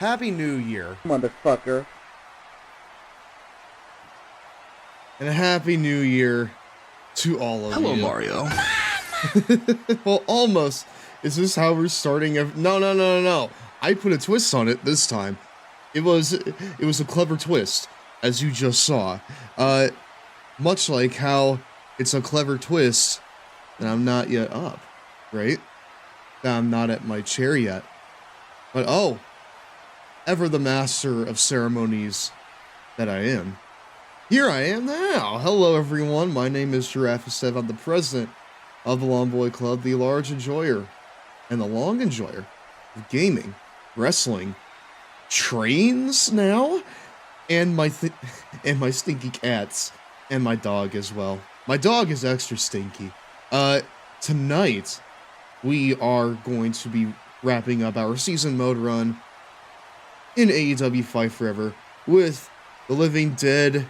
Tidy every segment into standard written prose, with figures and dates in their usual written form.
Happy New Year. Motherfucker. And a Happy New Year to all of Hello, you. Mario. Well, almost. Is this how we're starting? No. I put a twist on it this time. It was a clever twist, as you just saw. Much like how it's a clever twist that I'm not yet up, right? That I'm not at my chair yet. But oh, ever the master of ceremonies that I am. Here I am now. Hello, everyone. My name is GirafaStev. I'm the president of the Long Boy Club, the large enjoyer and the long enjoyer of gaming, wrestling, trains now, and my stinky cats, and my dog as well. My dog is extra stinky. Tonight we are going to be wrapping up our season mode run in AEW Fight Forever with the Living Dead,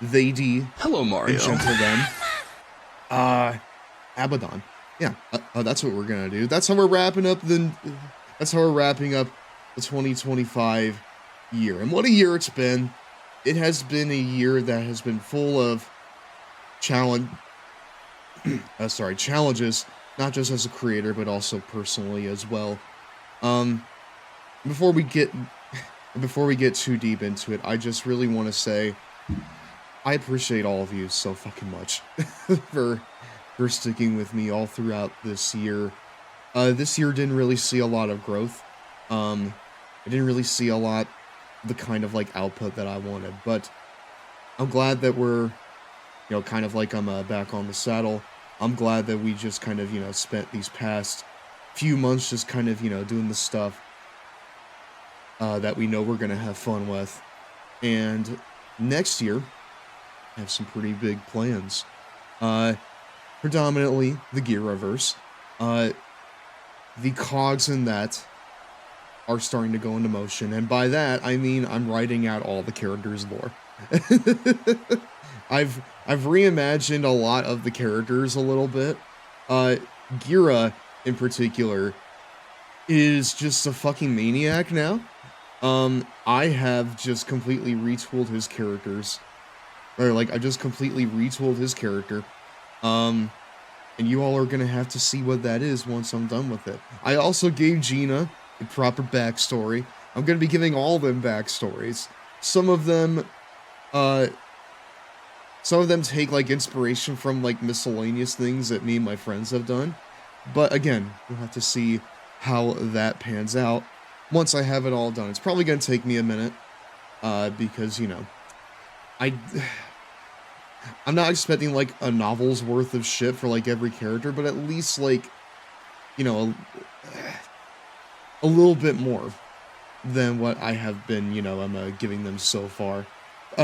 They Hello, Mario. and Gentlemen. Abadon. Yeah, that's what we're gonna do. That's how we're wrapping up the 2025 year. And what a year it's been. It has been a year that has been full of challenges, not just as a creator, but also personally as well. Before we get too deep into it, I just really want to say I appreciate all of you so fucking much for sticking with me all throughout this year. This year didn't really see a lot of growth. I didn't really see a lot of the kind of like output that I wanted, but I'm glad that we're, kind of like I'm back on the saddle. I'm glad that we just kind of, spent these past few months just kind of, doing the stuff that we know we're going to have fun with. And next year, I have some pretty big plans. Predominantly the Gearverse. The cogs in that are starting to go into motion, and by that I mean I'm writing out all the characters' lore. I've reimagined a lot of the characters a little bit. Gira in particular is just a fucking maniac now. I have just completely retooled his characters. I just completely retooled his character. And you all are gonna have to see what that is once I'm done with it. I also gave Gina a proper backstory. I'm gonna be giving all of them backstories. Some of them take like inspiration from like miscellaneous things that me and my friends have done. But again, we'll have to see how that pans out once I have it all done. It's probably gonna take me a minute, because I'm not expecting like a novel's worth of shit for like every character, but at least like, a little bit more than what I have been, I'm giving them so far.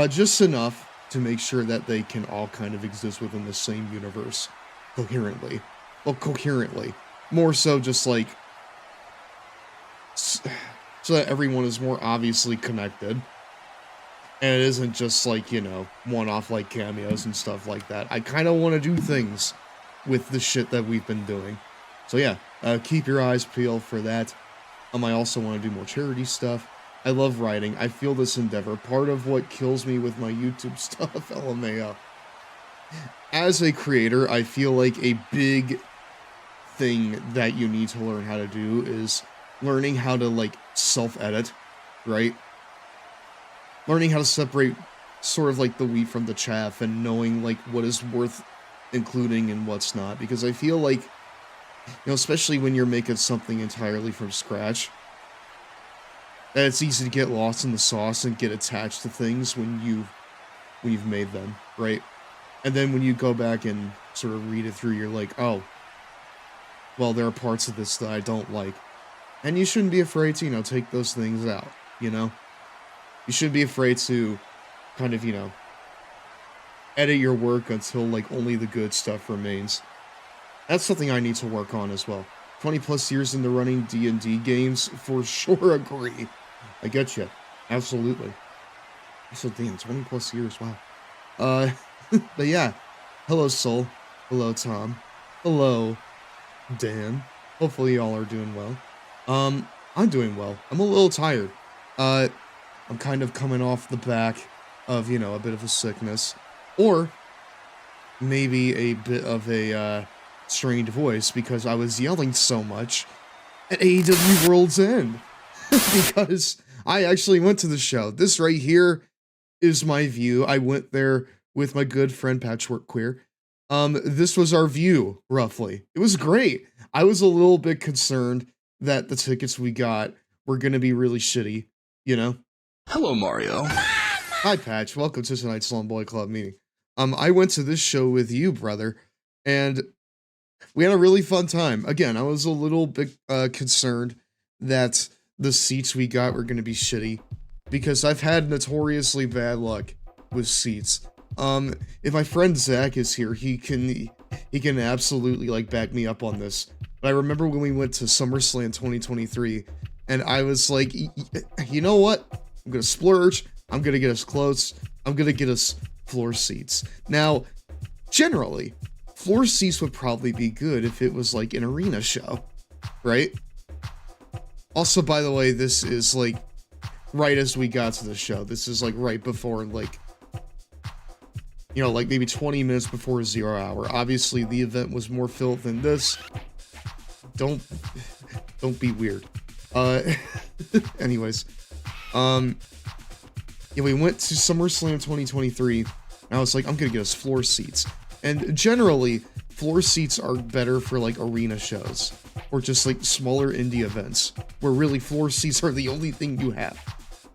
Just enough to make sure that they can all kind of exist within the same universe coherently. Well, coherently. More so just like, so that everyone is more obviously connected. And it isn't just like, one-off like cameos and stuff like that. I kind of want to do things with the shit that we've been doing. So yeah, keep your eyes peeled for that. I also want to do more charity stuff. I love writing. I feel this endeavor. Part of what kills me with my YouTube stuff, LMAO. As a creator, I feel like a big thing that you need to learn how to do is learning how to like self-edit, right? Learning how to separate sort of like the wheat from the chaff and knowing like what is worth including and what's not. Because I feel like, especially when you're making something entirely from scratch, that it's easy to get lost in the sauce and get attached to things when you've made them, right? And then when you go back and sort of read it through, you're like, oh, well, there are parts of this that I don't like. And you shouldn't be afraid to, take those things out, You shouldn't be afraid to kind of, edit your work until, like, only the good stuff remains. That's something I need to work on as well. 20 plus years into running D&D games, for sure agree. I get you. Absolutely. So damn, 20 plus years, wow. But yeah. Hello, Soul. Hello, Tom. Hello, Dan. Hopefully y'all are doing well. I'm doing well. I'm a little tired. Uh, I'm kind of coming off the back of, you know, a bit of a sickness. Or maybe a bit of a strained voice because I was yelling so much at AEW World's End. Because I actually went to the show. This right here is my view. I went there with my good friend Patchwork Queer. This was our view, roughly. It was great. I was a little bit concerned that the tickets we got were gonna be really shitty, you know? Hello, Mario. Hi, Patch. Welcome to tonight's Slum Boy Club meeting. I went to this show with you, brother, and we had a really fun time. Again, I was a little bit concerned that the seats we got were gonna be shitty, because I've had notoriously bad luck with seats. If my friend Zach is here, he can absolutely like back me up on this. But I remember when we went to SummerSlam 2023, and I was like, you know what? I'm gonna splurge. I'm gonna get us close. I'm gonna get us floor seats. Now, generally, floor seats would probably be good if it was like an arena show, right? Also, by the way, this is like right as we got to the show. This is like right before, like, you know, like maybe 20 minutes before 0 hour. Obviously, the event was more filled than this. Don't be weird. Anyways, yeah, we went to SummerSlam 2023, and I was like, I'm gonna get us floor seats. And generally, floor seats are better for like arena shows, or just like smaller indie events, where really floor seats are the only thing you have,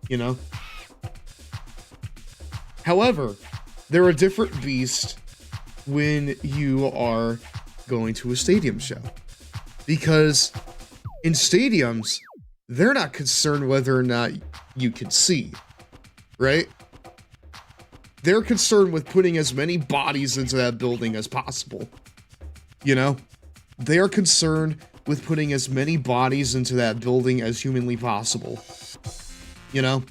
you know? However, they're a different beast when you are going to a stadium show. Because in stadiums, they're not concerned whether or not you can see, right? They're concerned with putting as many bodies into that building as possible, you know? They are concerned with putting as many bodies into that building as humanly possible, you know?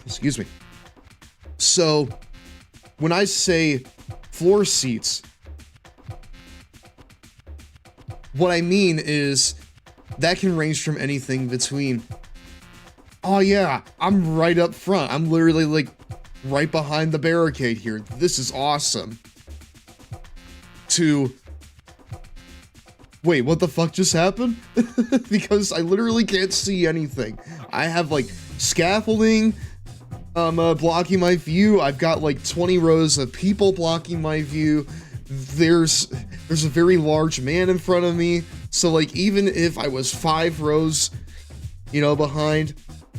Excuse me. So, when I say floor seats, what I mean is that can range from anything between, oh yeah, I'm right up front. I'm literally like right behind the barricade here. This is awesome. To, wait, what the fuck just happened? Because I literally can't see anything. I have like scaffolding blocking my view. I've got like 20 rows of people blocking my view. There's a very large man in front of me. So like even if I was 5 rows, you know, behind,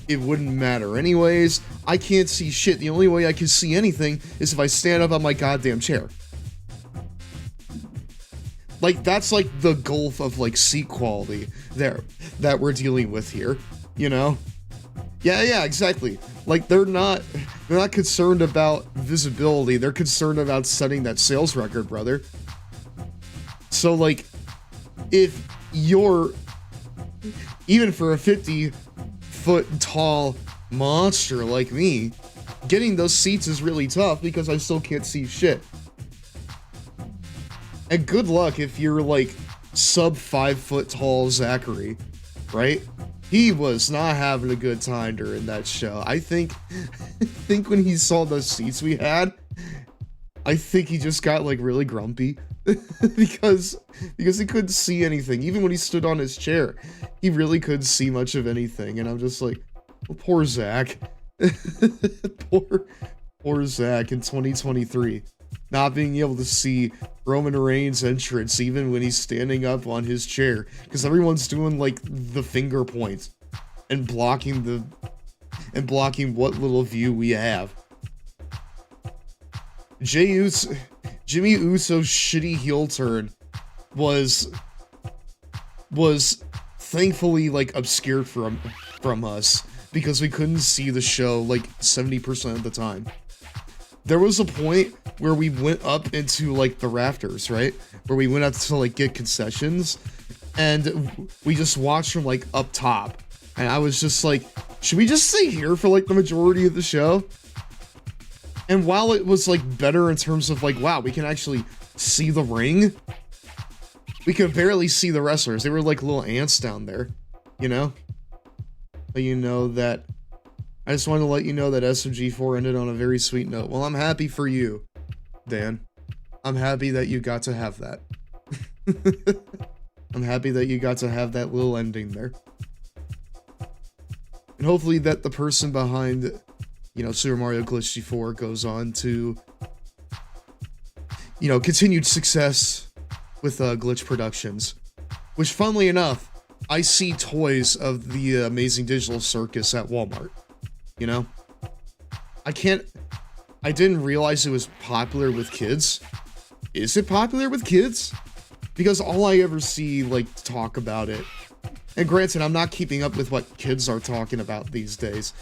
it wouldn't matter. Anyways, I can't see shit. The only way I can see anything is if I stand up on my goddamn chair. Like that's like the gulf of like seat quality there that we're dealing with here, you know? Yeah, exactly. Like they're not concerned about visibility. They're concerned about setting that sales record, brother. So like if you're, even for a 50-foot tall monster like me, getting those seats is really tough because I still can't see shit. And good luck if you're like sub 5-foot tall Zachary, right? He was not having a good time during that show. I think when he saw the seats we had, I think he just got like really grumpy because he couldn't see anything. Even when he stood on his chair, he really couldn't see much of anything. And I'm just like, well, poor Zach. poor Zach in 2023. Not being able to see Roman Reigns' entrance even when he's standing up on his chair, because everyone's doing like the finger point and blocking what little view we have. Jimmy Uso's shitty heel turn was thankfully like obscured from us because we couldn't see the show like 70% of the time. There was a point where we went up into like the rafters, right? Where we went up to like get concessions, and we just watched from like up top. And I was just like, should we just stay here for like the majority of the show? And while it was like better in terms of like, wow, we can actually see the ring, we could barely see the wrestlers. They were like little ants down there, you know? let you know that I just wanted to let you know that SMG4 ended on a very sweet note. Well, I'm happy for you, Dan. I'm happy that you got to have that. I'm happy that you got to have that little ending there. And hopefully that the person behind, you know, Super Mario Glitch G4 goes on to, you know, continued success with Glitch Productions. Which, funnily enough, I see toys of the Amazing Digital Circus at Walmart. You know? I didn't realize it was popular with kids. Is it popular with kids? Because all I ever see, like, talk about it, and granted, I'm not keeping up with what kids are talking about these days.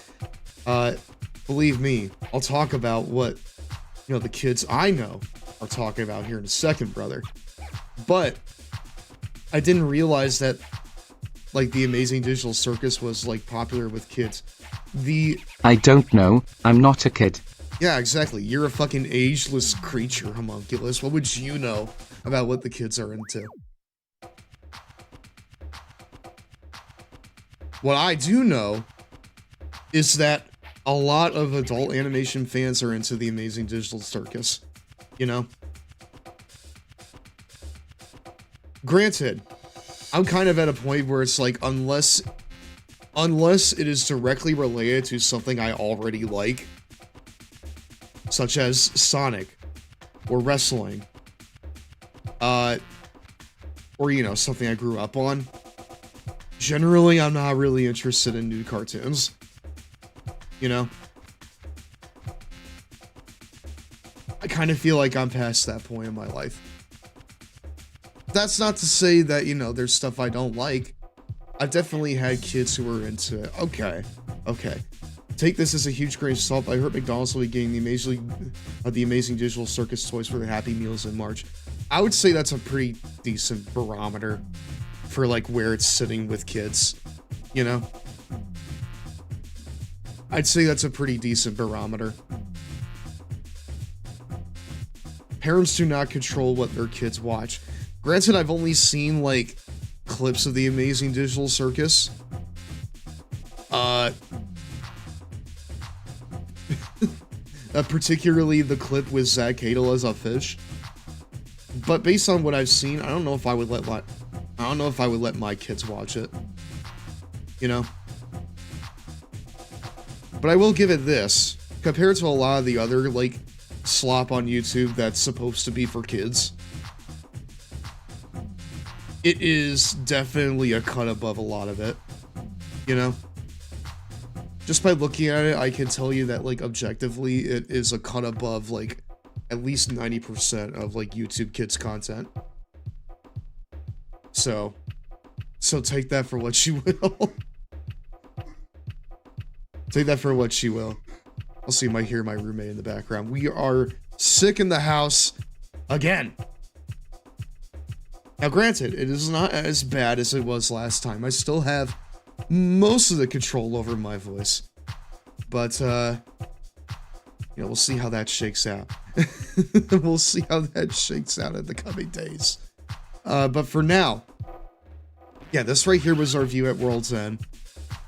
Believe me, I'll talk about what, you know, the kids I know are talking about here in a second, brother. But I didn't realize that, like, the Amazing Digital Circus was, like, popular with kids. I don't know, I'm not a kid. Yeah, exactly. You're a fucking ageless creature, homunculus. What would you know about what the kids are into? What I do know is that a lot of adult animation fans are into the Amazing Digital Circus. You know? Granted, I'm kind of at a point where it's like, unless it is directly related to something I already like, such as Sonic, or wrestling, or, you know, something I grew up on, generally I'm not really interested in new cartoons, you know? I kind of feel like I'm past that point in my life. That's not to say that, you know, there's stuff I don't like. I've definitely had kids who were into it. Okay. Take this as a huge grain of salt. I heard McDonald's will be getting the Amazing Digital Circus toys for the Happy Meals in March. I would say that's a pretty decent barometer for, like, where it's sitting with kids, you know? I'd say that's a pretty decent barometer. Parents do not control what their kids watch. Granted, I've only seen, like, clips of the Amazing Digital Circus. Particularly the clip with Zach Cadle as a fish. But based on what I've seen, I don't know if I would let my kids watch it. You know? But I will give it this. Compared to a lot of the other, like, slop on YouTube that's supposed to be for kids, it is definitely a cut above a lot of it. You know? Just by looking at it, I can tell you that, like, objectively, it is a cut above, like, at least 90% of, like, YouTube kids content. So take that for what you will. Take that for what you will. I'll see, you might hear my roommate in the background. We are sick in the house again. Now, granted, it is not as bad as it was last time. I still have most of the control over my voice. But, you know, we'll see how that shakes out. We'll see how that shakes out in the coming days. But for now, yeah, this right here was our view at World's End.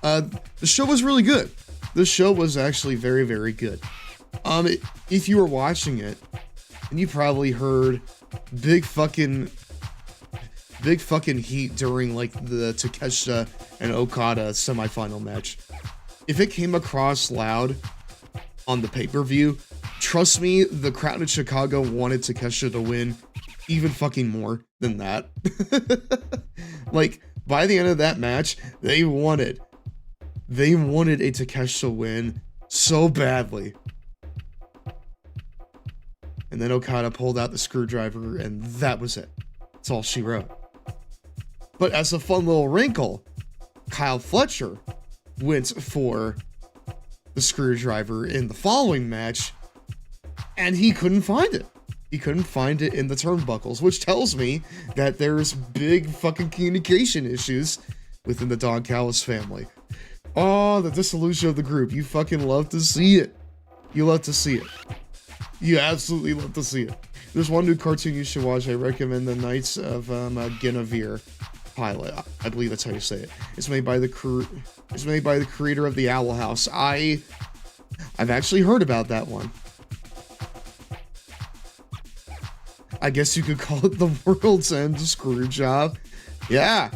The show was really good. The show was actually very, very good. If you were watching it, and you probably heard big fucking heat during, like, the Takeshita and Okada semifinal match. If it came across loud on the pay-per-view, trust me, the crowd in Chicago wanted Takeshita to win even fucking more than that. Like, by the end of that match, they wanted a Takeshita win so badly. And then Okada pulled out the screwdriver, and that was it. That's all she wrote. But as a fun little wrinkle, Kyle Fletcher went for the screwdriver in the following match, and he couldn't find it. He couldn't find it in the turnbuckles, which tells me that there's big fucking communication issues within the Don Callis family. Oh, the dissolution of the group. You fucking love to see it. You love to see it. You absolutely love to see it. There's one new cartoon you should watch. I recommend The Knights of Guinevere. pilot. I believe that's how you say it. It's made by the creator of the Owl House. I've actually heard about that one. I guess you could call it the World's End screw job. Yeah.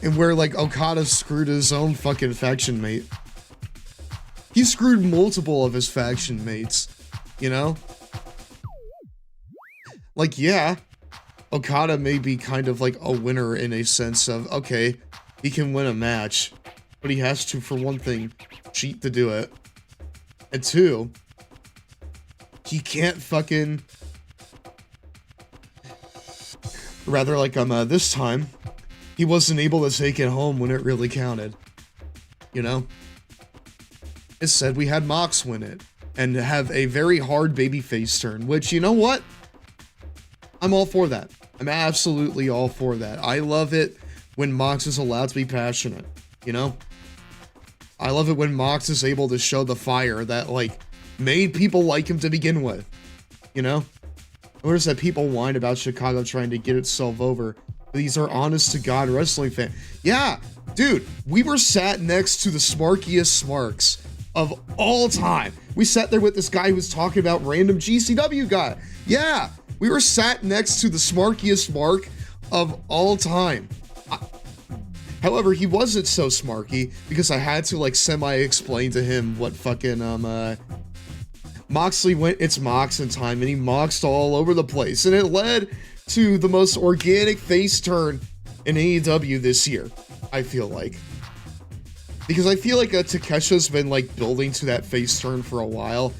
And where, like, Okada screwed his own fucking faction mate. He screwed multiple of his faction mates, you know? Like, yeah, Okada may be kind of like a winner in a sense of, okay, he can win a match, but he has to, for one thing, cheat to do it. And two, he can't fucking... Rather, like, this time, he wasn't able to take it home when it really counted. You know? Instead, we had Mox win it, and have a very hard babyface turn, which, you know what? I'm all for that. I'm absolutely all for that. I love it when Mox is allowed to be passionate, you know? I love it when Mox is able to show the fire that, like, made people like him to begin with, you know? Notice that people whine about Chicago trying to get itself over. These are honest-to-God wrestling fans. Yeah, dude, we were sat next to the smarkiest smarks of all time. We sat there with this guy who was talking about random GCW guy. Yeah, we were sat next to the smarkiest mark of all time. However, he wasn't so smarky because I had to, like, semi-explain to him what fucking, Moxley went, it's Moxin time, and he moxed all over the place. And it led to the most organic face turn in AEW this year, I feel like. Because I feel like Takesha's been, like, building to that face turn for a while,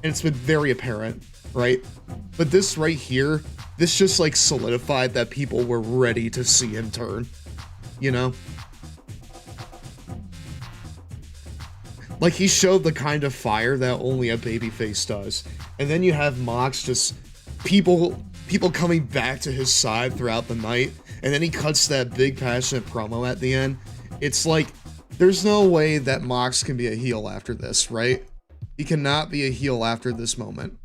and it's been very apparent, right? But this right here, this just, like, solidified that people were ready to see him turn, you know? Like, he showed the kind of fire that only a babyface does. And then you have Mox just, people coming back to his side throughout the night, and then he cuts that big passionate promo at the end. It's like, there's no way that Mox can be a heel after this, right? He cannot be a heel after this moment.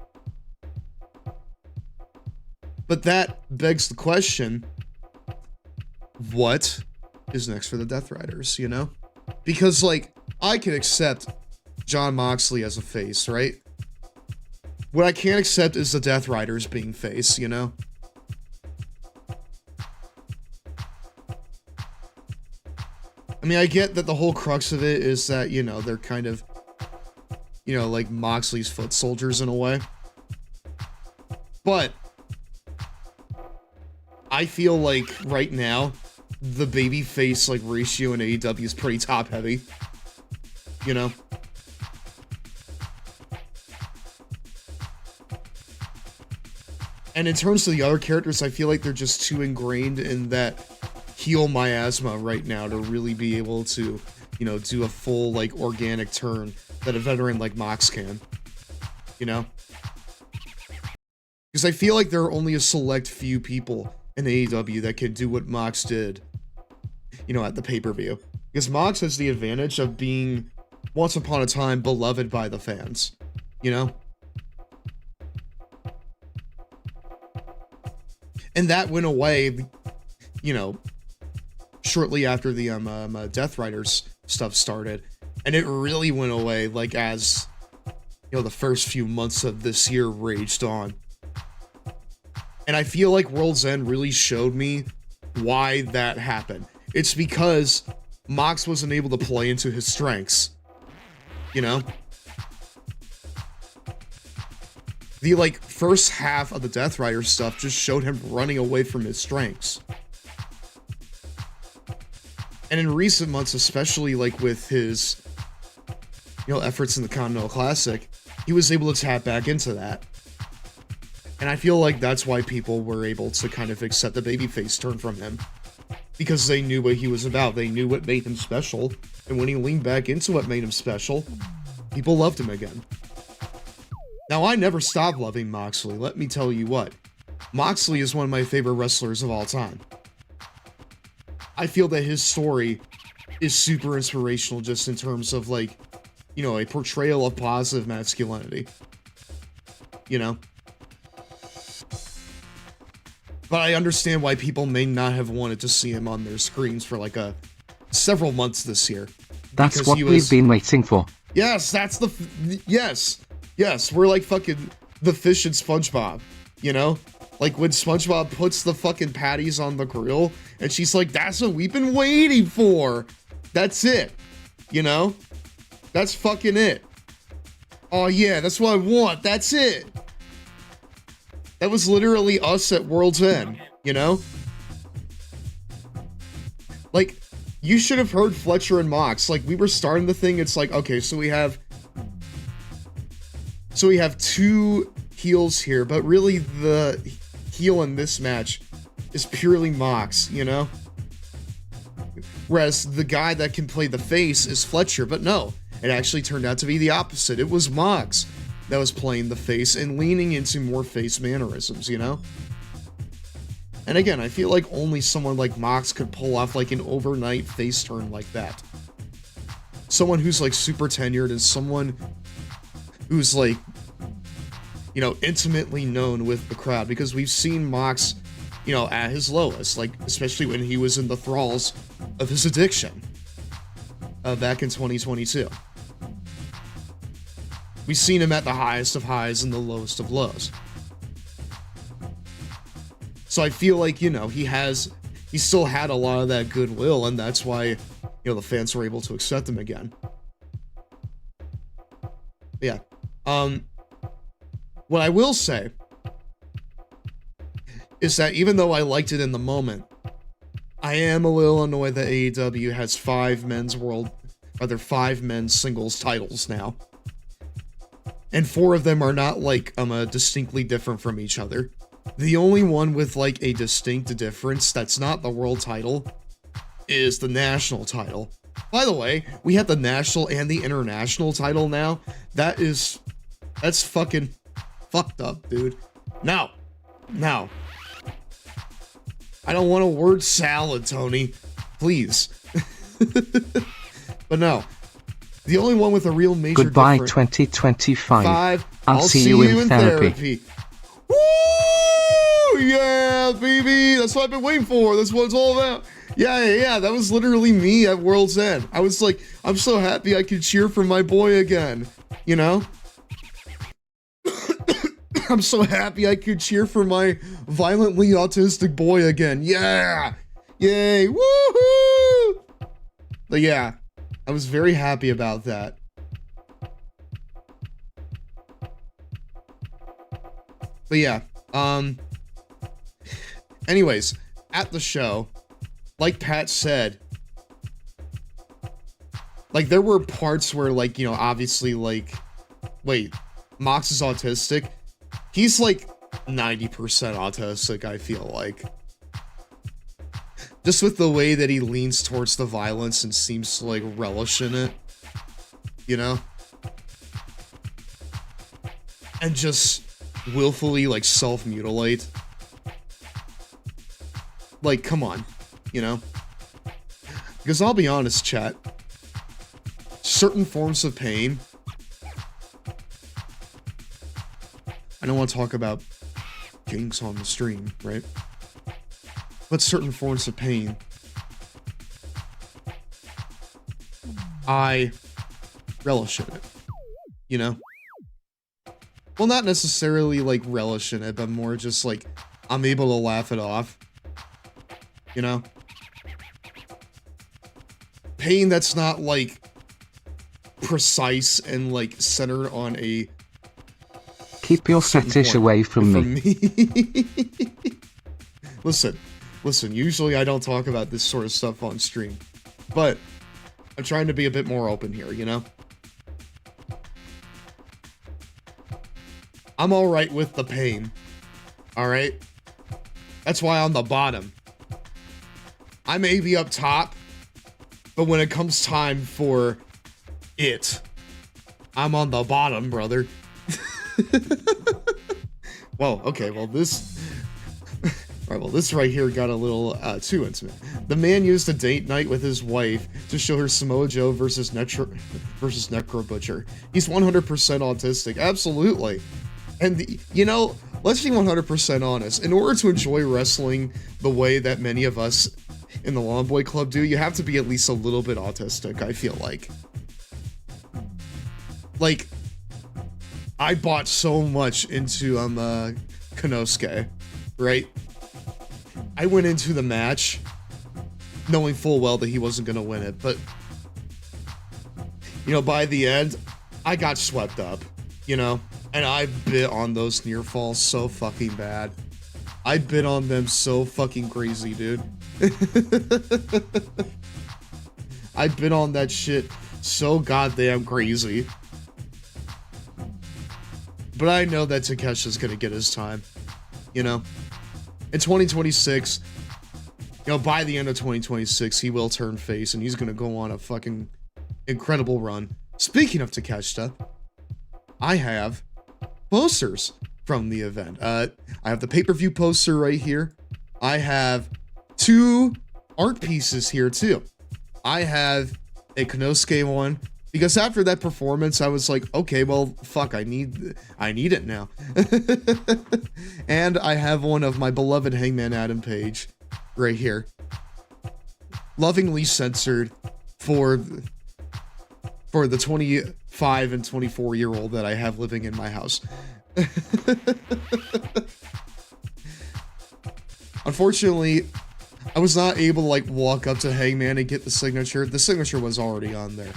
But that begs the question, what is next for the Death Riders, you know? Because, like, I can accept Jon Moxley as a face, right? What I can't accept is the Death Riders being face, you know? I mean, I get that the whole crux of it is that, you know, they're kind of, you know, like Moxley's foot soldiers in a way. But I feel like right now, the babyface, like, ratio in AEW is pretty top heavy. You know? And in terms of the other characters, I feel like they're just too ingrained in that heel miasma right now to really be able to, you know, do a full, like, organic turn that a veteran like Mox can. You know? Because I feel like there are only a select few people in AEW that can do what Mox did, you know, at the pay-per-view. Because Mox has the advantage of being, once upon a time, beloved by the fans. You know? And that went away, you know, shortly after the Death Riders stuff started. And it really went away, like, as, you know, the first few months of this year raged on. And I feel like World's End really showed me why that happened. It's because Mox wasn't able to play into his strengths. You know? The, like, first half of the Death Rider stuff just showed him running away from his strengths. And in recent months, especially, like, with his, you know, efforts in the Continental Classic, he was able to tap back into that. And I feel like that's why people were able to kind of accept the babyface turn from him. Because they knew what he was about. They knew what made him special. And when he leaned back into what made him special, people loved him again. Now, I never stopped loving Moxley. Let me tell you what. Moxley is one of my favorite wrestlers of all time. I feel that his story is super inspirational just in terms of, like, you know, a portrayal of positive masculinity. You know? But I understand why people may not have wanted to see him on their screens for like several months this year. That's what we've been waiting for. Yes, that's yes, we're like fucking the fish in SpongeBob, you know? Like when SpongeBob puts the fucking patties on the grill and she's like, that's what we've been waiting for. That's it, you know? That's fucking it. Oh yeah, that's what I want. That's it. That was literally us at World's End, you know? Like, you should have heard Fletcher and Mox. Like, we were starting the thing, it's like, okay, so we have two heels here, but really the heel in this match is purely Mox, you know? Whereas the guy that can play the face is Fletcher, but no, it actually turned out to be the opposite. It was Mox that was playing the face and leaning into more face mannerisms, you know? And again, I feel like only someone like Mox could pull off like an overnight face turn like that. Someone who's like super tenured and someone who's like, you know, intimately known with the crowd, because we've seen Mox, you know, at his lowest, like especially when he was in the thralls of his addiction back in 2022. We've seen him at the highest of highs and the lowest of lows. So I feel like, you know, he still had a lot of that goodwill, and that's why, you know, the fans were able to accept him again. Yeah. What I will say is that even though I liked it in the moment, I am a little annoyed that AEW has 5 men's singles titles now. And 4 of them are not like distinctly different from each other. The only one with like a distinct difference that's not the world title is the national title. By the way, we have the national and the international title now. That's fucking fucked up, dude. No. I don't want a word salad, Tony. Please. But no. The only one with a real major Goodbye, difference. 2025. I'll see you in therapy. Woo! Yeah, baby! That's what I've been waiting for. That's what it's all about. Yeah. That was literally me at World's End. I was like, I'm so happy I could cheer for my boy again. You know? I'm so happy I could cheer for my violently autistic boy again. Yeah! Yay! Woohoo! But yeah, I was very happy about that. But yeah, anyways, at the show, like Pat said, like there were parts where like, you know, obviously like, wait, Mox is autistic. He's like 90% autistic, I feel like. Just with the way that he leans towards the violence and seems to like relish in it, you know? And just willfully like self-mutilate. Like, come on, you know? Because I'll be honest, chat, certain forms of pain, I don't want to talk about kinks on the stream, right? But certain forms of pain, I relish in it, you know? Well, not necessarily like relish in it, but more just like I'm able to laugh it off, you know? Pain that's not like precise and like centered on a keep your fetish away from me. Listen, usually I don't talk about this sort of stuff on stream, but I'm trying to be a bit more open here, you know? I'm alright with the pain, alright? That's why I'm the bottom. I may be up top, but when it comes time for it, I'm on the bottom, brother. Well, okay, well this... Alright, well this right here got a little too intimate. The man used a date night with his wife to show her Samoa Joe versus Necro Butcher. He's 100% autistic, absolutely. And, you know, let's be 100% honest. In order to enjoy wrestling the way that many of us in the Lawn Boy Club do, you have to be at least a little bit autistic, I feel like. Like, I bought so much into Konosuke, right? I went into the match knowing full well that he wasn't going to win it, but, you know, by the end, I got swept up, you know? And I bit on those near falls so fucking bad. I bit on them so fucking crazy, dude. I bit on that shit so goddamn crazy. But I know that Takesha's gonna get his time, you know? In 2026, you know, by the end of 2026, he will turn face and he's gonna go on a fucking incredible run. Speaking of Takesha, I have posters from the event. I have the pay-per-view poster right here. I have 2 art pieces here too. I have a Konosuke one, because after that performance, I was like, okay, well, fuck, I need it now. And I have one of my beloved Hangman Adam Page right here, lovingly censored for the 25 and 24-year-old that I have living in my house. Unfortunately, I was not able to like walk up to Hangman and get the signature. The signature was already on there.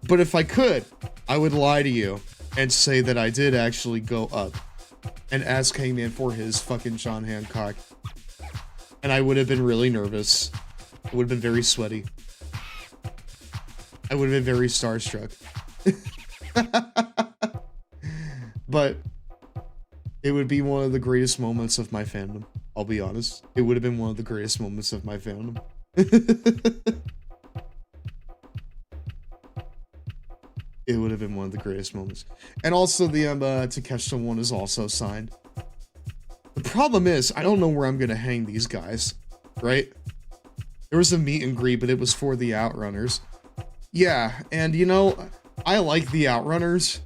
But if I could, I would lie to you and say that I did actually go up and ask Hangman for his fucking John Hancock. And I would have been really nervous. I would have been very sweaty. I would have been very starstruck. But it would be one of the greatest moments of my fandom. I'll be honest. It would have been one of the greatest moments of my fandom. It would have been one of the greatest moments. And also the Takeshita one is also signed. The problem is, I don't know where I'm going to hang these guys, right? There was a meet and greet, but it was for the Outrunners. Yeah, and you know, I like the Outrunners,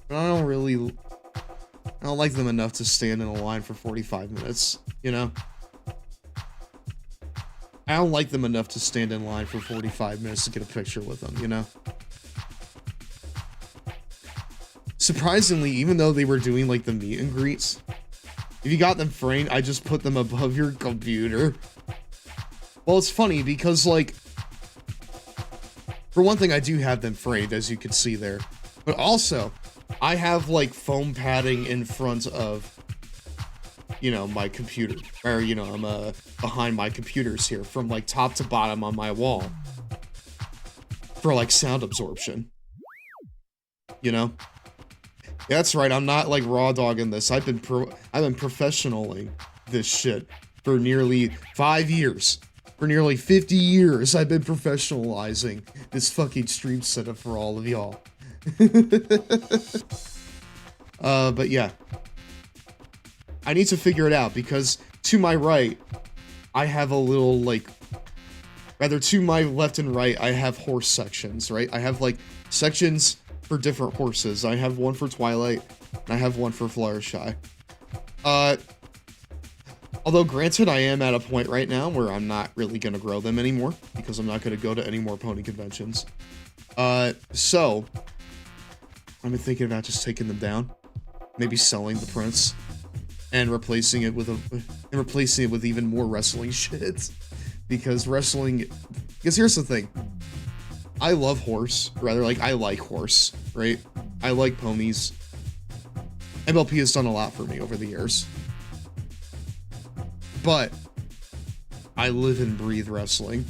but I don't like them enough to stand in a line for 45 minutes, you know? I don't like them enough to stand in line for 45 minutes to get a picture with them, you know? Surprisingly, even though they were doing like the meet and greets, if you got them framed, I just put them above your computer. Well, it's funny because like, for one thing, I do have them framed, as you can see there, but also I have like foam padding in front of, you know, my computer, or you know, I'm behind my computers here from like top to bottom on my wall for like sound absorption, you know? That's right, I'm not like raw dogging this. I've been professionaling this shit for nearly 5 years. For nearly 50 years, I've been professionalizing this fucking stream setup for all of y'all. But yeah. I need to figure it out because to my right, I have a little like, rather to my left and right, I have horse sections, right? I have like sections for different horses. I have one for Twilight, and I have one for Fluttershy. Although granted, I am at a point right now where I'm not really going to grow them anymore, because I'm not going to go to any more pony conventions. So, I've been thinking about just taking them down, maybe selling the prints, and replacing it with even more wrestling shit. Because here's the thing. I love horse, rather like I like horse, right? I like ponies. MLP has done a lot for me over the years. But I live and breathe wrestling.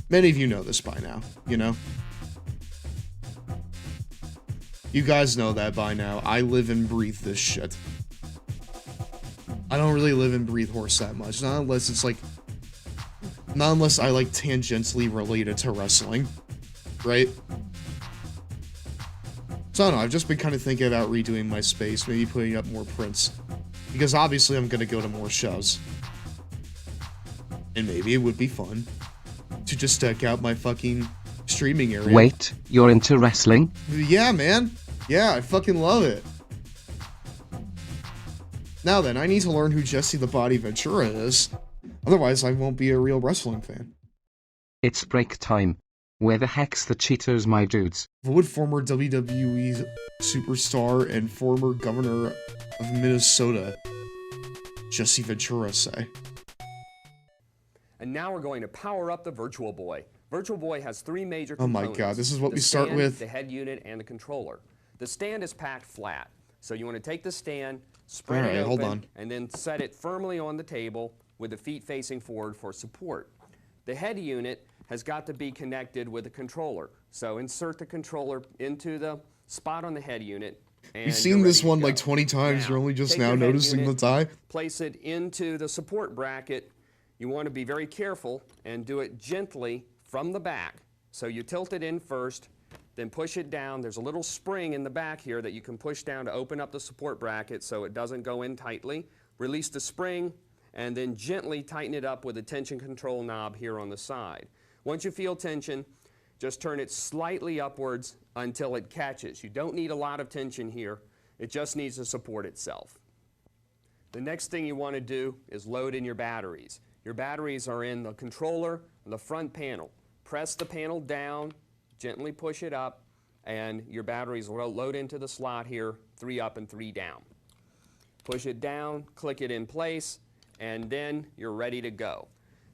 Many of you know this by now, you know? You guys know that by now. I live and breathe this shit. I don't really live and breathe horse that much. Not unless I like tangentially related to wrestling, right? So I don't know, I've just been kind of thinking about redoing my space, maybe putting up more prints. Because obviously I'm gonna go to more shows. And maybe it would be fun to just deck out my fucking streaming area. Wait, you're into wrestling? Yeah, man. Yeah, I fucking love it. Now then, I need to learn who Jesse the Body Ventura is. Otherwise, I won't be a real wrestling fan. It's break time. Where the heck's the Cheetos, my dudes? What would former WWE superstar and former governor of Minnesota, Jesse Ventura, say? And now we're going to power up the Virtual Boy. Virtual Boy has 3 major Oh components. my god, this is what the we start stand, with. The head unit, and the controller. The stand is packed flat. So you want to take the stand, spread it open, hold on. and then set it firmly on the table with the feet facing forward for support. The head unit has got to be connected with the controller. So insert the controller into the spot on the head unit. And You've seen this one like 20 times, now, you're only just take now your head noticing unit, the tie? Place it into the support bracket. You want to be very careful and do it gently from the back. So you tilt it in first, then push it down. There's a little spring in the back here that you can push down to open up the support bracket so it doesn't go in tightly. Release the spring, and then gently tighten it up with a tension control knob here on the side. Once you feel tension, just turn it slightly upwards until it catches. You don't need a lot of tension here. It just needs to support itself. The next thing you want to do is load in your batteries. Your batteries are in the controller and the front panel. Press the panel down, gently push it up, and your batteries will load into the slot here, 3 up and 3 down. Push it down, click it in place, and then you're ready to go.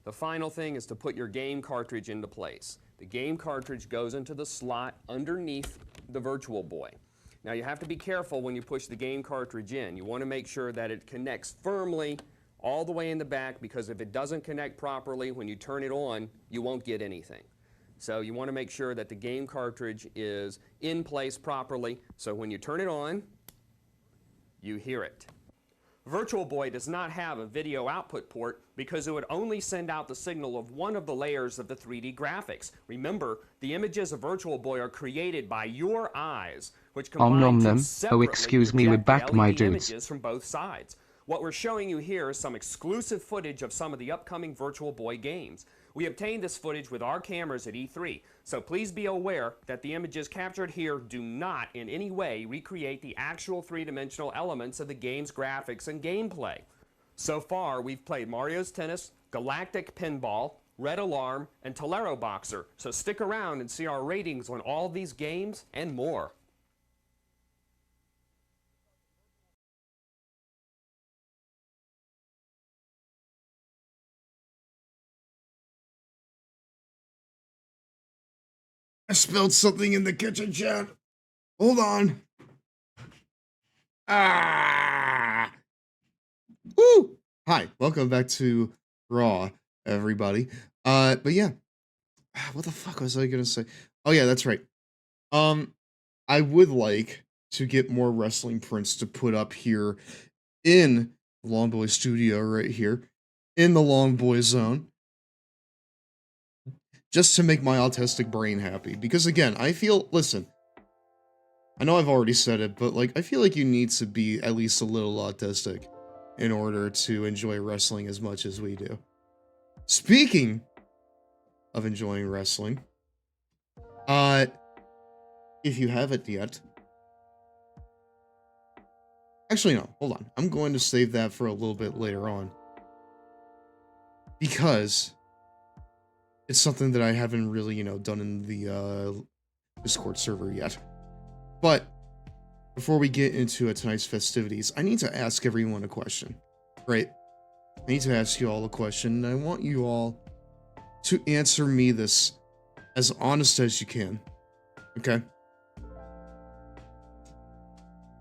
The final thing is to put your game cartridge into place. The game cartridge goes into the slot underneath the Virtual Boy. Now you have to be careful when you push the game cartridge in. You want to make sure that it connects firmly all the way in the back, because if it doesn't connect properly, when you turn it on, you won't get anything. So you want to make sure that the game cartridge is in place properly, so when you turn it on, you hear it. Virtual Boy does not have a video output port because it would only send out the signal of one of the layers of the 3D graphics. Remember, the images of Virtual Boy are created by your eyes, which combine to separately excuse me, we're project back, the my LED dudes. images from both sides. What we're showing you here is some exclusive footage of some of the upcoming Virtual Boy games. We obtained this footage with our cameras at E3, so please be aware that the images captured here do not in any way recreate the actual 3-dimensional elements of the game's graphics and gameplay. So far, we've played Mario's Tennis, Galactic Pinball, Red Alarm, and Tolero Boxer, so stick around and see our ratings on all these games and more. I spilled something in the kitchen, chat. Hold on. Ah! Woo! Hi, welcome back to Raw, everybody. But yeah. What the fuck was I gonna say? Oh yeah, that's right. I would like to get more wrestling prints to put up here in the Long Boy Studio right here, in the Long Boy Zone. Just to make my autistic brain happy. Because again, listen, I know I've already said it, but like, I feel like you need to be at least a little autistic in order to enjoy wrestling as much as we do. Speaking of enjoying wrestling, if you haven't yet, actually no, hold on, I'm going to save that for a little bit later on, because it's something that I haven't really, done in the Discord server yet. But before we get into tonight's festivities, I need to ask everyone a question, right? I need to ask you all a question, and I want you all to answer me this as honest as you can, okay?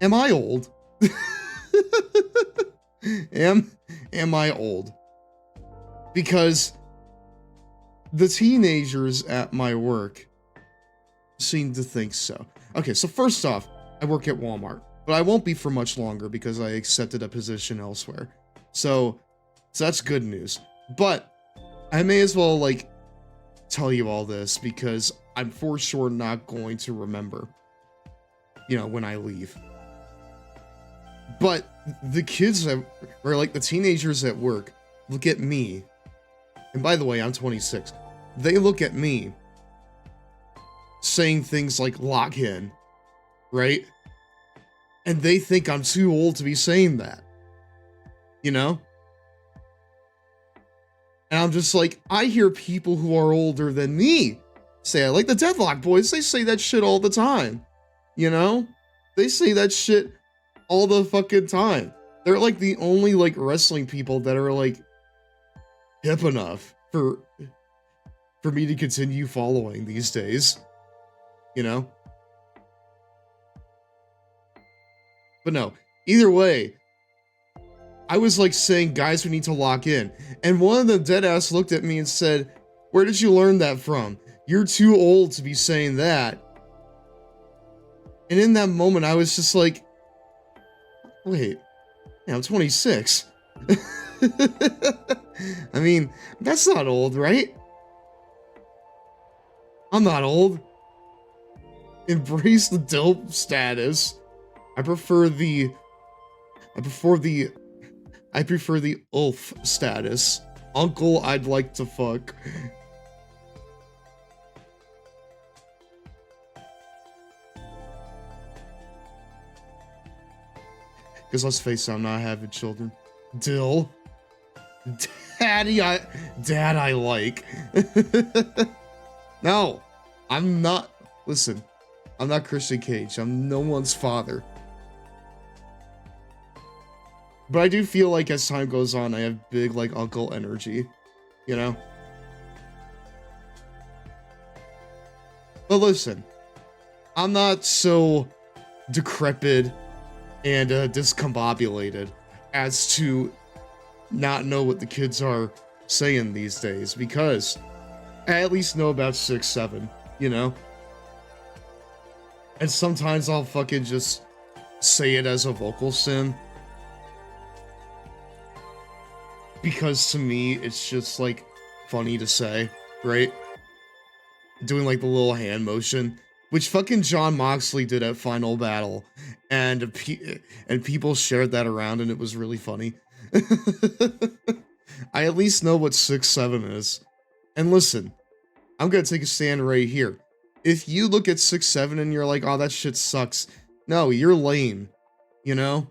Am I old? Am I old? Because the teenagers at my work seem to think so. Okay, so first off, I work at Walmart, but I won't be for much longer because I accepted a position elsewhere. So that's good news. But I may as well, like, tell you all this because I'm for sure not going to remember, when I leave. But the kids or like the teenagers at work look at me, and by the way, I'm 26. They look at me saying things like lock in, right? And they think I'm too old to be saying that. you know? And I'm just like, I hear people who are older than me say it. Like the Deadlock Boys, they say that shit all the time, you know? They say that shit all the fucking time. They're like the only like wrestling people that are like hip enough for me to continue following these days, you know? But no, either way, I was like saying, guys, we need to lock in. And one of them deadass looked at me and said, where did you learn that from? You're too old to be saying that. And in that moment, I was just like, wait, yeah, I'm 26. I mean, that's not old, right? I'm not old. Embrace the dope status. I prefer the ULF status. Uncle, I'd like to fuck. Because let's face it, I'm not having children. Dill. Dad, I like. No, I'm not. Listen, I'm not Christian Cage. I'm no one's father. But I do feel like as time goes on, I have big, like, uncle energy, you know? But listen, I'm not so decrepit and discombobulated as to not know what the kids are saying these days, because I at least know about 6'7", you know? And sometimes I'll fucking just say it as a vocal sim. Because to me, it's just, like, funny to say, right? Doing, like, the little hand motion, which fucking John Moxley did at Final Battle, and people shared that around, and it was really funny. I at least know what 6'7" is. And listen, I'm gonna take a stand right here. If you look at 6'7" and you're like, oh, that shit sucks. No, you're lame, you know?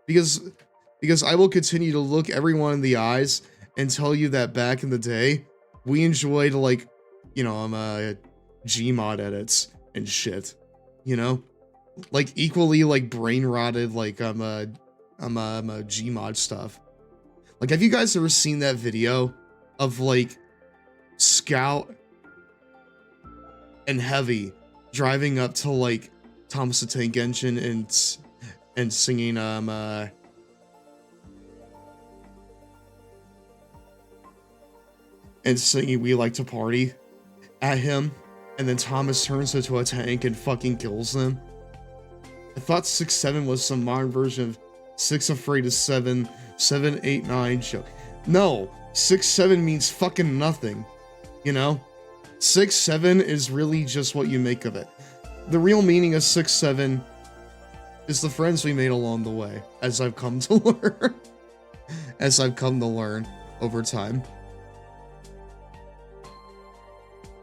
Because I will continue to look everyone in the eyes and tell you that back in the day, we enjoyed, like, you know, Gmod edits and shit, you know? Like, equally, like, brain-rotted, like, Gmod stuff. Like, have you guys ever seen that video of, like, Scout and Heavy driving up to, like, Thomas the Tank Engine and singing, We Like to Party at him, and then Thomas turns into a tank and fucking kills them? I thought 6'7" was some modern version of 6 Afraid of 7, 7, 8, 9 joke. No, 6'7" means fucking nothing, you know? 6'7" is really just what you make of it. The real meaning of 6'7" is the friends we made along the way, as I've come to learn. As I've come to learn over time.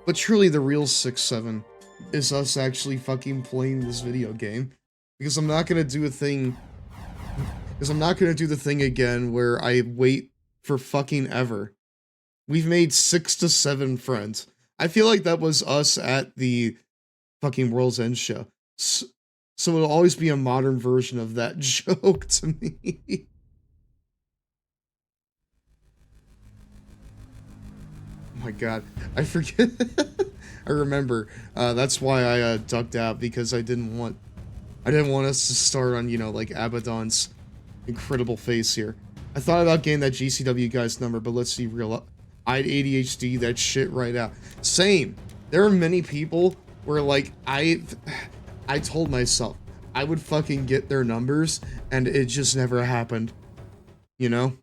But truly, the real 6'7" is us actually fucking playing this video game. Because I'm not gonna do a thing... Because I'm not gonna do the thing again where I wait for fucking ever. We've made 6 to 7 friends. I feel like that was us at the fucking World's End show. So it'll always be a modern version of that joke to me. Oh my god, I forget. I remember. That's why I ducked out, because I didn't want us to start on, you know, like Abadon's incredible face here. I thought about getting that GCW guy's number, but let's see real. I'd ADHD that shit right out. Same. There are many people where, like, I told myself I would fucking get their numbers, and it just never happened. You know?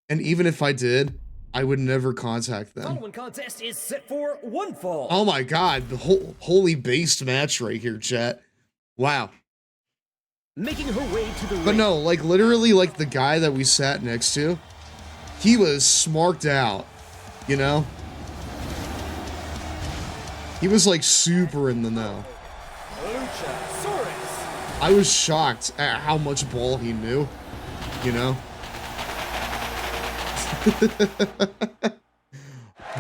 And even if I did, I would never contact them. Following contest is set for one fall. Oh my god, the whole holy based match right here, chat. Wow. Making her way to the ring. But no, like literally, like the guy that we sat next to, he was smarked out, you know? He was like super in the know. Luchasaurus. I was shocked at how much ball he knew, you know?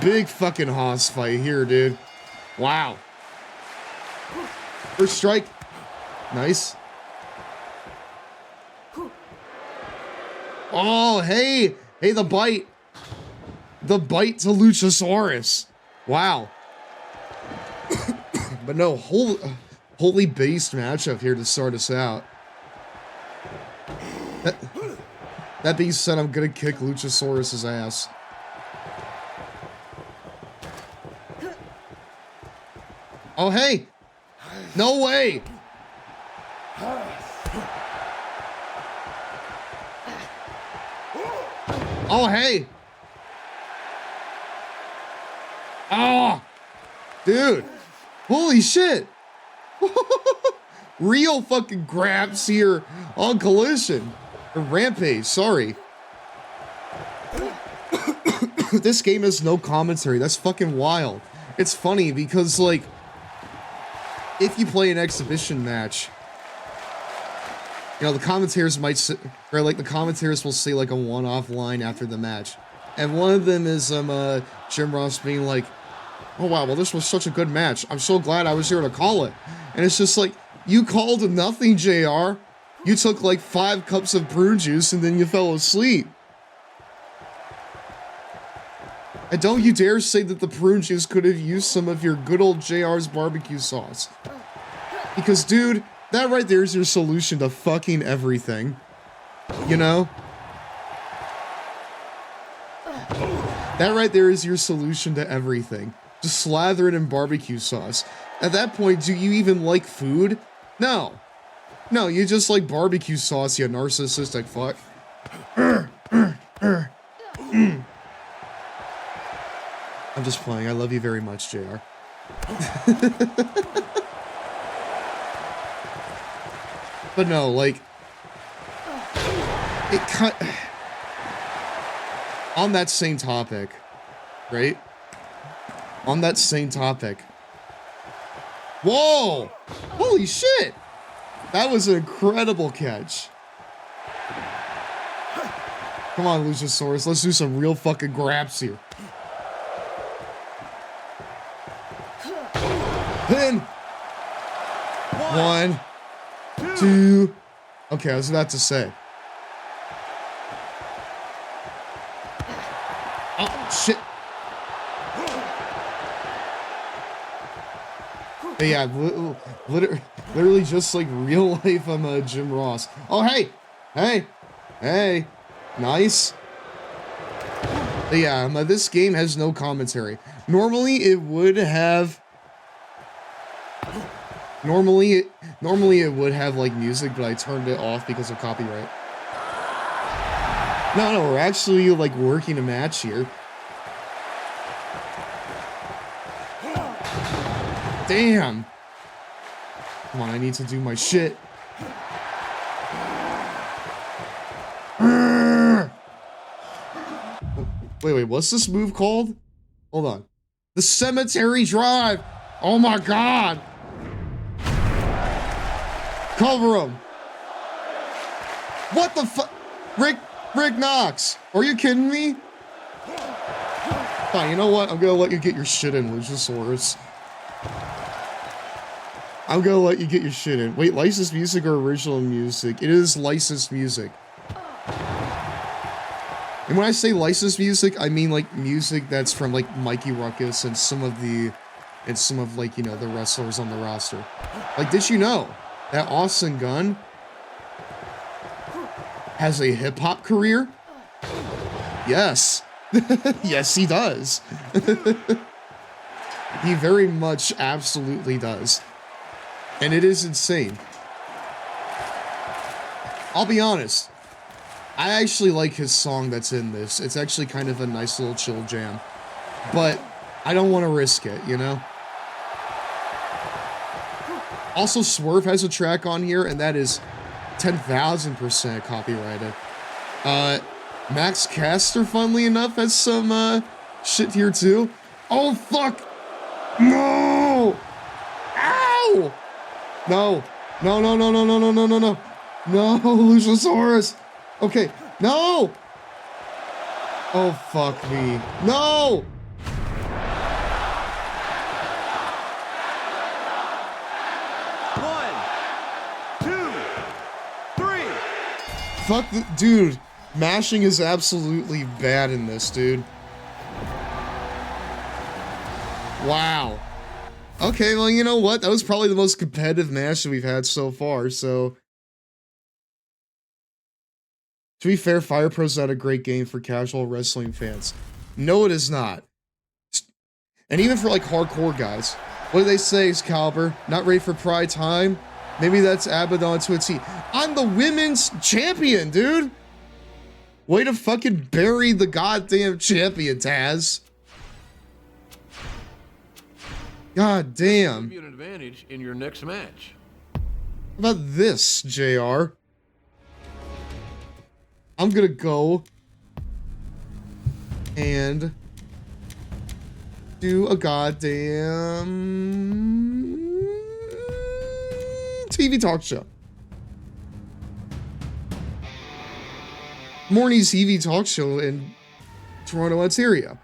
Big fucking hoss fight here, dude. Wow. First strike. Nice. Oh, hey. Hey, the bite. The bite to Luchasaurus. Wow. But no, holy based matchup here to start us out. That being said, I'm gonna kick Luchasaurus's ass. Oh, hey! No way! Oh, hey! Oh! Dude! Holy shit! Real fucking grabs here on Collision. Or Rampage, sorry. This game has no commentary. That's fucking wild. It's funny because, like, if you play an exhibition match, you know, the commentators might say, or like the commentators will say like a one-off line after the match. And one of them is Jim Ross being like, oh wow, well this was such a good match. I'm so glad I was here to call it. And it's just like, you called nothing, JR. You took like 5 cups of prune juice and then you fell asleep. And don't you dare say that the prune juice could have used some of your good old JR's barbecue sauce. Because, dude, that right there is your solution to fucking everything. You know? That right there is your solution to everything. Just slather it in barbecue sauce. At that point, do you even like food? No. No, you just like barbecue sauce, you narcissistic fuck. I'm just playing. I love you very much, JR. But no, like, it cut on that same topic, right? On that same topic. Whoa! Holy shit! That was an incredible catch. Come on, Luchasaurus. Let's do some real fucking grabs here. Pin! 1, 2. Okay, I was about to say. Oh, shit. But yeah, literally just like real life, I'm Jim Ross. Oh, hey! Hey! Hey! Nice. But yeah, this game has no commentary. Normally it would have... Normally it would have like music, but I turned it off because of copyright. No, we're actually like working a match here. Damn. Come on, I need to do my shit. Wait, what's this move called? Hold on. The Cemetery Drive. Oh my god. Cover him. What the fuck? Rick Knox. Are you kidding me? Fine, you know what? I'm gonna let you get your shit in, Luchasaurus. I'm gonna let you get your shit in. Wait, licensed music or original music? It is licensed music. And when I say licensed music, I mean like music that's from like Mikey Ruckus and some of like, you know, the wrestlers on the roster. Like, did you know that Austin Gunn has a hip-hop career? Yes. Yes, he does. He very much absolutely does. And it is insane. I'll be honest. I actually like his song that's in this. It's actually kind of a nice little chill jam. But I don't want to risk it, you know? Also, Swerve has a track on here, and that is 10,000% copyrighted. Max Caster, funnily enough, has some shit here too. Oh, fuck! No! Ow! No. No, no, no, no, no, no, no, no, no. No, Luchasaurus. Okay, no. Oh, fuck me. No. Fuck the dude. Mashing is absolutely bad in this, dude. Wow. Okay, well, you know what? That was probably the most competitive match that we've had so far, so. To be fair, Fire Pro's not a great game for casual wrestling fans. No, it is not. And even for like hardcore guys. What do they say, Excalibur? Not ready for prime time? Maybe that's Abadon to a T. I'm the women's champion, dude! Way to fucking bury the goddamn champion, Taz. God damn. Give you an advantage in your next match. How about this, JR? I'm gonna go and do a goddamn TV talk show. Morning TV talk show in Toronto, Ontario.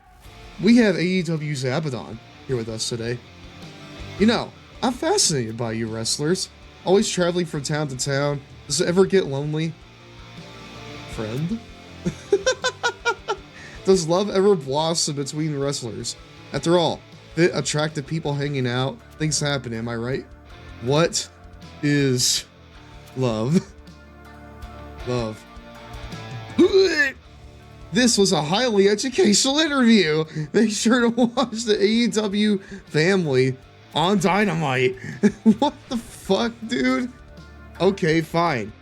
We have AEW's Abadon here with us today. You know, I'm fascinated by you wrestlers. Always traveling from town to town. Does it ever get lonely? Friend? Does love ever blossom between wrestlers? After all, fit, attractive people hanging out, things happen, am I right? What is love? Love. This was a highly educational interview. Make sure to watch the AEW family on Dynamite. What the fuck, dude? Okay, fine.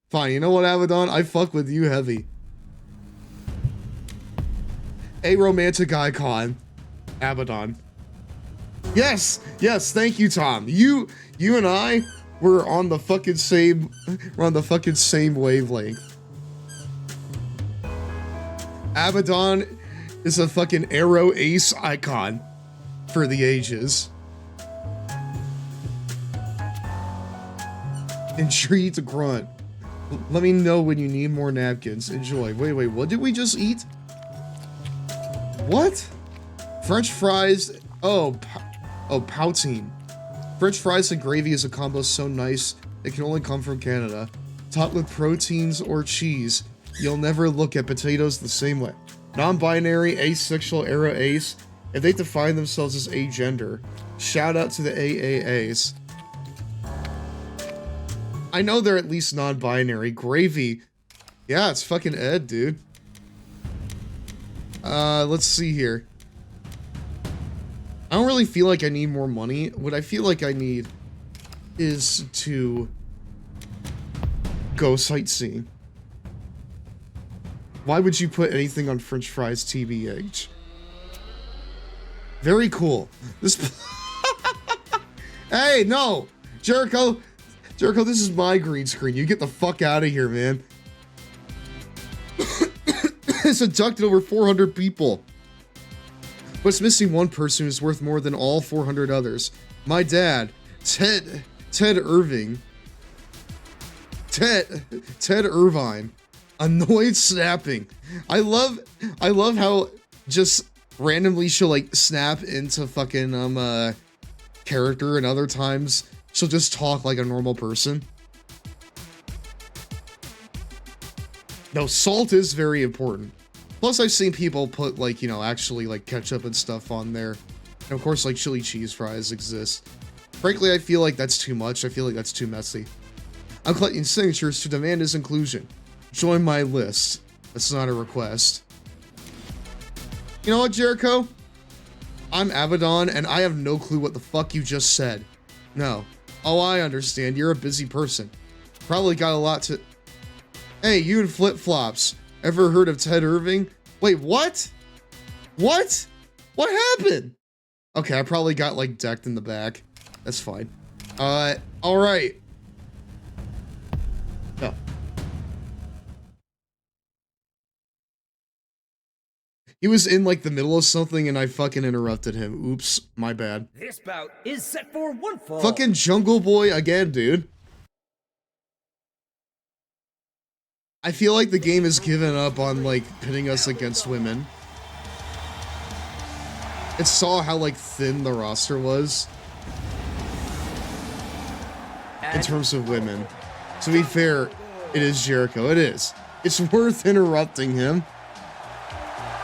Fine, you know what, Abadon? I fuck with you heavy. A romantic icon. Abadon. Yes, yes, thank you, Tom. You and I were on the fucking same wavelength. Abadon is a fucking arrow ace icon for the ages. Intrigued to grunt. Let me know when you need more napkins. Enjoy. Wait, what did we just eat? What? French fries. Oh, poutine. French fries and gravy is a combo so nice it can only come from Canada. Topped with proteins or cheese. You'll never look at potatoes the same way. Non-binary, asexual, era ace. If they define themselves as agender, shout out to the AAAs. I know they're at least non-binary. Gravy. Yeah, it's fucking Ed, dude. Let's see here. I don't really feel like I need more money. What I feel like I need is to go sightseeing. Why would you put anything on French fries, TBH? Very cool. This. Hey, no, Jericho, this is my green screen. You get the fuck out of here, man. It's abducted over 400 people. But it's missing one person who's worth more than all 400 others. My dad, Ted Irving. Ted Irvine. Annoyed snapping. I love how just randomly she'll like snap into fucking character, and other times she'll just talk like a normal person. No, salt is very important. Plus, I've seen people put like, you know, actually like ketchup and stuff on there. And of course, like chili cheese fries exist. Frankly, I feel like that's too much. I feel like that's too messy. I'm collecting signatures to demand his inclusion. Join my list. That's not a request. You know what, Jericho? I'm Abadon, and I have no clue what the fuck you just said. No. Oh, I understand. You're a busy person. Probably got a lot to... Hey, you in flip-flops. Ever heard of Ted Irving? Wait, what? What? What happened? Okay, I probably got, like, decked in the back. That's fine. Alright. Oh. He was in like the middle of something and I fucking interrupted him. Oops, my bad. This bout is set for 1 fall. Fucking Jungle Boy again, dude. I feel like the game has given up on like pitting us against women. It saw how like thin the roster was in terms of women. To be fair, it is Jericho. It is. It's worth interrupting him.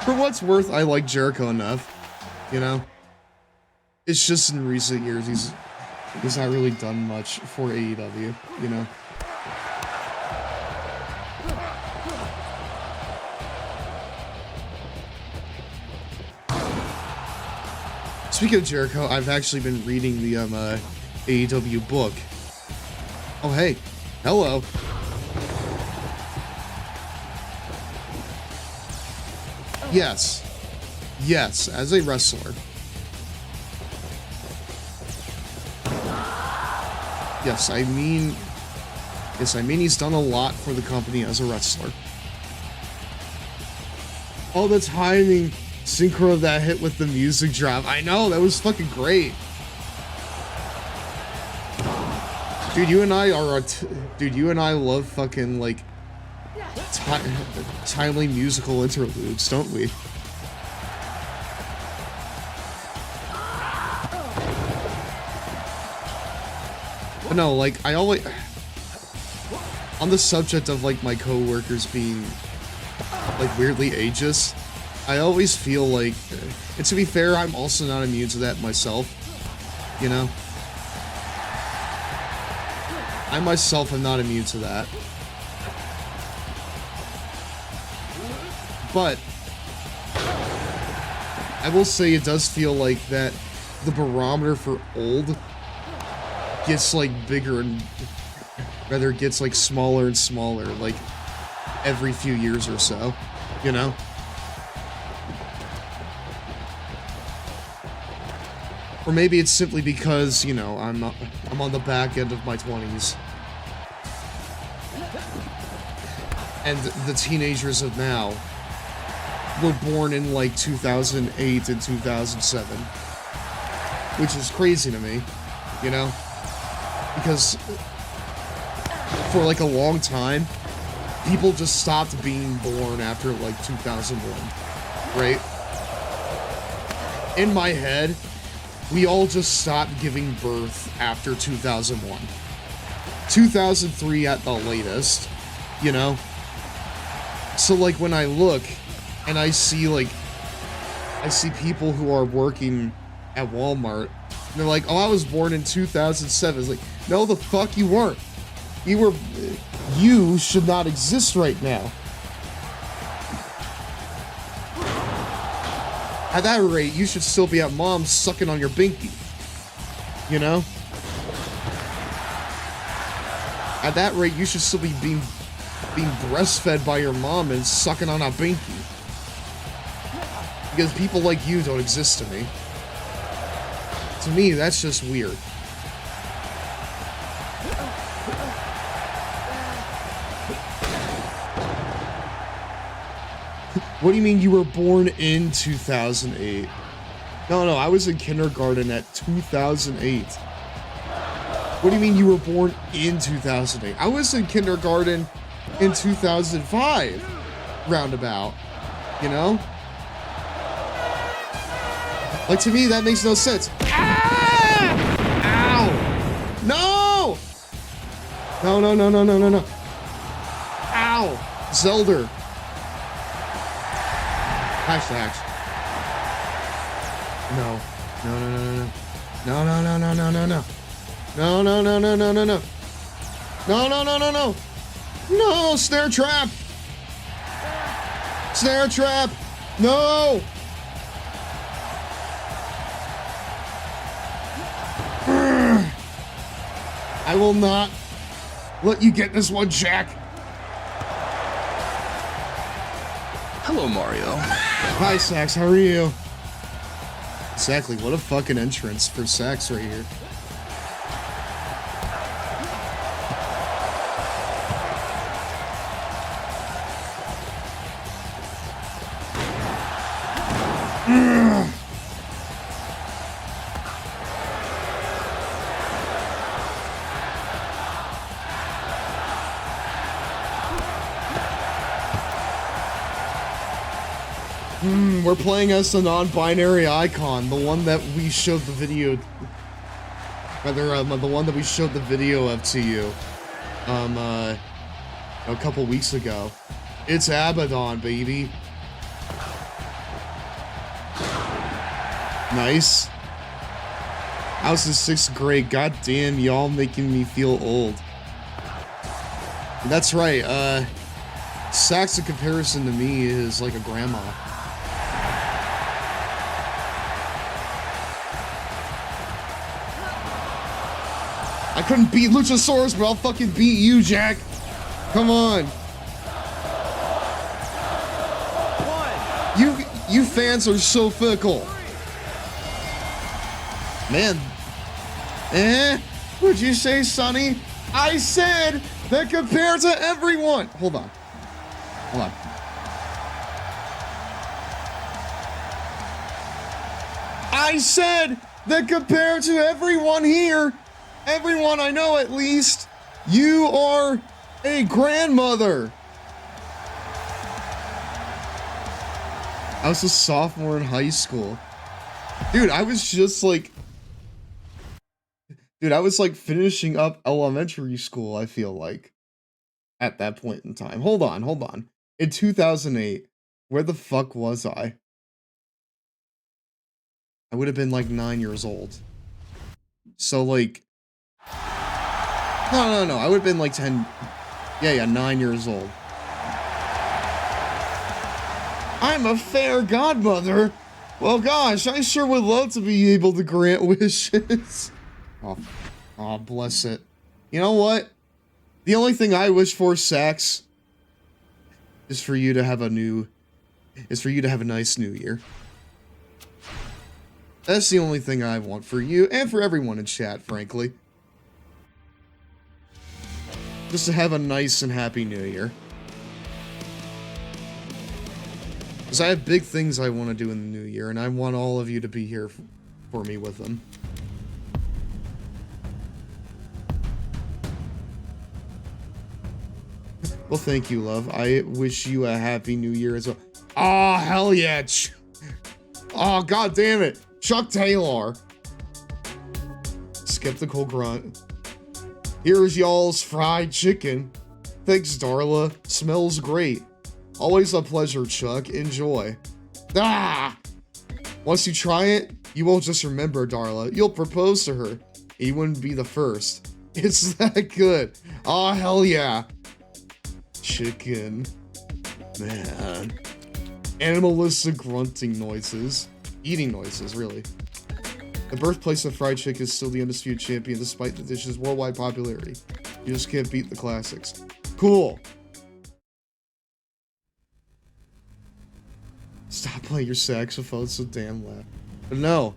For what's worth, I like Jericho enough, you know? It's just in recent years, he's not really done much for AEW, you know? Speaking of Jericho, I've actually been reading the AEW book. Oh, hey. Hello. Yes. Yes, as a wrestler. Yes, I mean he's done a lot for the company as a wrestler. Oh, the timing, synchro of that hit with the music drop. I know, that was fucking great. Dude, you and I love fucking, like, timely musical interludes, don't we? But no, like, I always... On the subject of, like, my coworkers being, like, weirdly ageist, I always feel like... And to be fair, I'm also not immune to that myself, you know? I myself am not immune to that. But I will say it does feel like that the barometer for old gets like bigger and rather gets like smaller and smaller like every few years or so, you know? Or maybe it's simply because, you know, I'm on the back end of my 20s. And the teenagers of now were born in like 2008 and 2007. Which is crazy to me, you know? Because for like a long time, people just stopped being born after like 2001, right? In my head, we all just stopped giving birth after 2001. 2003 at the latest, you know? So like when I look and I see people who are working at Walmart, and they're like, oh, I was born in 2007. It's like, no, the fuck you weren't. You should not exist right now. At that rate, you should still be at mom sucking on your binky. You know? At that rate, you should still be being breastfed by your mom and sucking on a binky. Because people like you don't exist to me. To me, that's just weird. What do you mean you were born in 2008? No, I was in kindergarten at 2008. What do you mean you were born in 2008? I was in kindergarten in 2005, roundabout, you know? Like, to me, that makes no sense. Ah! Ow! No! No. Ow! Zelda. Hashtags. No. No, snare trap. Snare trap. No. I will not let you get this one, Jack. Hello, Mario. Hi, Sax. How are you? Exactly. What a fucking entrance for Sax right here. We're playing as the non-binary icon, the one that we showed the video, the one that we showed the video of to you, a couple weeks ago. It's Abadon, baby. Nice. I was in 6th grade. God damn, y'all making me feel old. That's right. Sax in comparison to me is like a grandma. I couldn't beat Luchasaurus, but I'll fucking beat you, Jack. Come on. You fans are so fickle. Man. What'd you say, Sonny? I said that compared to everyone. Hold on. I said that compared to everyone here, everyone I know at least, you are a grandmother. I was a sophomore in high school. Dude, I was like finishing up elementary school, I feel like, at that point in time. Hold on. In 2008, where the fuck was I? I would have been like 9 years old. So like, no, I would have been like 10, yeah, 9 years old. I'm a fair godmother. Well, gosh, I sure would love to be able to grant wishes. Oh, bless it. You know what? The only thing I wish for, Sax, is for you to have a nice new year. That's the only thing I want for you, and for everyone in chat, frankly. Just to have a nice and happy new year. Because I have big things I want to do in the new year, and I want all of you to be here for me with them. Well, thank you, love. I wish you a happy new year as well. Oh, hell yeah. Oh, god damn it. Chuck Taylor. Skeptical grunt. Here's y'all's fried chicken. Thanks, Darla. Smells great. Always a pleasure, Chuck. Enjoy. Ah! Once you try it, you won't just remember Darla. You'll propose to her. You wouldn't be the first. It's that good. Oh, hell yeah. Chicken. Man. Animalistic grunting noises. Eating noises, really. The birthplace of fried chicken is still the undisputed champion despite the dish's worldwide popularity. You just can't beat the classics. Cool. Stop playing your saxophone so damn loud. But no.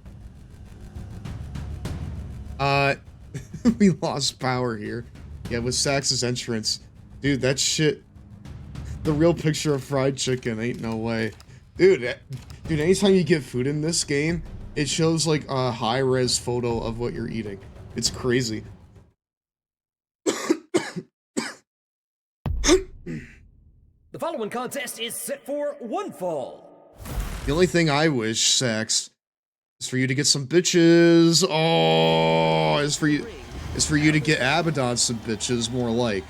We lost power here. Yeah, with Sax's entrance. Dude, that shit. The real picture of fried chicken ain't no way. Dude, anytime you get food in this game, it shows like a high-res photo of what you're eating. It's crazy. The following contest is set for one fall. The only thing I wish, Sax, is for you to get some bitches. Oh, is for you to get Abadon some bitches, more like.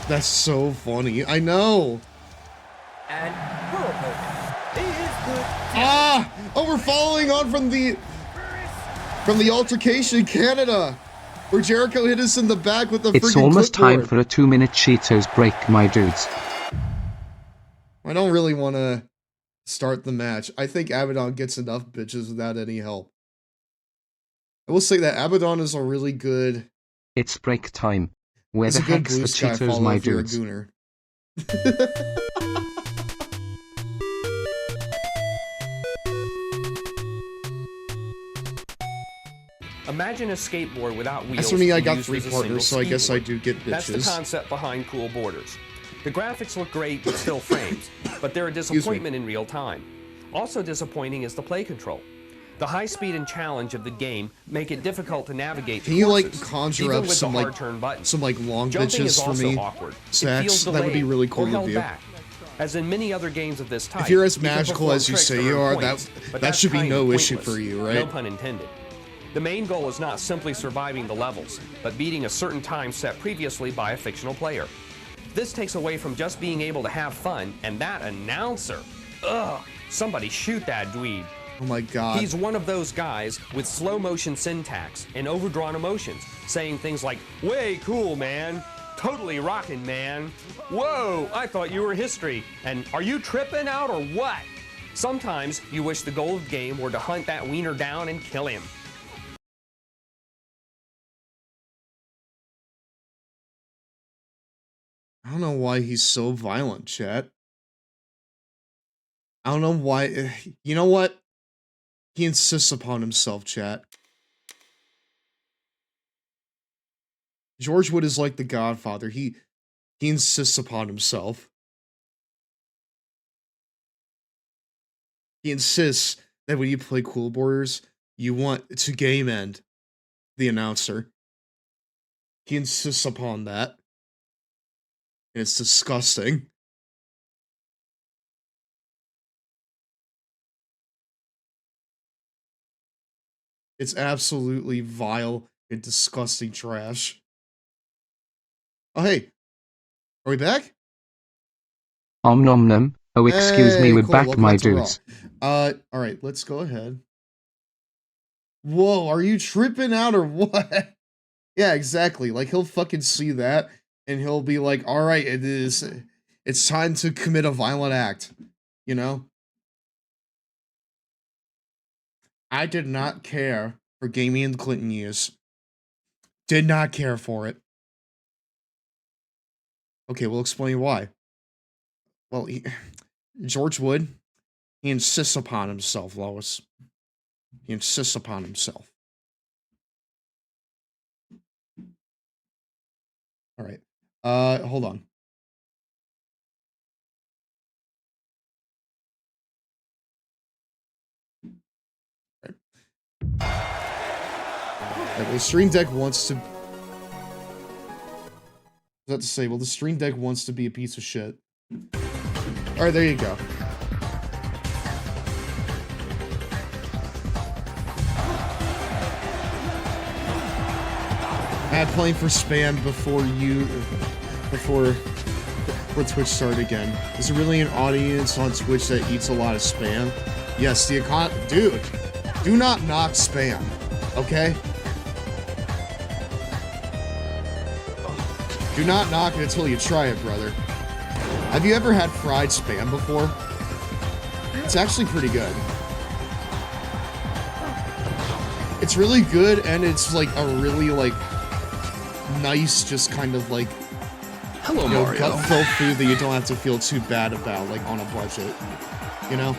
That's so funny. I know. And her opponent is the... Ah! Oh, we're following on from the altercation in Canada, where Jericho hit us in the back with the freaking It's almost clipboard. time for a 2-minute Cheetos break, my dudes. I don't really want to start the match. I think Abadon gets enough bitches without any help. I will say that Abadon is a really good... It's break time. Where the It's a good heck's the blue sky Cheetos, follow my if you're a dudes? gooner. Imagine a skateboard without wheels. As for me, I got used 3 as a partners, so single I guess I ski do get board. That's the bitches. concept behind Cool Borders. The graphics look great, but still frames. but they're a disappointment in real time. Also disappointing is the play control. The high speed and challenge of the game make it difficult to navigate. Can you like courses, conjure even up with some the like hard-turn buttons. long Jumping is bitches for also me? awkward. It Sex, feels that would be delayed really cool or to held view. back. As in many other games of this type, If you're as you can magical perform as you tricks say to you earn are, points, but that that's should be kind no of issue pointless. for you, No right? pun intended. The main goal is not simply surviving the levels, but beating a certain time set previously by a fictional player. This takes away from just being able to have fun, and that announcer, ugh, somebody shoot that dweeb. Oh my god. He's one of those guys with slow motion syntax and overdrawn emotions, saying things like, way cool, man. Totally rockin', man. Whoa, I thought you were history. And are you tripping out or what? Sometimes you wish the goal of the game were to hunt that wiener down and kill him. I don't know why he's so violent, chat. I don't know why. You know what? He insists upon himself, chat. George Wood is like the Godfather. He insists upon himself. He insists that when you play Cool Borders, you want to game end the announcer. He insists upon that. And it's disgusting. It's absolutely vile and disgusting trash. Oh, hey. Are we back? Nom nom. Oh, excuse me, Hey, we're cool. back, Welcome my back to Raw. dudes. Alright, let's go ahead. Whoa, are you tripping out or what? Yeah, exactly. Like, he'll fucking see that, and he'll be like, alright, it's time to commit a violent act. You know? I did not care for gaming in the Clinton years. Did not care for it. Okay, we'll explain why. Well, George Wood, he insists upon himself, Lois. He insists upon himself. All right. Hold on. All right, well, the Stream Deck wants to... I was about to say, well, the Stream Deck wants to be a piece of shit. All right, there you go. Ad playing for spam before Twitch started again. Is there really an audience on Twitch that eats a lot of spam? Yes, dude, do not knock spam, okay? Do not knock it until you try it, brother. Have you ever had fried spam before? It's actually pretty good. It's really good, and it's like a really like nice, just kind of like, Hello, you know, Mario. gut-filled food that you don't have to feel too bad about, like on a budget. You know?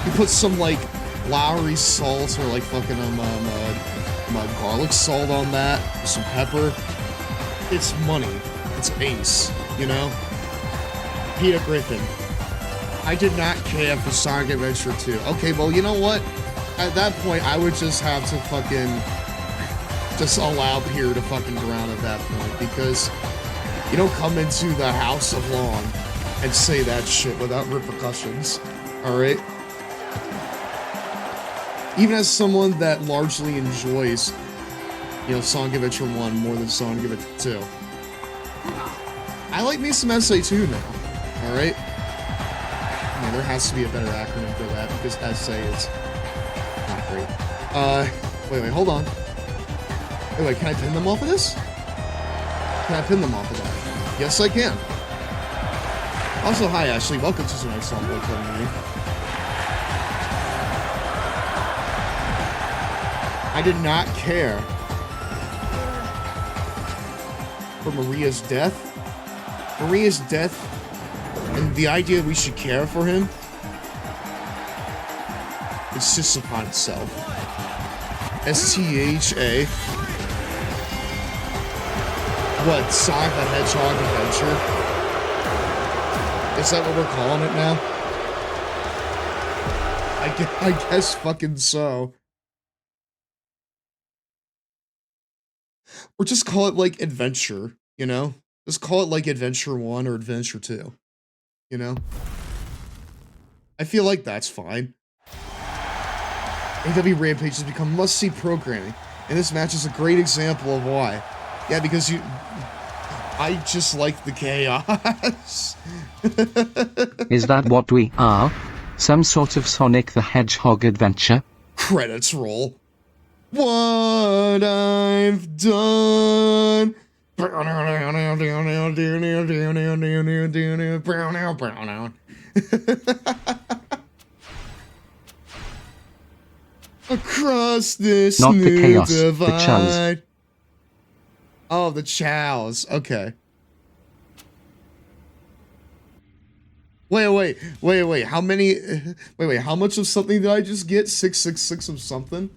You put some like Lowry salt or like fucking garlic salt on that, with some pepper. It's money. It's ace, you know? Peter Griffin. I did not care for Sonic Adventure 2. Okay, well, you know what? At that point, I would just have to fucking just allow Peter to fucking drown at that point, because you don't come into the House of Lawn and say that shit without repercussions, alright? Even as someone that largely enjoys, you know, Sonic Adventure 1 more than Sonic Adventure 2. I like me some SA2 now, alright? Yeah, there has to be a better acronym for that, because SA is not great. Wait, hold on. Wait, can I pin them off of this? Can I pin them off of that? Yes, I can. Also, hi, Ashley. Welcome to tonight's Songboy Club meeting. I did not care for Maria's death. Maria's death and the idea we should care for him insists upon itself. STHA. What, Sonic the Hedgehog Adventure? Is that what we're calling it now? I guess fucking so. Or just call it like Adventure, you know? Just call it like Adventure 1 or Adventure 2, you know? I feel like that's fine. AEW Rampage has become must-see programming, and this match is a great example of why. Yeah, because I just like the chaos. Is that what we are? Some sort of Sonic the Hedgehog adventure? Credits roll. What I've done. Across this Not the new chaos, the divide. chows. Oh, the chows. Okay. Wait. How many? Wait. How much of something did I just get? 666 of something?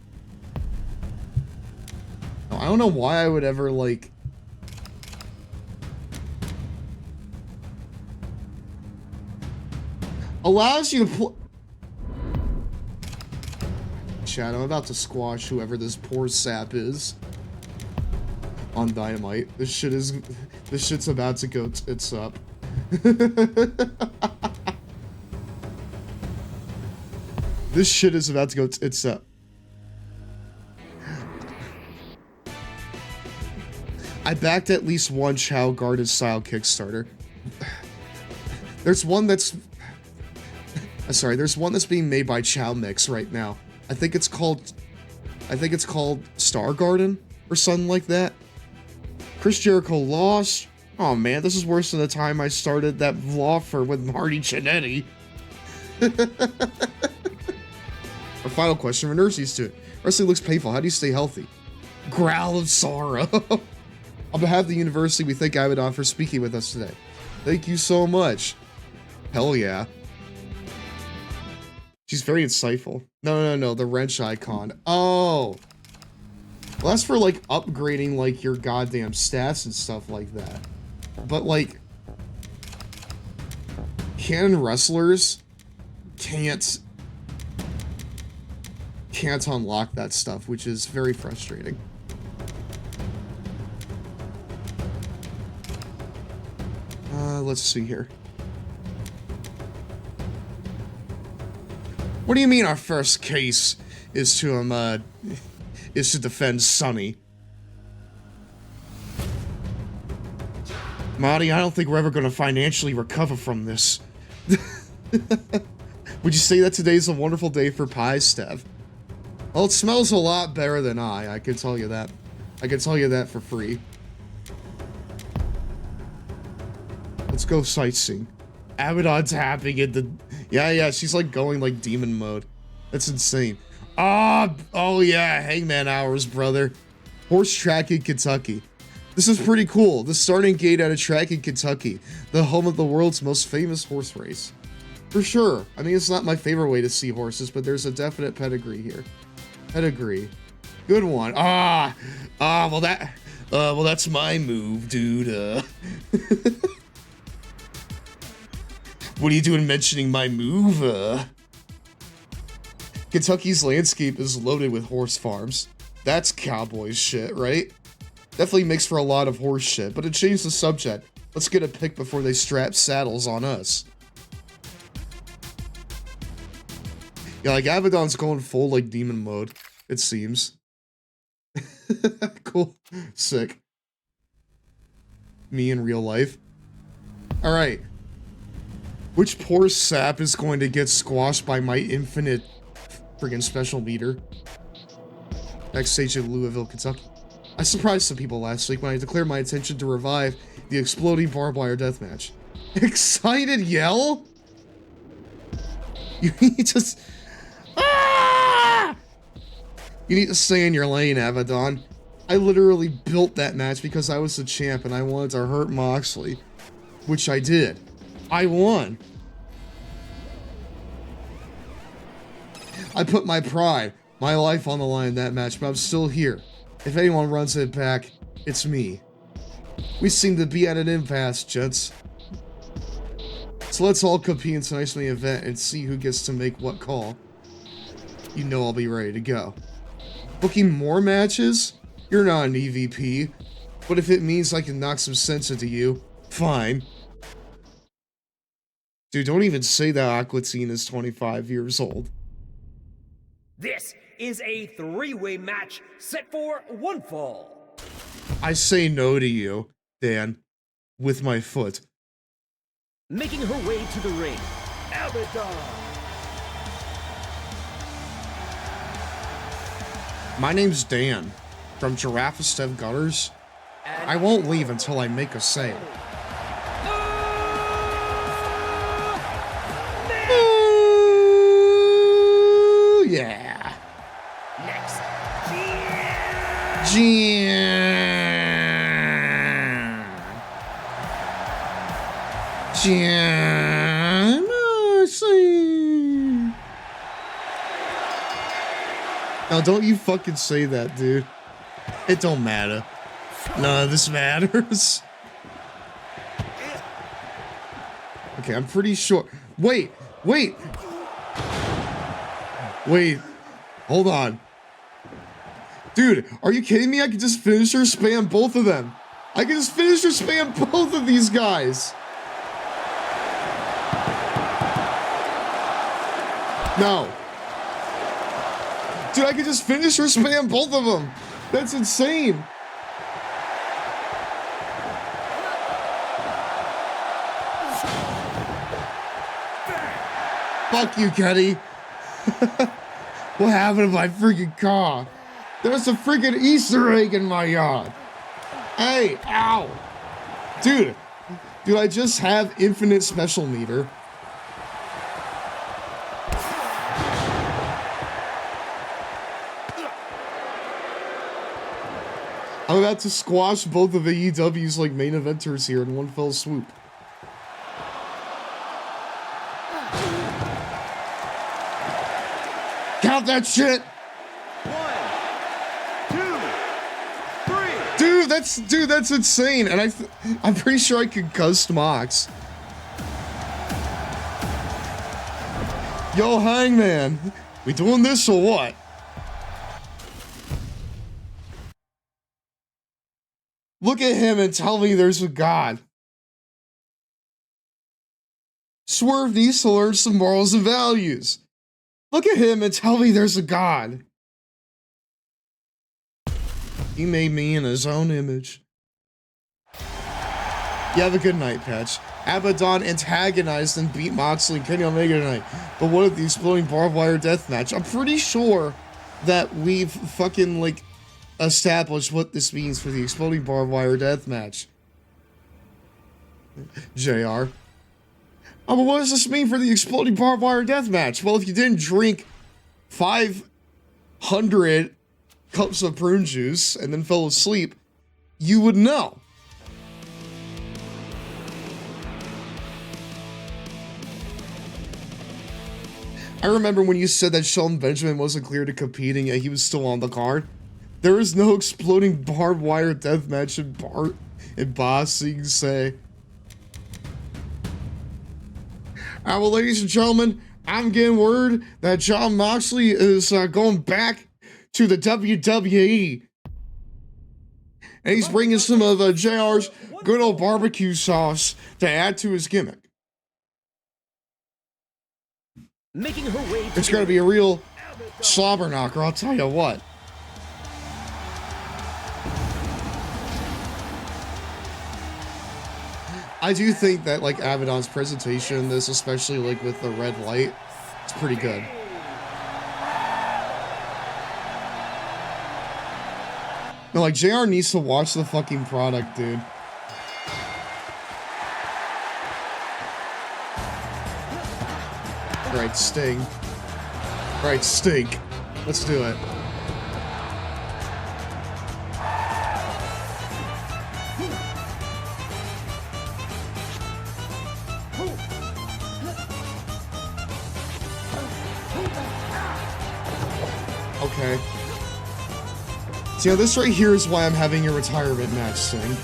I don't know why I would ever, like... Allows you to Chat, I'm about to squash whoever this poor sap is. On Dynamite. This shit's about to go tits up. This shit is about to go tits up. I backed at least one Chow Garden style Kickstarter. There's one that's... there's one that's being made by Chow Mix right now. I think it's called Star Garden or something like that. Chris Jericho lost. Oh man, this is worse than the time I started that vlog with Marty Jannetty. Our final question for nurses to it. Wrestling looks painful. How do you stay healthy? Growl of sorrow. On behalf of the university, we thank Abadon for speaking with us today. Thank you so much. Hell yeah. She's very insightful. No, the wrench icon. Oh. Well, that's for, like, upgrading, like, your goddamn stats and stuff like that. But, like, canon wrestlers can't unlock that stuff, which is very frustrating. Let's see here. What do you mean our first case is to defend Sonny? Marty, I don't think we're ever going to financially recover from this. Would you say that today's a wonderful day for pies, Stev? Well, it smells a lot better than I can tell you that. I can tell you that for free. Let's go sightseeing. Abadon's tapping in the... Yeah, she's like going like demon mode. That's insane. Oh yeah, Hangman Hours, brother. Horse track in Kentucky. This is pretty cool. The starting gate at a track in Kentucky. The home of the world's most famous horse race. For sure. I mean, it's not my favorite way to see horses, but there's a definite pedigree here. Pedigree. Good one. Well that's my move, dude. What are you doing mentioning my move? Kentucky's landscape is loaded with horse farms. That's cowboy shit, right? Definitely makes for a lot of horse shit, but to change the subject, let's get a pick before they strap saddles on us. Yeah, like Abadon's going full like demon mode, it seems. Cool. Sick. Me in real life. Alright. Which poor sap is going to get squashed by my infinite friggin' special meter? Backstage in Louisville, Kentucky. I surprised some people last week when I declared my intention to revive the exploding barbed wire deathmatch. Excited yell? You need to... You need to stay in your lane, Abadon. I literally built that match because I was the champ and I wanted to hurt Moxley. Which I did. I won. I put my pride, my life on the line in that match, but I'm still here. If anyone runs it back, it's me. We seem to be at an impasse, gents. So let's all compete in tonight's main event and see who gets to make what call. You know I'll be ready to go. Booking more matches? You're not an EVP. But if it means I can knock some sense into you, fine. Dude, don't even say that Aqua Teen is 25 years old. This is a three-way match set for one fall. I say no to you, Dan, with my foot. Making her way to the ring, Abadon. My name's Dan, from GirafaStev Gutters. I won't leave until I make a sale. Ooh, yeah. Next, Now don't you fucking say that, dude. It don't matter. None of this matters. Okay, I'm pretty sure. Wait. Hold on. Dude, are you kidding me? I could just finish or spam both of them. I can just finish or spam both of these guys. No. Dude, I could just finish or spam both of them. That's insane. Fuck you, Kenny. What happened to my freaking car? There's a freaking Easter egg in my yard. Hey, ow. Dude, I just have infinite special meter. I'm about to squash both of AEW's like main eventers here in one fell swoop. Count that shit. 1, 2, 3. Dude, that's insane. And I'm pretty sure I concussed Mox. Yo, Hangman, we doing this or what? Look at him and tell me there's a God. Swerve needs to learn some morals and values. Look at him and tell me there's a God. He made me in his own image. You have a good night, Patch. Abadon antagonized and beat Moxley and Kenny Omega tonight. But what of the exploding barbed wire death match? I'm pretty sure that we've fucking, like, established what this means for the exploding barbed wire death match. JR. Oh, but what does this mean for the exploding barbed wire death match? Well, if you didn't drink 500 cups of prune juice and then fell asleep, you would know. I remember when you said that Shelton Benjamin wasn't clear to compete and yet he was still on the card. There is no exploding barbed wire death match in Ba Sing Se. Well, ladies and gentlemen, I'm getting word that Jon Moxley is going back to the WWE. And he's bringing some of JR's good old barbecue sauce to add to his gimmick. Making her way to It's going to be a real slobber knocker, I'll tell you what. I do think that, like, Abadon's presentation in this, especially, like, with the red light, it's pretty good. No, like, JR needs to watch the fucking product, dude. Right, Sting. Right, Stink. Let's do it. Okay. So, yeah, this right here is why I'm having a retirement match, Sting.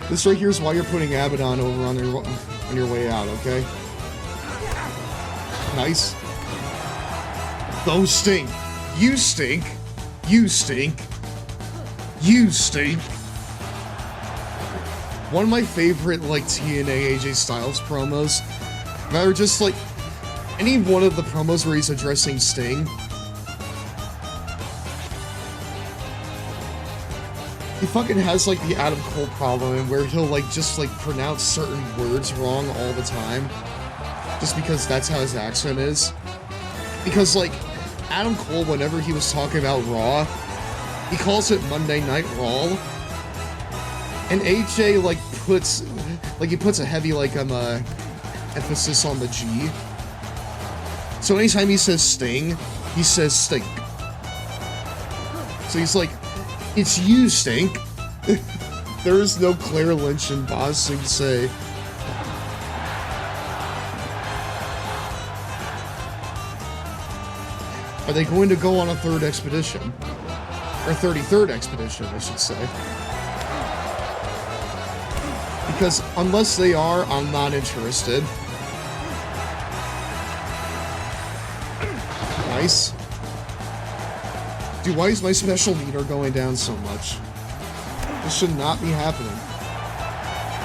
This right here is why you're putting Abadon over on your way out, okay? Nice. Those stink. You stink. You stink. You stink. One of my favorite, like, TNA AJ Styles promos, that are just, like, any one of the promos where he's addressing Sting. He fucking has, like, the Adam Cole problem, where he'll, like, just, like, pronounce certain words wrong all the time. Just because that's how his accent is. Because, like, Adam Cole, whenever he was talking about Raw, he calls it Monday Night Raw. And AJ, like, puts a heavy, like, emphasis on the G. So anytime he says Sting, he says Stink. So he's like, it's you, Stink. There is no Claire Lynch and Boz Sing say. Are they going to go on a third expedition? Or 33rd expedition, I should say. Because unless they are, I'm not interested. Nice. Dude, why is my special meter going down so much? This should not be happening.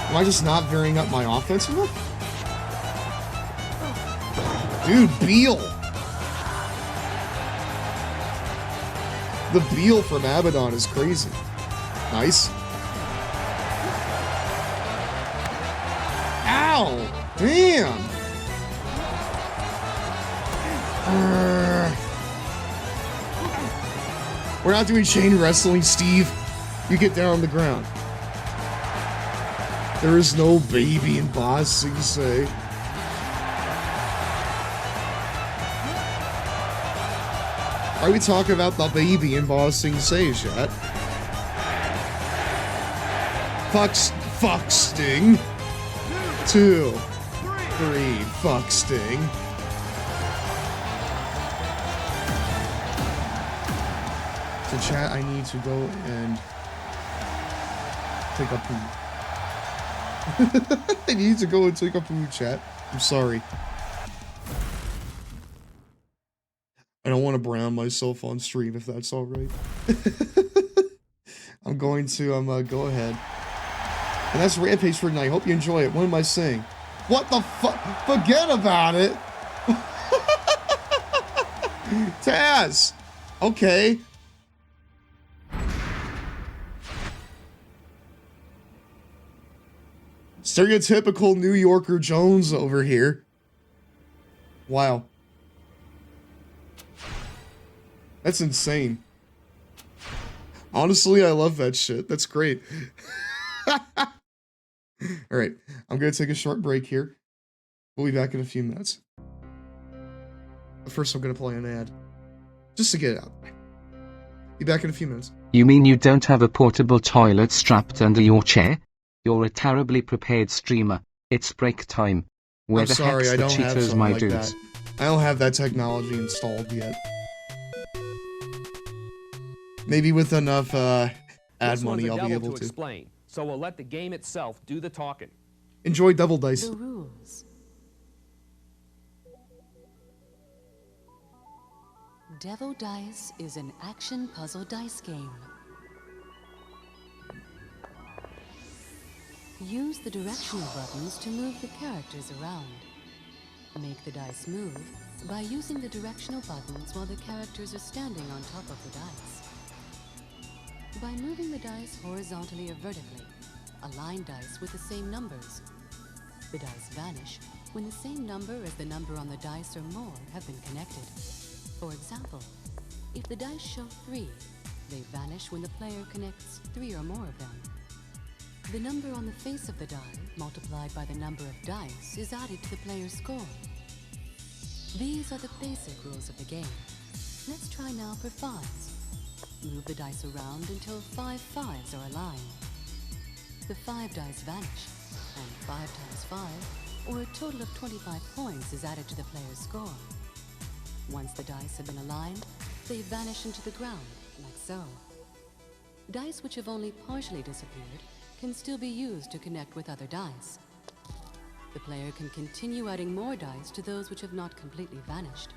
Am I just not varying up my offense enough? Dude, Beal! The Beal from Abadon is crazy. Nice. Ow! Damn! We're not doing chain wrestling, Steve. You get down on the ground. There is no baby in Boss Sing Say. Are we talking about the baby in Boss Sing Say yet? Fuck Sting. 2, 3, fuck Sting. So chat, I need to go and take a poo. I need to go and take a poo, chat. I'm sorry. I don't want to brown myself on stream if that's alright. I'm going to go ahead. And that's Rampage for tonight. Hope you enjoy it. What am I saying? What the fuck? Forget about it! Taz! Okay. Stereotypical New Yorker Jones over here. Wow. That's insane. Honestly, I love that shit. That's great. Alright, I'm gonna take a short break here. We'll be back in a few minutes. But first, I'm gonna play an ad. Just to get it out. Be back in a few minutes. You mean you don't have a portable toilet strapped under your chair? You're a terribly prepared streamer. It's break time. Where I'm the sorry, heck's I the don't have Cheetos, something my like dudes? that. I don't have that technology installed yet. Maybe with enough ad This money, one's a I'll be devil able to. explain, so we'll let the game itself do the talking. Enjoy Double Dice. The rules. Devil Dice is an action puzzle dice game. Use the directional buttons to move the characters around. Make the dice move by using the directional buttons while the characters are standing on top of the dice. By moving the dice horizontally or vertically, align dice with the same numbers. The dice vanish when the same number as the number on the dice or more have been connected. For example, if the dice show 3, they vanish when the player connects 3 or more of them. The number on the face of the die, multiplied by the number of dice, is added to the player's score. These are the basic rules of the game. Let's try now for 5s. Move the dice around until 5 5s are aligned. The 5 dice vanish, and 5 times 5, or a total of 25 points, is added to the player's score. Once the dice have been aligned, they vanish into the ground, like so. Dice which have only partially disappeared can still be used to connect with other dice. The player can continue adding more dice to those which have not completely vanished.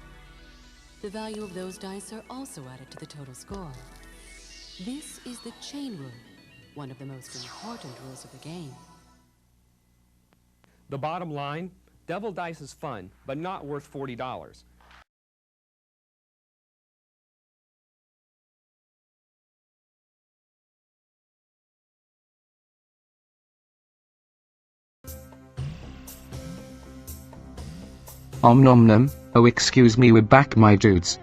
The value of those dice are also added to the total score. This is the chain rule, one of the most important rules of the game. The bottom line, Devil Dice is fun, but not worth $40. Om nom nom, oh excuse me, we're back my dudes.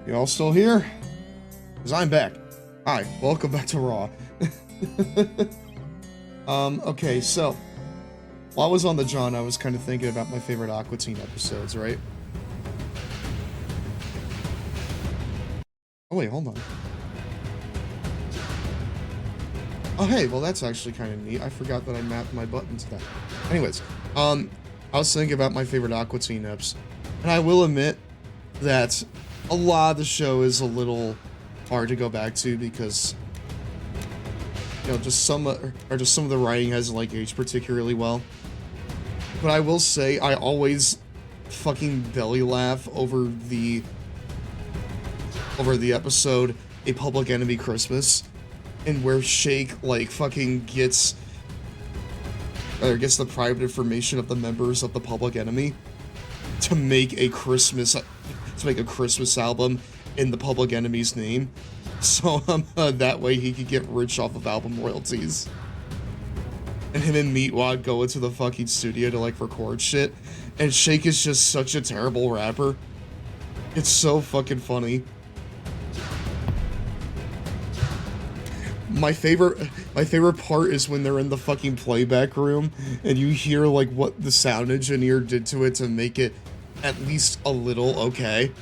You all still here? Because I'm back. Hi, welcome back to Raw. Okay, so while I was on the John, I was kind of thinking about my favorite Aqua Teen episodes, right? Oh wait, hold on. Oh hey, well that's actually kind of neat. I forgot that I mapped my button to that. Anyways, I was thinking about my favorite Aqua Teen eps, and I will admit that a lot of the show is a little hard to go back to because, you know, just some of the writing hasn't like aged particularly well. But I will say I always fucking belly laugh over the episode A Public Enemy Christmas, and where Shake like fucking gets the private information of the members of the Public Enemy to make a Christmas album in the Public Enemy's name, so that way he could get rich off of album royalties. And him and Meatwad go into the fucking studio to like record shit, and Shake is just such a terrible rapper. It's so fucking funny. My favorite part is when they're in the fucking playback room and you hear like what the sound engineer did to it to make it at least a little okay,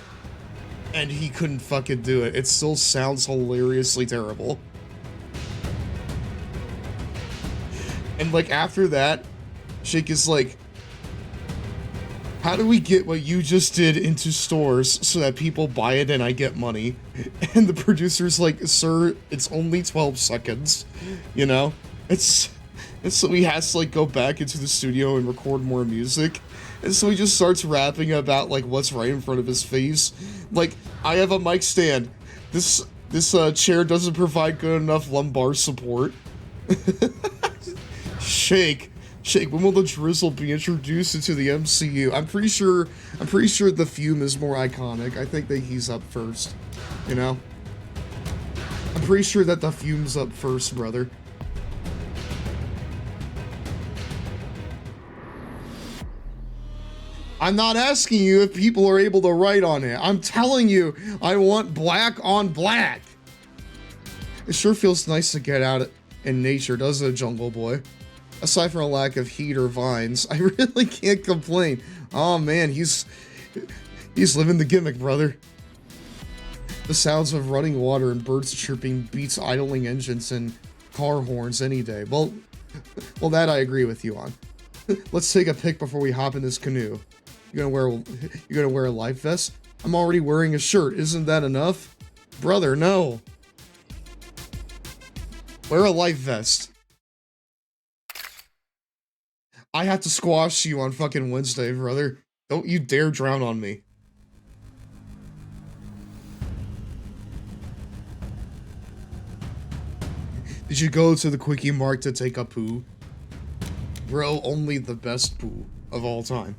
and he couldn't fucking do it. It still sounds hilariously terrible. And like after that, Shake is like, How do we get what you just did into stores so that people buy it and I get money? And the producer's like, sir, it's only 12 seconds, you know? And so he has to like go back into the studio and record more music. And so he just starts rapping about like what's right in front of his face. Like, I have a mic stand. This chair doesn't provide good enough lumbar support. Shake, when will the drizzle be introduced into the MCU? I'm pretty sure the Fume is more iconic. I think that he's up first, you know? I'm pretty sure that the Fume's up first, brother. I'm not asking you if people are able to write on it. I'm telling you, I want black on black. It sure feels nice to get out in nature, doesn't it, Jungle Boy? Aside from a lack of heat or vines, I really can't complain. Oh man, he's living the gimmick, brother. The sounds of running water and birds chirping beats idling engines and car horns any day. Well, that I agree with you on. Let's take a pic before we hop in this canoe. You gonna wear a life vest? I'm already wearing a shirt. Isn't that enough? Brother, no. Wear a life vest. I have to squash you on fucking Wednesday, brother. Don't you dare drown on me. Did you go to the Quickie Mart to take a poo? Bro, only the best poo of all time.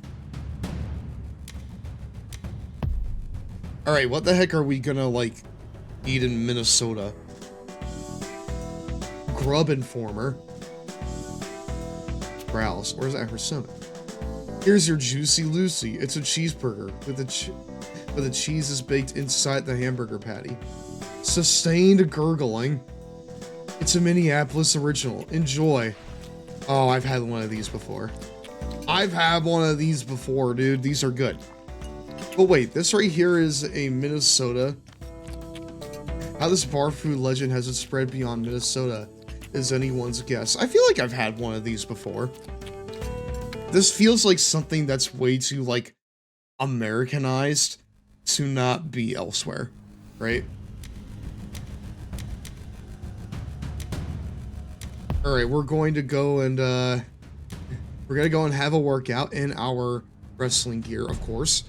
Alright, what the heck are we gonna, like, eat in Minnesota? Grub Informer. Browse. Where's that persimmon? Here's your Juicy Lucy. It's a cheeseburger with the cheese is baked inside the hamburger patty. Sustained gurgling. It's a Minneapolis original. Enjoy. Oh, I've had one of these before. Dude. These are good. But wait, this right here is a Minnesota. How this bar food legend has it spread beyond Minnesota is anyone's guess. I feel like I've had one of these before. This feels like something that's way too, like, Americanized to not be elsewhere, right? Alright, we're going to go and have a workout in our wrestling gear, of course.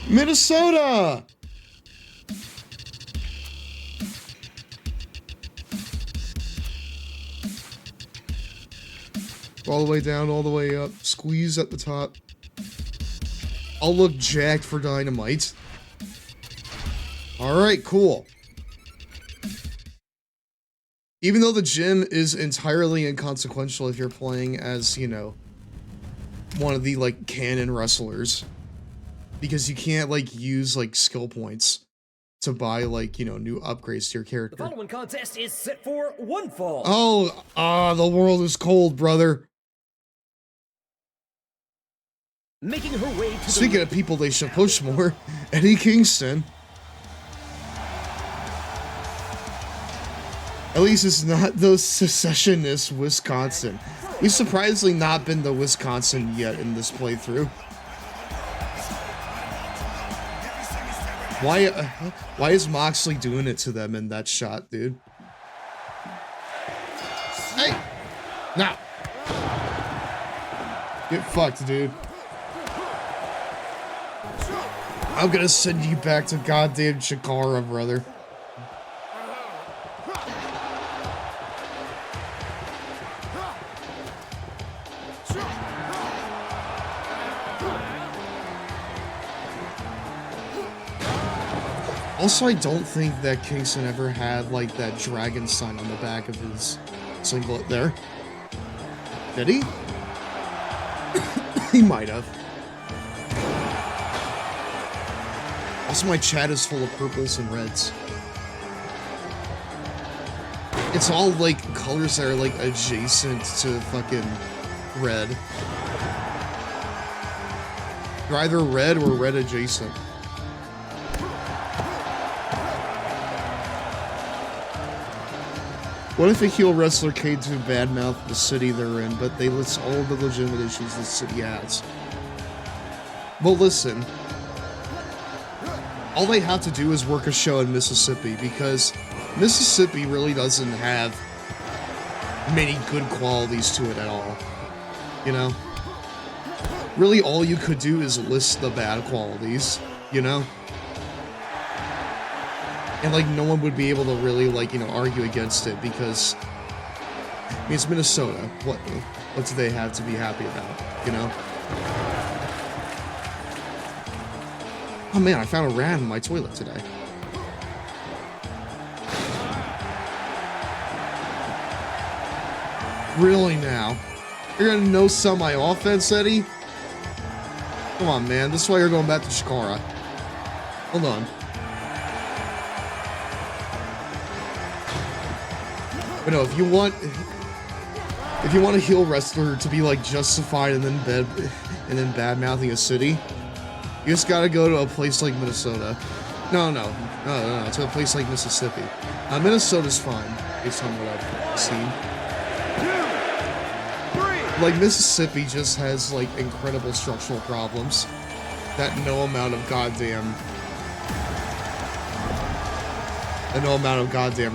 Minnesota! All the way down, all the way up. Squeeze at the top. I'll look jacked for Dynamite. Alright, cool. Even though the gym is entirely inconsequential if you're playing as, you know, one of the, like, canon wrestlers. Because you can't, like, use, like, skill points to buy, like, you know, new upgrades to your character. The following contest is set for one fall. Oh, the world is cold, brother. Making her way to Speaking of people they should push more, Eddie Kingston. At least it's not the secessionist Wisconsin. He's surprisingly not been the Wisconsin yet in this playthrough. Why is Moxley doing it to them in that shot, dude? Hey! Now! Get fucked, dude. I'm gonna send you back to goddamn Chikara, brother. Also, I don't think that Kingston ever had, like, that dragon sign on the back of his singlet there. Did he? He might have. Also, my chat is full of purples and reds. It's all, like, colors that are, like, adjacent to fucking red. They're either red or red adjacent. What if a heel wrestler came to badmouth the city they're in, but they list all the legitimate issues the city has? Well, listen. All they have to do is work a show in Mississippi, because Mississippi really doesn't have many good qualities to it at all. You know? Really, all you could do is list the bad qualities, you know? And, like, no one would be able to really, like, you know, argue against it, because, I mean, it's Minnesota. What do they have to be happy about, you know? Oh man, I found a rat in my toilet today. Really now? You're gonna no-sell my offense, Eddie? Come on, man. This is why you're going back to Chikara. Hold on. But no, if you want a heel wrestler to be like justified and then bad-mouthing a city, you just gotta go to a place like Minnesota. No, to a place like Mississippi. Minnesota's fine, based on what I've seen. Like, Mississippi just has, like, incredible structural problems that no amount of goddamn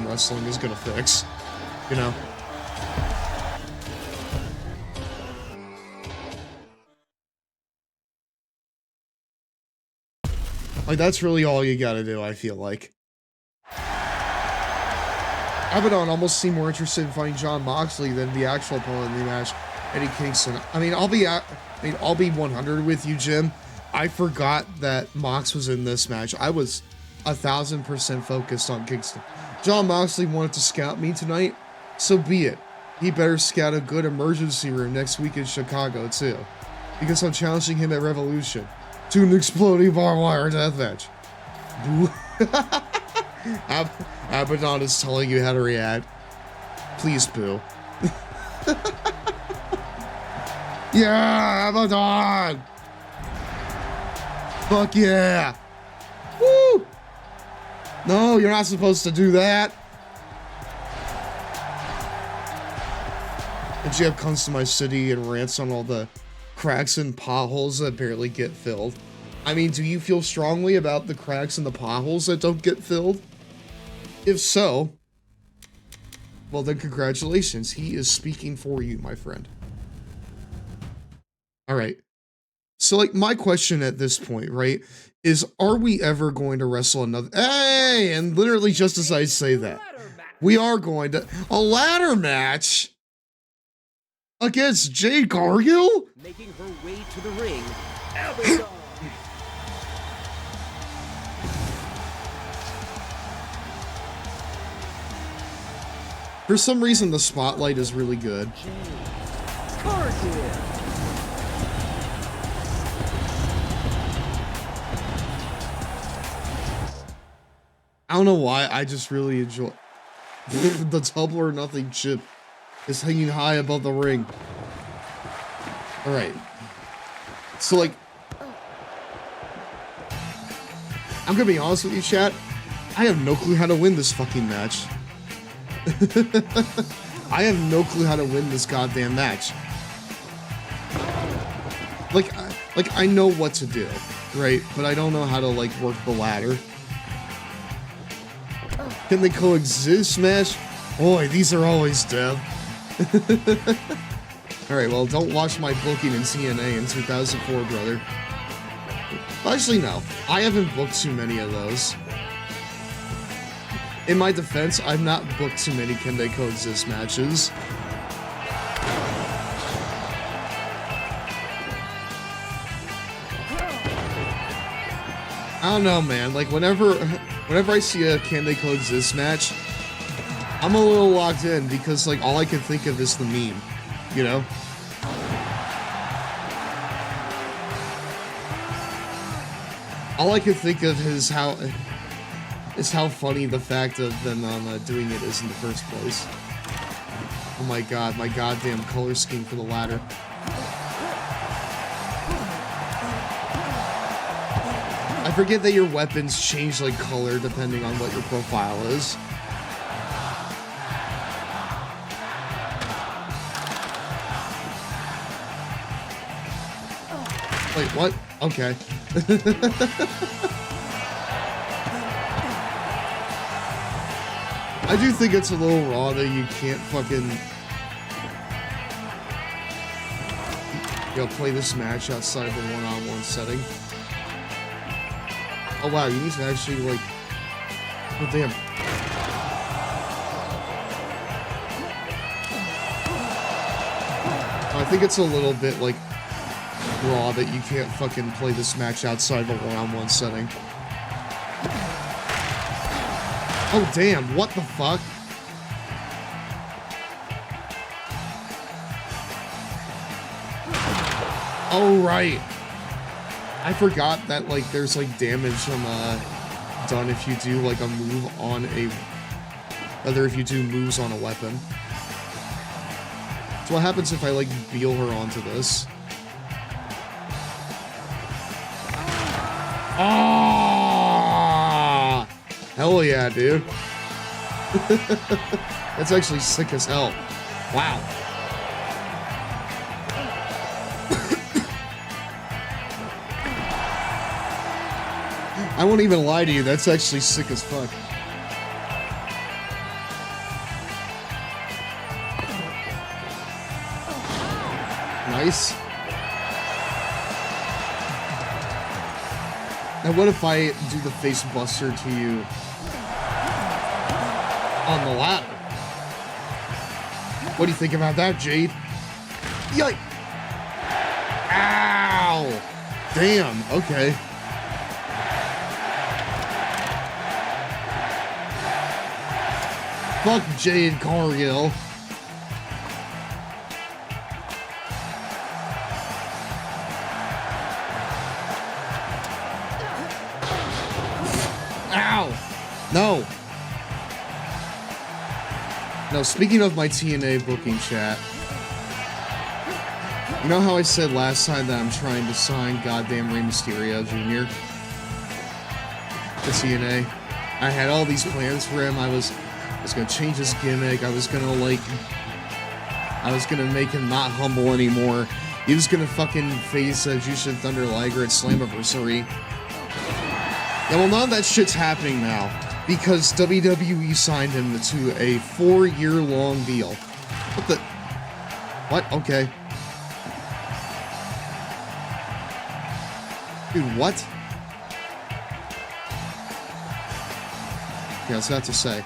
wrestling is gonna fix, you know? Like, that's really all you gotta do, I feel like. Abadon almost seemed more interested in fighting Jon Moxley than the actual opponent in the match, Eddie Kingston. I mean, I'll be 100 with you, Jim. I forgot that Mox was in this match. I was 1000% focused on Kingston. Jon Moxley wanted to scout me tonight, so be it. He better scout a good emergency room next week in Chicago, too, because I'm challenging him at Revolution to an exploding barbed wire deathmatch. Abadon is telling you how to react. Please, boo. Yeah, Abadon! Fuck yeah! Woo! No, you're not supposed to do that. And Jeff comes to my city and rants on all the cracks and potholes that barely get filled. I mean, do you feel strongly about the cracks and the potholes that don't get filled? If so, well then congratulations. He is speaking for you, my friend. Alright. So, like, my question at this point, right, is are we ever going to wrestle another... Hey! And literally just as I say that, we are going to... A ladder match? Against Jade Cargill? Making her way to the ring, Abadon. For some reason, the spotlight is really good. I don't know why, I just really enjoy... The double or nothing chip is hanging high above the ring. Alright. So, like... I'm gonna be honest with you, chat. I have no clue how to win this fucking match. I have no clue how to win this goddamn match. Like I know what to do, right? But I don't know how to, like, work the ladder. Can they coexist, Smash? Boy, these are always dead. Alright, well, don't watch my booking in TNA in 2004, brother. Actually, no. I haven't booked too many of those. In my defense, I've not booked too many Can They Coexist matches. I don't know, man. Like, whenever I see a Can They Coexist match, I'm a little locked in because, like, all I can think of is the meme, you know? All I can think of is how funny the fact of them doing it is in the first place. Oh my god, my goddamn color scheme for the ladder. I forget that your weapons change, like, color depending on what your profile is. Wait, what? Okay. I do think it's a little raw that you can't fucking... play this match outside of the one-on-one setting. Oh wow, you need to actually, like... Oh damn. I think it's a little bit, like, raw that you can't fucking play this match outside of a one-on-one setting. Oh damn, what the fuck? Oh right. I forgot that, like, there's, like, damage done if you do, like, a move on a... Other if you do moves on a weapon. So what happens if I, like, wheel her onto this? Ah! Hell yeah, dude. That's actually sick as hell. Wow. I won't even lie to you, that's actually sick as fuck. Nice. Now what if I do the face buster to you on the ladder? What do you think about that, Jade? Yike! Ow! Damn, okay. Fuck Jade Cargill. Ow! No! No, speaking of my TNA booking chat, you know how I said last time that I'm trying to sign goddamn Rey Mysterio Jr. to TNA? I had all these plans for him. I was gonna change his gimmick. I was gonna make him not humble anymore. He was gonna fucking face Jushin Thunder Liger at Slammiversary. Yeah, well, none of that shit's happening now because WWE signed him to a 4-year-long deal. What the? What? Okay. Dude, what? Yeah, I was about to say.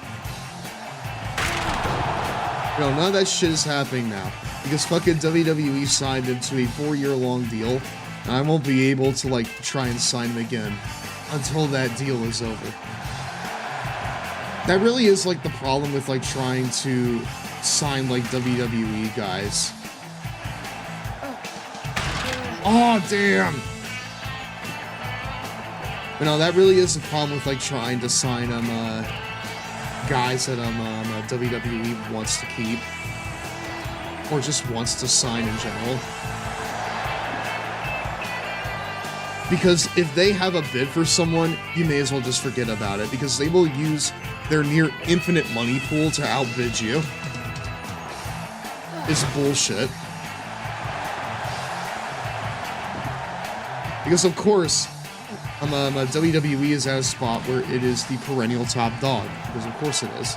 No, none of that shit is happening now. Because fucking WWE signed him to a 4-year-long deal. And I won't be able to, like, try and sign him again until that deal is over. That really is, like, the problem with, like, trying to sign, like, WWE guys. Oh, damn! But no, that really is the problem with, like, trying to sign them, guys that WWE wants to keep, or just wants to sign in general. Because if they have a bid for someone, you may as well just forget about it, because they will use their near infinite money pool to outbid you. It's bullshit. Because of course, WWE is at a spot where it is the perennial top dog, because of course it is.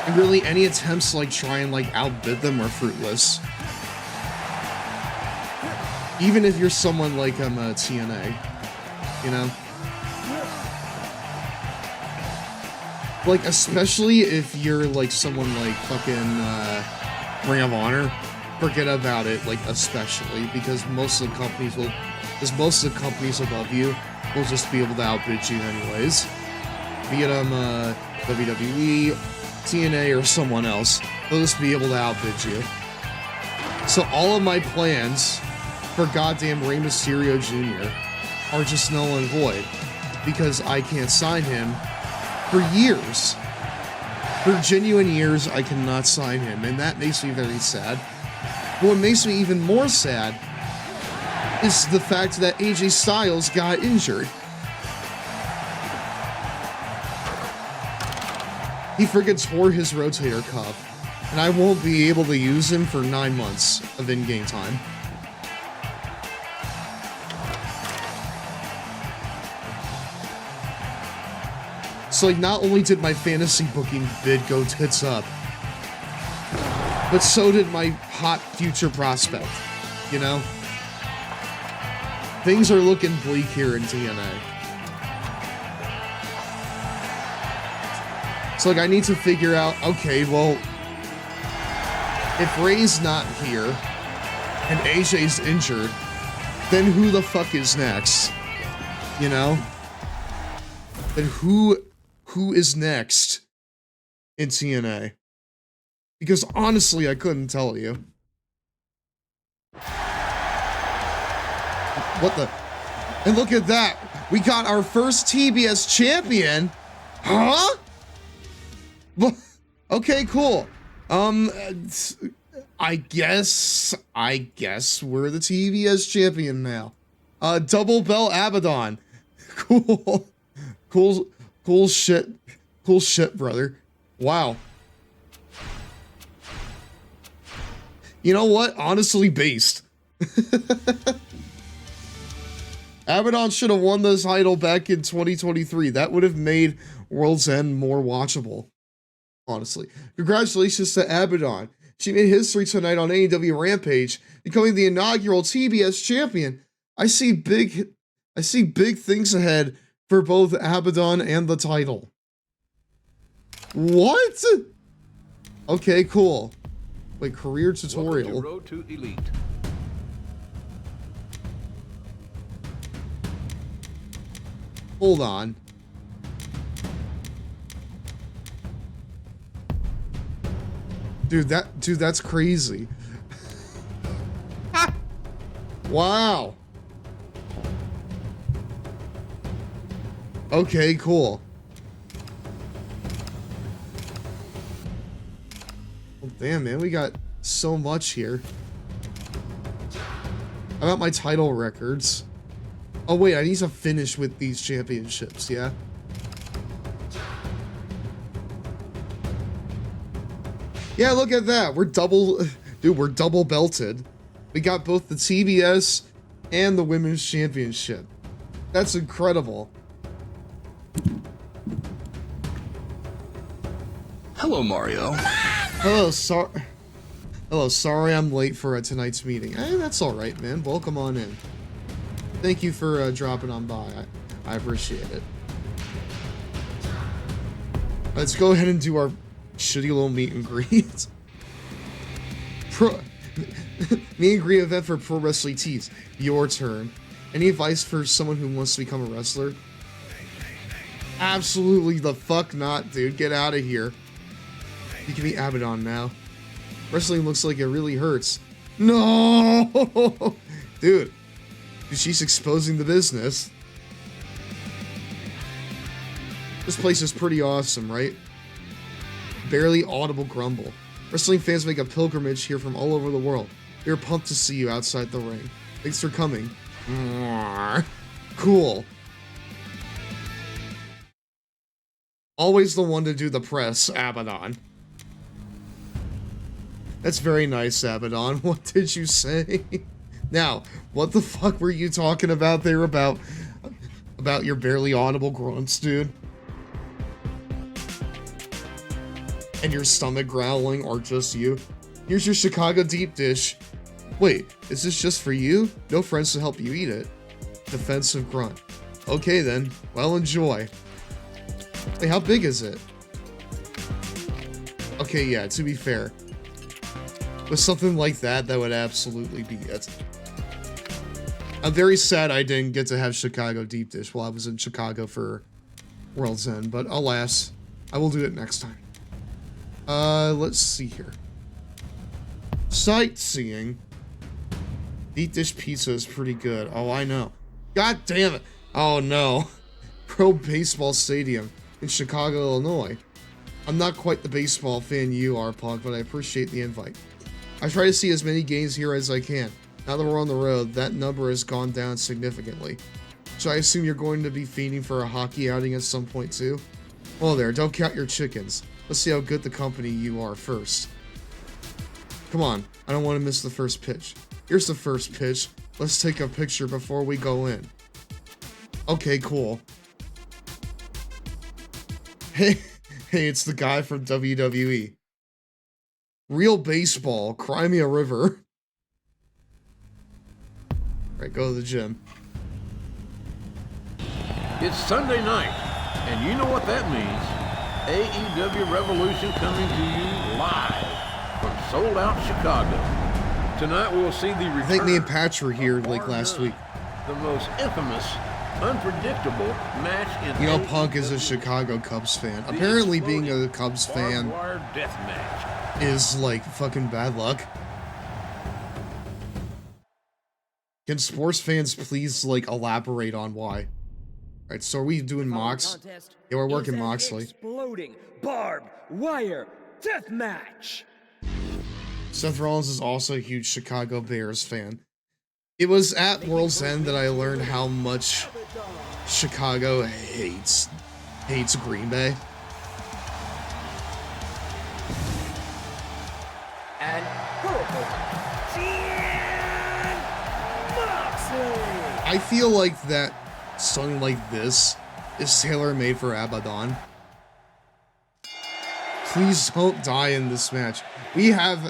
And really, any attempts to, like, try and, like, outbid them are fruitless. Even if you're someone like TNA, you know? Like, especially if you're, like, someone like fucking Ring of Honor, forget about it, like, especially, because most of the companies above you will just be able to outbid you anyways. Be it WWE, TNA, or someone else, they'll just be able to outbid you. So all of my plans for goddamn Rey Mysterio Jr. are just null and void, because I can't sign him for years. For genuine years, I cannot sign him, and that makes me very sad. But what makes me even more sad is the fact that AJ Styles got injured. He friggin' tore his rotator cuff, and I won't be able to use him for 9 months of in-game time. So like, not only did my fantasy booking bid go tits up, but so did my hot future prospect, you know? Things are looking bleak here in TNA. So like, I need to figure out, okay, well, if Ray's not here and AJ's injured, then who the fuck is next? You know? Then who is next in TNA? Because honestly, I couldn't tell you. What the? And look at that. We got our first TBS champion. Huh? Okay, cool. I guess we're the TBS champion now. Double belt Abadon. Cool shit, brother. Wow. You know what? Honestly, based. Abadon should have won this title back in 2023. That would have made World's End more watchable. Honestly. Congratulations to Abadon. She made history tonight on AEW Rampage, becoming the inaugural TBS champion. I see big things ahead for both Abadon and the title. What? Okay, cool. Wait, career tutorial. Welcome to Road to Elite. Hold on. Dude, that's crazy. Wow. Okay, cool. Well, damn, man, we got so much here. How about my title records? Oh, wait, I need to finish with these championships, yeah? Yeah, look at that. We're double belted. We got both the TBS and the Women's Championship. That's incredible. Hello, Mario. Hello, sorry I'm late for tonight's meeting. That's alright, man. Welcome on in. Thank you for dropping on by. I appreciate it. Let's go ahead and do our shitty little meet and greet. Meet and greet event for Pro Wrestling Tees. Your turn. Any advice for someone who wants to become a wrestler? Absolutely the fuck not, dude. Get out of here. You can be Abadon now. Wrestling looks like it really hurts. No! Dude, she's exposing the business. This place is pretty awesome, right? Barely audible grumble. Wrestling fans make a pilgrimage here from all over the world. We're pumped to see you outside the ring. Thanks for coming. Cool. Always the one to do the press, Abadon. That's very nice, Abadon. What did you say? Now, what the fuck were you talking about there about your barely audible grunts, dude? And your stomach growling, or just you? Here's your Chicago deep dish. Wait, is this just for you? No friends to help you eat it. Defensive grunt. Okay then, well enjoy. Wait, how big is it? Okay, yeah, to be fair. With something like that, that would absolutely be it. I'm very sad I didn't get to have Chicago deep dish while I was in Chicago for World's End, but alas, I will do it next time. Let's see here. Sightseeing. Deep dish pizza is pretty good. Oh, I know. God damn it. Oh no. Pro Baseball Stadium in Chicago, Illinois. I'm not quite the baseball fan you are, Punk, but I appreciate the invite. I try to see as many games here as I can. Now that we're on the road, that number has gone down significantly. So I assume you're going to be fiending for a hockey outing at some point too? Well there, don't count your chickens. Let's see how good the company you are first. Come on, I don't want to miss the first pitch. Here's the first pitch. Let's take a picture before we go in. Okay, cool. Hey, it's the guy from WWE. Real baseball, cry me a river. Right, go to the gym. It's Sunday night, and you know what that means. AEW Revolution coming to you live from sold-out Chicago. Tonight we'll see the return. I think me and Patch were here like last week. The most infamous, unpredictable match in You know, Punk is a Chicago Cubs fan. Apparently being a Cubs fan death match is like fucking bad luck. Can sports fans please like elaborate on why? Alright, so are we doing Mox? Yeah, we're working Moxley. Exploding barbed wire death match. Seth Rollins is also a huge Chicago Bears fan. It was at World's End that I learned how much Chicago hates Green Bay. And Moxley. I feel like that something like this is tailor-made for Abadon. Please don't die in this match. We have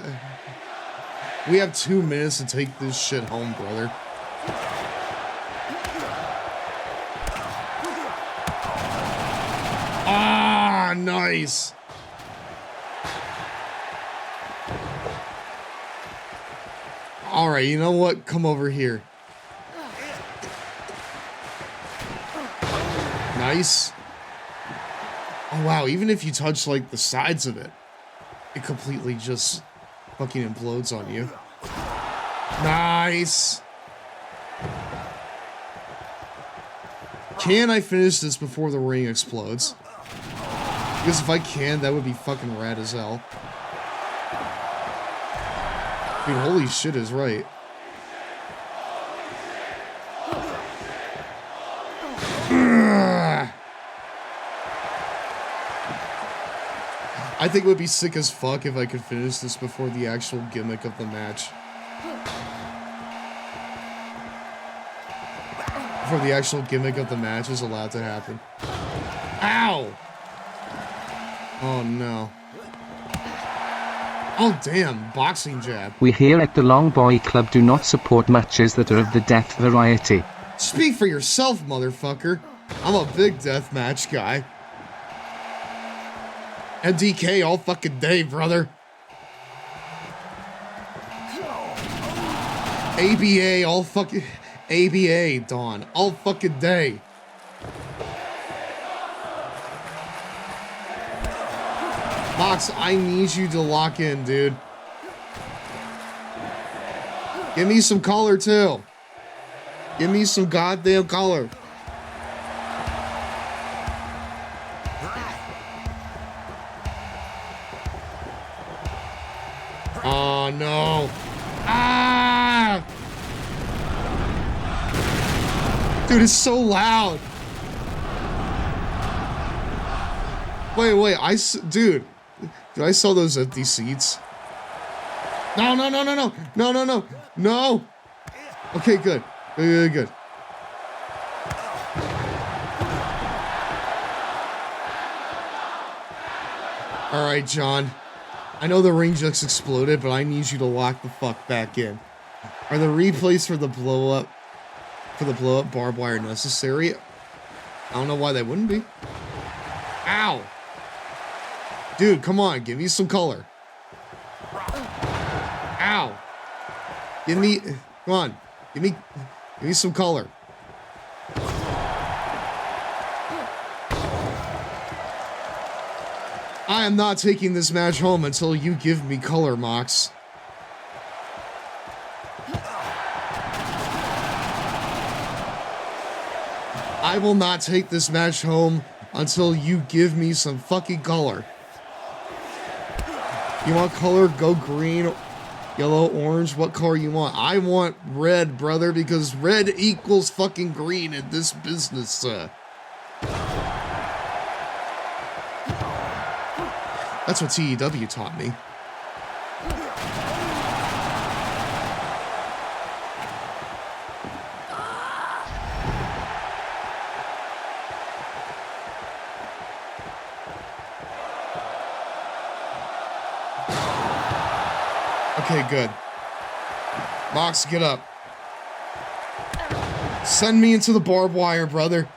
2 minutes to take this shit home, brother. Ah, nice. All right, you know what? Come over here. Nice. Oh wow, even if you touch like the sides of it, it completely just fucking implodes on you. Nice. Can I finish this before the ring explodes? Because if I can, that would be fucking rad as hell. Dude, holy shit is right. I think it would be sick as fuck if I could finish this before the actual gimmick of the match. Before the actual gimmick of the match is allowed to happen. Ow! Oh no. Oh damn, boxing jab. We here at the Long Boy Club do not support matches that are of the death variety. Speak for yourself, motherfucker. I'm a big death match guy. MDK all fucking day, brother. ABA all fucking... ABA, Dawn. All fucking day. Mox, I need you to lock in, dude. Give me some color, too. Give me some goddamn color. Oh, no. Ah! Dude, it's so loud. Wait, dude, I saw those empty seats. No. Okay, good. Good. All right, John. I know the ring just exploded, but I need you to lock the fuck back in. Are the replays for the blow up barbed wire necessary? I don't know why they wouldn't be. Ow! Dude, come on, give me some color. Ow! Give me some color. I am not taking this match home until you give me color, Mox. I will not take this match home until you give me some fucking color. You want color? Go green, yellow, orange. What color you want? I want red, brother, because red equals fucking green in this business. That's what TEW taught me. Okay, good. Mox, get up. Send me into the barbed wire, brother.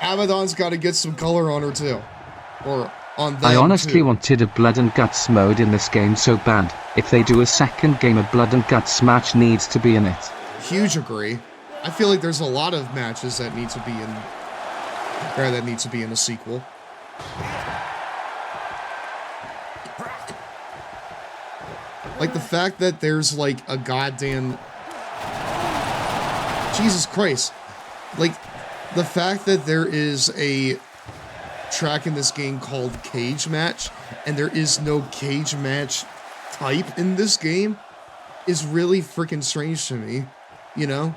Abadon's got to get some color on her, too. Or on them, I honestly too. wanted a blood and guts mode in this game so bad. If they do a second game, a blood and guts match needs to be in it. Huge agree. I feel like there's a lot of matches that need to be in... or that need to be in a sequel. Like the fact that there's like a goddamn... Jesus Christ. Like, the fact that there is a track in this game called Cage Match, and there is no cage match type in this game, is really freaking strange to me, you know?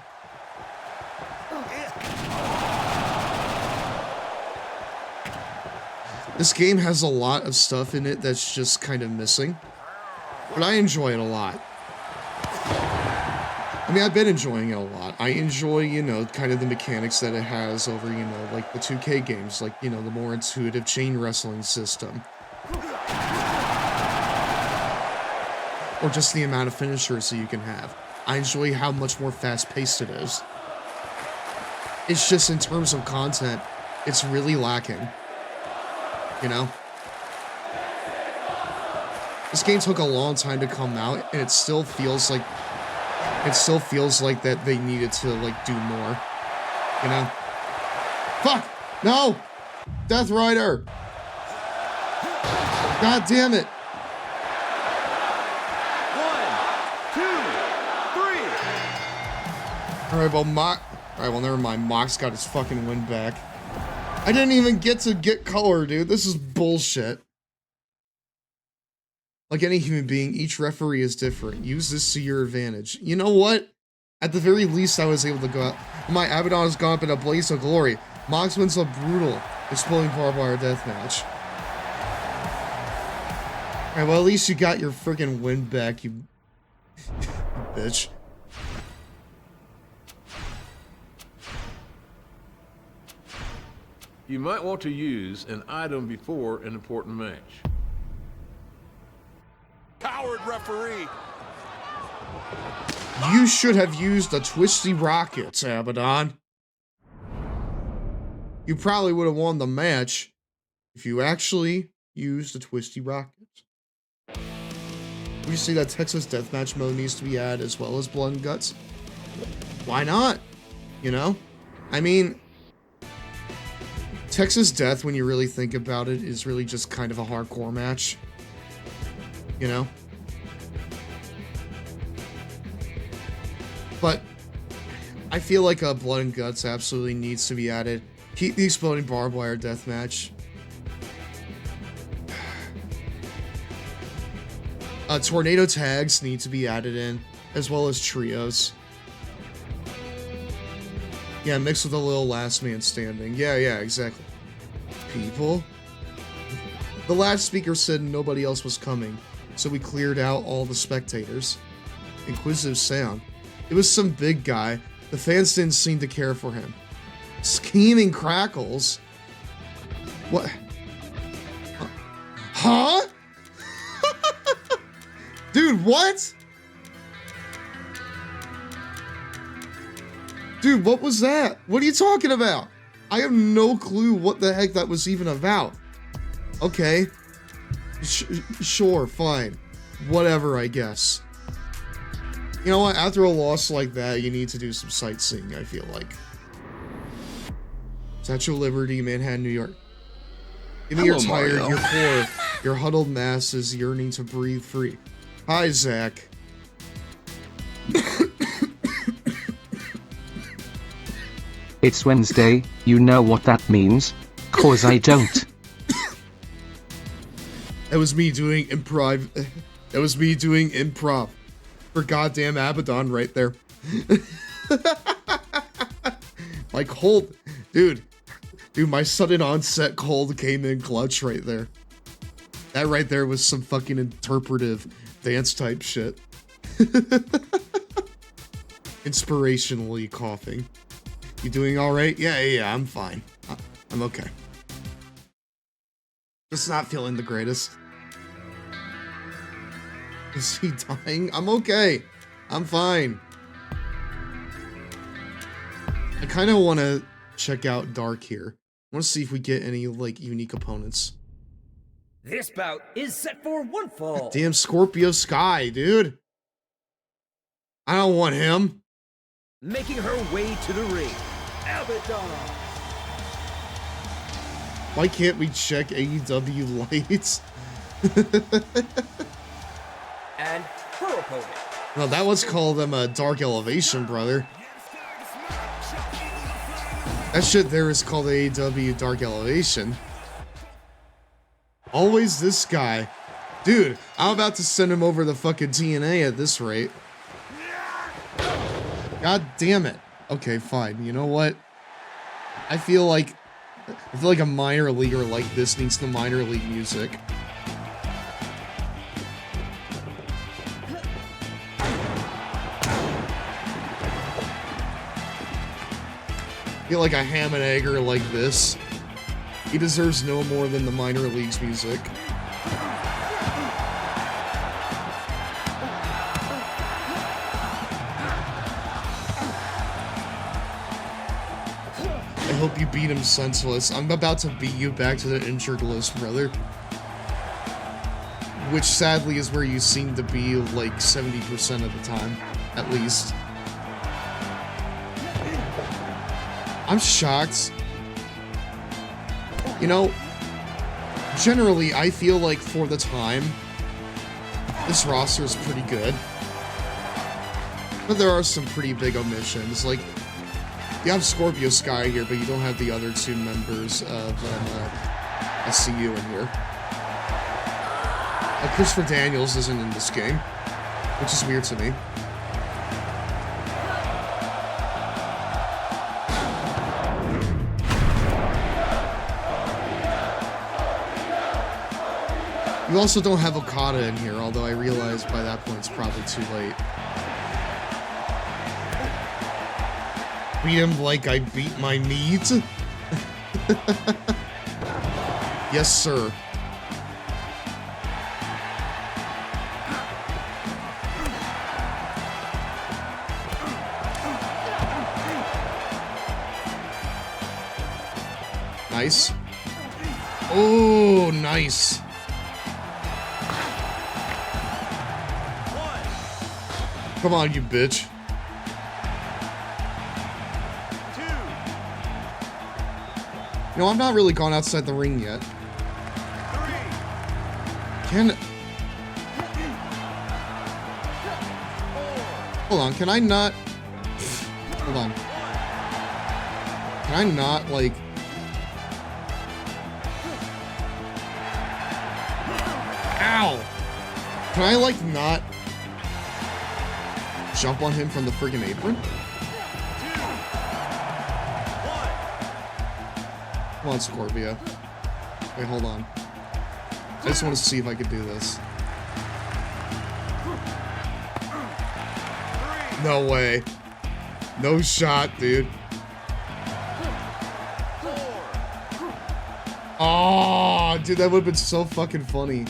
This game has a lot of stuff in it that's just kind of missing, but I enjoy it a lot. I mean, I've been enjoying it a lot. I enjoy, you know, kind of the mechanics that it has over, you know, like the 2K games, like, you know, the more intuitive chain wrestling system. Or just the amount of finishers that you can have. I enjoy how much more fast-paced it is. It's just, in terms of content, it's really lacking. You know? This game took a long time to come out, and it still feels like that they needed to, like, do more. You know? Fuck! No! Death Rider! God damn it! 1, 2, 3. Alright, well, Alright, well, never mind. Mox got his fucking win back. I didn't even get to get color, dude. This is bullshit. Like any human being, each referee is different. Use this to your advantage. You know what? At the very least, I was able to go out. My Abadon has gone up in a blaze of glory. Mox wins a brutal, exploding barbed wire deathmatch. Alright, well, at least you got your freaking win back, you bitch. You might want to use an item before an important match. Coward referee. You should have used the twisty rockets, Abadon. You probably would have won the match if you actually used the twisty rockets. We see that Texas Deathmatch mode needs to be added as well as Blood and Guts. Why not? You know? I mean, Texas Death, when you really think about it, is really just kind of a hardcore match. You know? But I feel like Blood and Guts absolutely needs to be added. Keep the exploding barbed wire deathmatch. Tornado tags need to be added in, as well as trios. Yeah, mixed with a little last man standing. Yeah, exactly. People. The last speaker said nobody else was coming, so we cleared out all the spectators. Inquisitive sound. It was some big guy. The fans didn't seem to care for him. Scheming crackles. What? Huh? Dude, what? Dude, what was that? What are you talking about? I have no clue what the heck that was even about. Okay. Sure, fine. Whatever, I guess. You know what? After a loss like that, you need to do some sightseeing, I feel like. Statue of Liberty, Manhattan, New York. Give me you're tired, Mario. you're poor, your huddled mass is yearning to breathe free. Hi, Zach. It's Wednesday, you know what that means? 'Cause I don't. That was me doing improv. That was me doing improv. For goddamn Abadon right there. My cold. Dude, my sudden onset cold came in clutch right there. That right there was some fucking interpretive dance type shit. Inspirationally coughing. You doing alright? Yeah, I'm fine. I'm okay. Just not feeling the greatest. Is he dying? I'm okay. I'm fine. I kind of want to check out Dark here. I want to see if we get any, like, unique opponents. This bout is set for one fall. Damn Scorpio Sky, dude. I don't want him. Making her way to the ring, Abadon. Why can't we check AEW lights? And her opponent. No, that was called a Dark Elevation, brother. That shit there is called AEW Dark Elevation. Always this guy. Dude, I'm about to send him over the fucking TNA at this rate. God damn it. Okay, fine. You know what? I feel like a minor leaguer like this needs the minor league music. I feel like a ham and egger like this. He deserves no more than the minor leagues music. I hope you beat him senseless. I'm about to beat you back to the injured list, brother. Which sadly is where you seem to be like 70% of the time, at least. I'm shocked. You know, generally, I feel like for the time, this roster is pretty good. But there are some pretty big omissions. Like, you have Scorpio Sky here, but you don't have the other two members of SCU in here. Christopher Daniels isn't in this game, which is weird to me. You also don't have Okada in here, although I realize by that point it's probably too late. Beat him like I beat my meat? Yes, sir. Nice. Oh, nice. Come on, you bitch. No, I'm not really gone outside the ring yet. Hold on, can I not... Hold on. Can I not, like... Ow! Can I, like, not... jump on him from the friggin' apron? Come on, Scorpio. Wait, hold on. I just want to see if I could do this. No way. No shot, dude. Oh, dude, that would have been so fucking funny.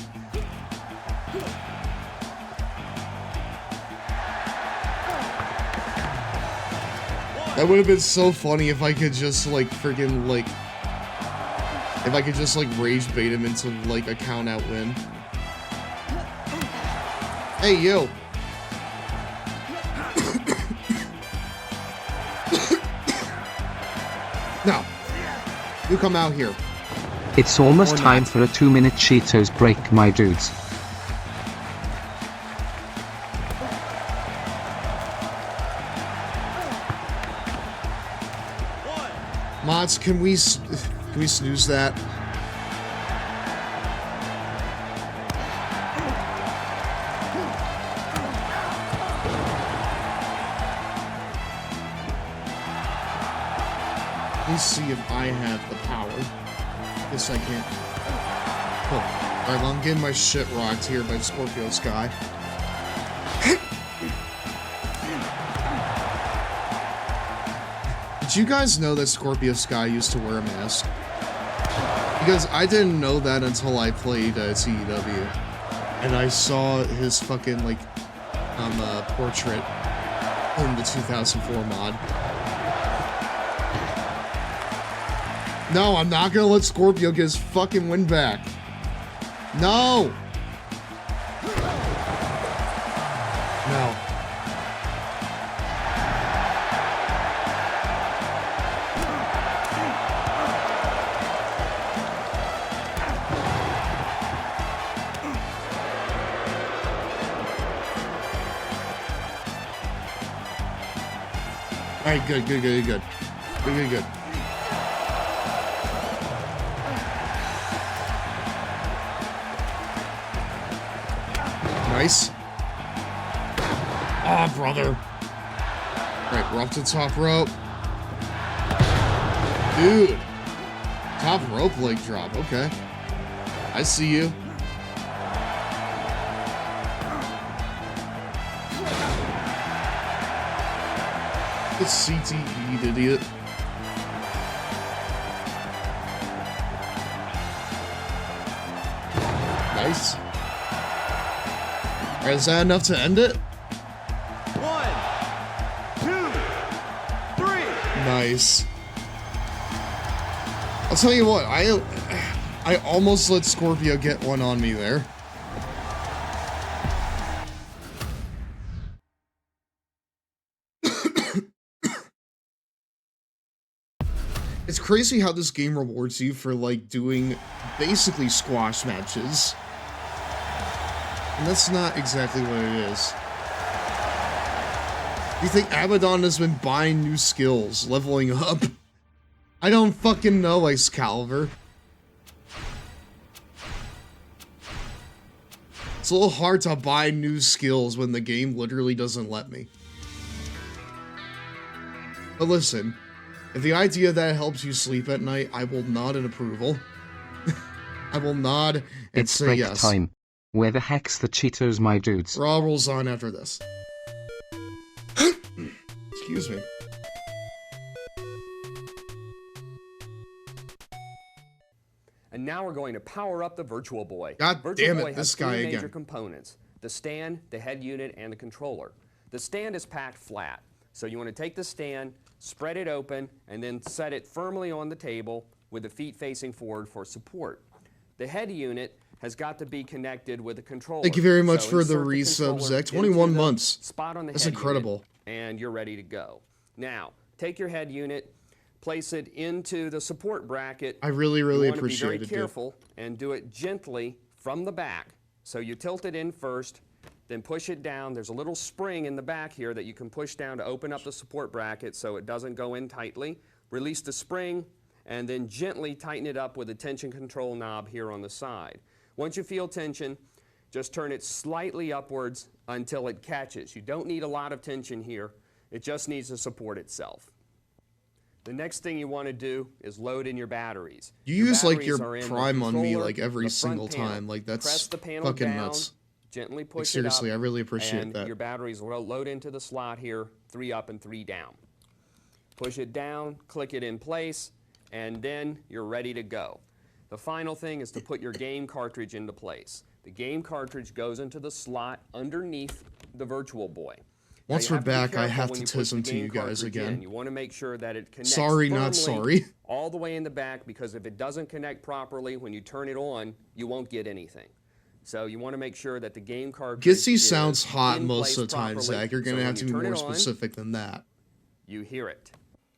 That would have been so funny if I could just, like, friggin', like... If I could just, like, rage bait him into, like, a count-out win. Hey, you! No. You come out here. It's almost time for a 2-minute Cheetos break, my dudes. Mods, can we snooze that? Let's see if I have the power. Guess I can't. Oh, Alright, well, I'm getting my shit rocked here by Scorpio Sky. Did you guys know that Scorpio Sky used to wear a mask? Because I didn't know that until I played AEW. And I saw his fucking, like, portrait in the 2004 mod. No, I'm not gonna let Scorpio get his fucking win back. No! No. Alright, good. Good. Nice. Ah, brother. Alright, we're up to the top rope. Dude. Top rope leg drop, okay. I see you. It's CTE, idiot. Nice. Alright, is that enough to end it? 1, 2, 3. Nice. I'll tell you what, I almost let Scorpio get one on me there. It's crazy how this game rewards you for, like, doing basically squash matches. And that's not exactly what it is. Do you think Abadon has been buying new skills, leveling up? I don't fucking know, Excalibur. It's a little hard to buy new skills when the game literally doesn't let me. But listen, if the idea that helps you sleep at night, I will nod in approval. I will nod and it's say break yes. time. Where the heck's the Cheetos, my dudes? Raw rolls on after this. Excuse me. And now we're going to power up the Virtual Boy. God Virtual damn it, Boy this has guy three major again. components: the stand, the head unit, and the controller. The stand is packed flat, so you want to take the stand, spread it open, and then set it firmly on the table with the feet facing forward for support. The head unit has got to be connected with the controller. Thank you very much So for the insert resub, controller Zach. into 21 the months. Spot on the That's head incredible. unit, and you're ready to go. Now, take your head unit, place it into the support bracket. I really You want to be appreciate very it, dude. careful and do it gently from the back. So you tilt it in first, then push it down. There's a little spring in the back here that you can push down to open up the support bracket so it doesn't go in tightly. Release the spring, and then gently tighten it up with a tension control knob here on the side. Once you feel tension, just turn it slightly upwards until it catches. You don't need a lot of tension here. It just needs to support itself. The next thing you want to do is load in your batteries. You Your use, like, batteries your are in the Prime on me, controller, like, every the front single panel. time. Like, that's Press the panel fucking down, nuts. gently push Like, seriously, it up, I really appreciate and that. your batteries will load into the slot here, 3 up and 3 down. Push it down, click it in place, and then you're ready to go. The final thing is to put your game cartridge into place. The game cartridge goes into the slot underneath the Virtual Boy. Now, Once you we're have to be back, I careful have when to you push tism the to game you guys cartridge again. in. You want to make sure that it connects Sorry, not firmly sorry. all the way in the back, because if it doesn't connect properly, when you turn it on, you won't get anything. So you want to make sure that the game cartridge Gitsy is sounds hot in most of place the time, properly. Zach. You're So gonna have when to you be turn more it on, specific than that. you hear it.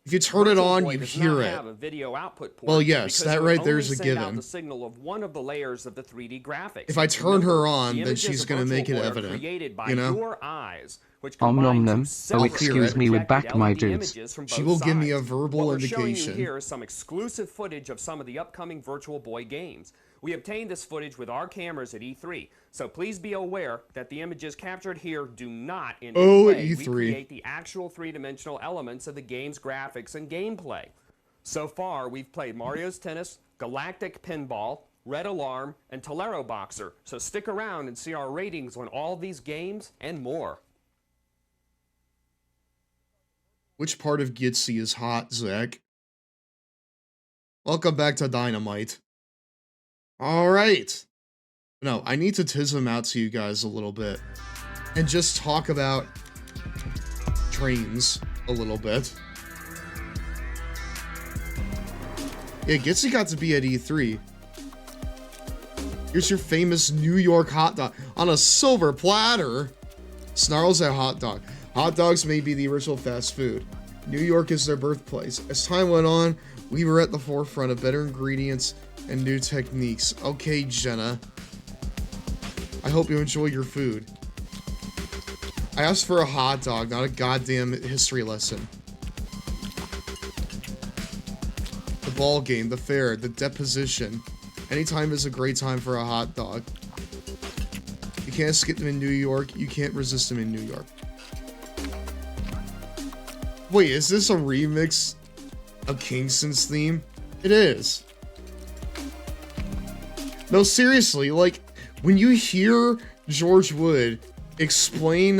If you turn it Virtual on, Boy you does hear not it. have a video output port Well, yes, because that it would right there's only a send out given. the signal of one of the layers of the 3D graphics. If I turn her on, the then images she's of gonna Virtual make it Boy are evident, created by you know? your eyes, which Om nom combine nom. two Oh, separate excuse me, we're projected back, my LED dudes. images from She both will give me a sides. verbal What we're showing indication. you here is some exclusive footage of some of the upcoming Virtual Boy games. We obtained this footage with our cameras at E3, so please be aware that the images captured here do not in any way E3. recreate the actual three-dimensional elements of the game's graphics and gameplay. So far, we've played Mario's Tennis, Galactic Pinball, Red Alarm, and Tolero Boxer. So stick around and see our ratings on all these games and more. Which part of Gitsy is hot, Zach? Welcome back to Dynamite. Alright. No, I need to tism out to you guys a little bit. And just talk about trains a little bit. Yeah, Gitsy got to be at E3. Here's your famous New York hot dog on a silver platter. Snarls at hot dog. Hot dogs may be the original fast food. New York is their birthplace. As time went on, we were at the forefront of better ingredients and new techniques. Okay, Jenna. I hope you enjoy your food. I asked for a hot dog, not a goddamn history lesson. The ball game, the fair, the deposition. Anytime is a great time for a hot dog. You can't skip them in New York. You can't resist them in New York. Wait, is this a remix of Kingston's theme? It is. No, seriously, like, when you hear George Wood explain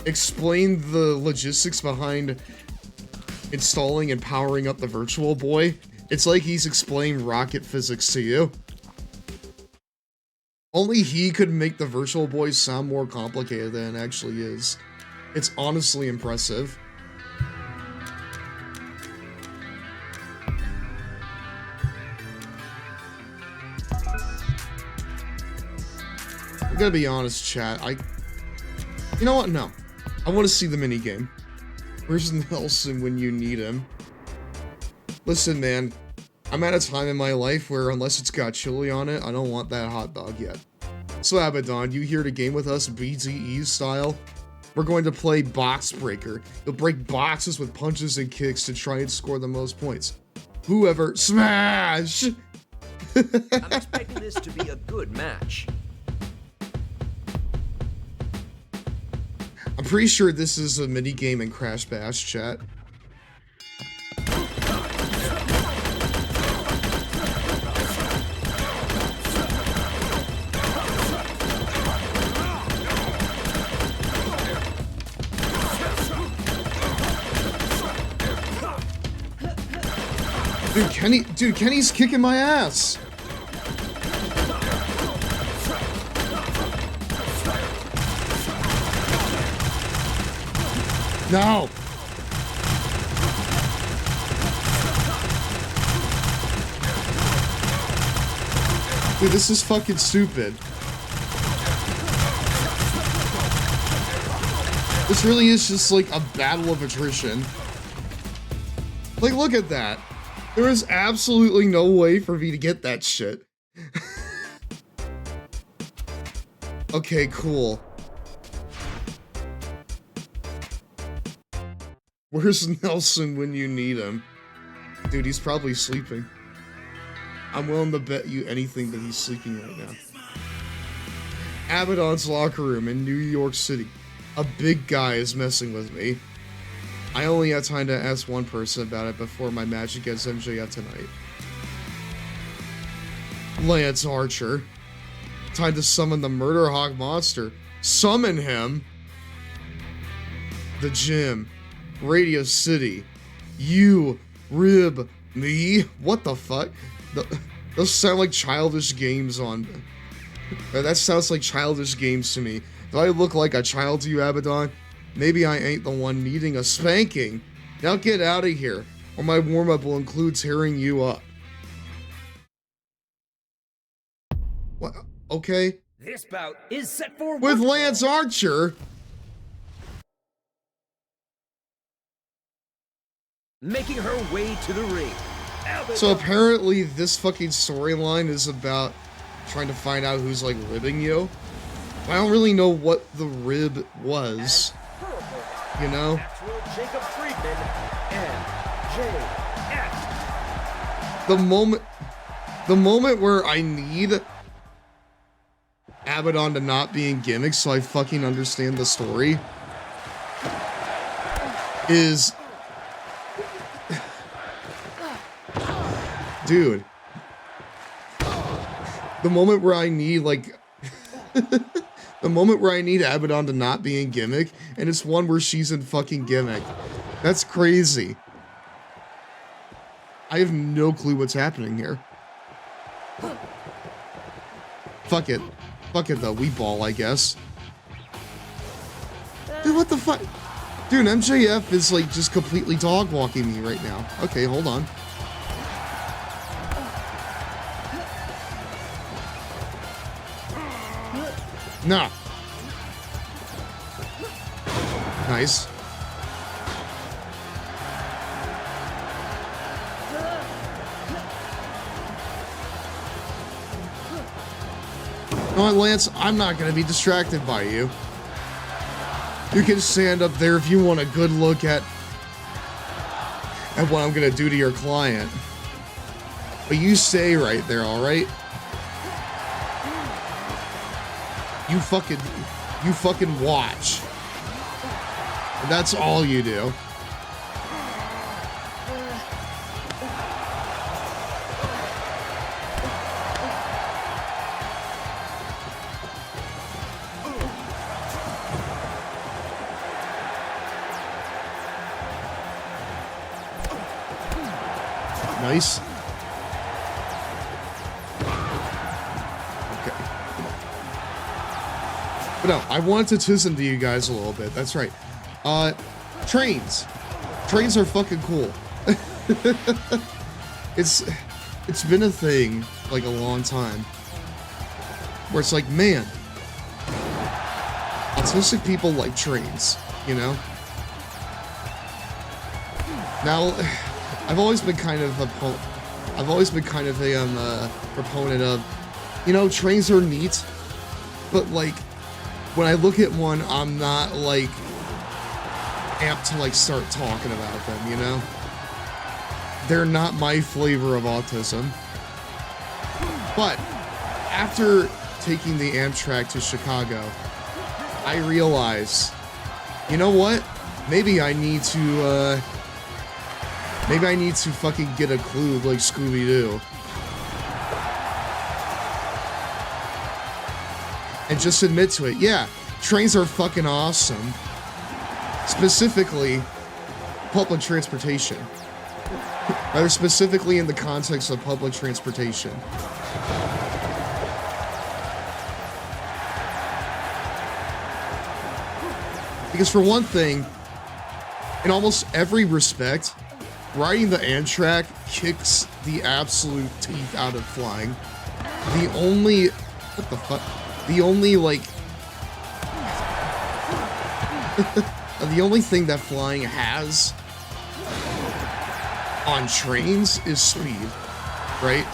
the logistics behind installing and powering up the Virtual Boy, it's like he's explaining rocket physics to you. Only he could make the Virtual Boy sound more complicated than it actually is. It's honestly impressive. I'm gonna be honest, chat. You know what? No. I want to see the minigame. Where's Nelson when you need him? Listen, man. I'm at a time in my life where unless it's got chili on it, I don't want that hot dog yet. So Abadon, you here to game with us BTE style? We're going to play Box Breaker. You'll break boxes with punches and kicks to try and score the most points. Whoever smash! I'm expecting this to be a good match. I'm pretty sure this is a minigame in Crash Bash, chat. Dude, Kenny's kicking my ass. No. Dude, this is fucking stupid. This really is just like a battle of attrition. Like, look at that. There is absolutely no way for me to get that shit. Okay, cool. Where's Nelson when you need him? Dude, he's probably sleeping. I'm willing to bet you anything that he's sleeping right now. Abadon's locker room in New York City. A big guy is messing with me. I only had time to ask one person about it before my match against MJF tonight. Lance Archer. Time to summon the Murder Hawk monster. Summon him! The gym. Radio City. You rib me? What the fuck? Those sound like childish games on... That sounds like childish games to me. Do I look like a child to you, Abadon? Maybe I ain't the one needing a spanking. Now get out of here, or my warm-up will include tearing you up. What? Okay. This bout is set for With one Lance fall. Archer. Making her way to the ring. So apparently this fucking storyline is about trying to find out who's like ribbing you. I don't really know what the rib was. You know? Jacob Friedman and JF. The moment where I need Abadon to not be in gimmicks so I fucking understand the story is... The moment where I need, like... the moment where I need Abadon to not be in gimmick, and it's one where she's in fucking gimmick. That's crazy. I have no clue what's happening here. Fuck it. Fuck it, though. We ball, I guess. Dude, what the fuck? Dude, MJF is, like, just completely dog-walking me right now. Okay, hold on. Nah. Nice. You know what, Lance? I'm not going to be distracted by you. You can stand up there if you want a good look at what I'm going to do to your client. But you stay right there, alright? You fucking watch. And that's all you do. Nice. Okay. But no, I wanted to listen to you guys a little bit. That's right. Trains. Trains are fucking cool. It's been a thing, like, a long time. Where it's like, man, autistic people like trains, you know? Now, I've always been kind of a proponent of, you know, trains are neat, but, like, when I look at one, I'm not, like, amped to, like, start talking about them, you know? They're not my flavor of autism. But after taking the Amtrak to Chicago, I realize, you know what? Maybe I need to fucking get a clue like Scooby-Doo. And just admit to it. Yeah, trains are fucking awesome. Specifically, public transportation. Rather specifically in the context of public transportation. Because for one thing, in almost every respect, riding the Amtrak kicks the absolute teeth out of flying. The only... What the fuck? The only, like... the only thing that flying has on trains is speed, right?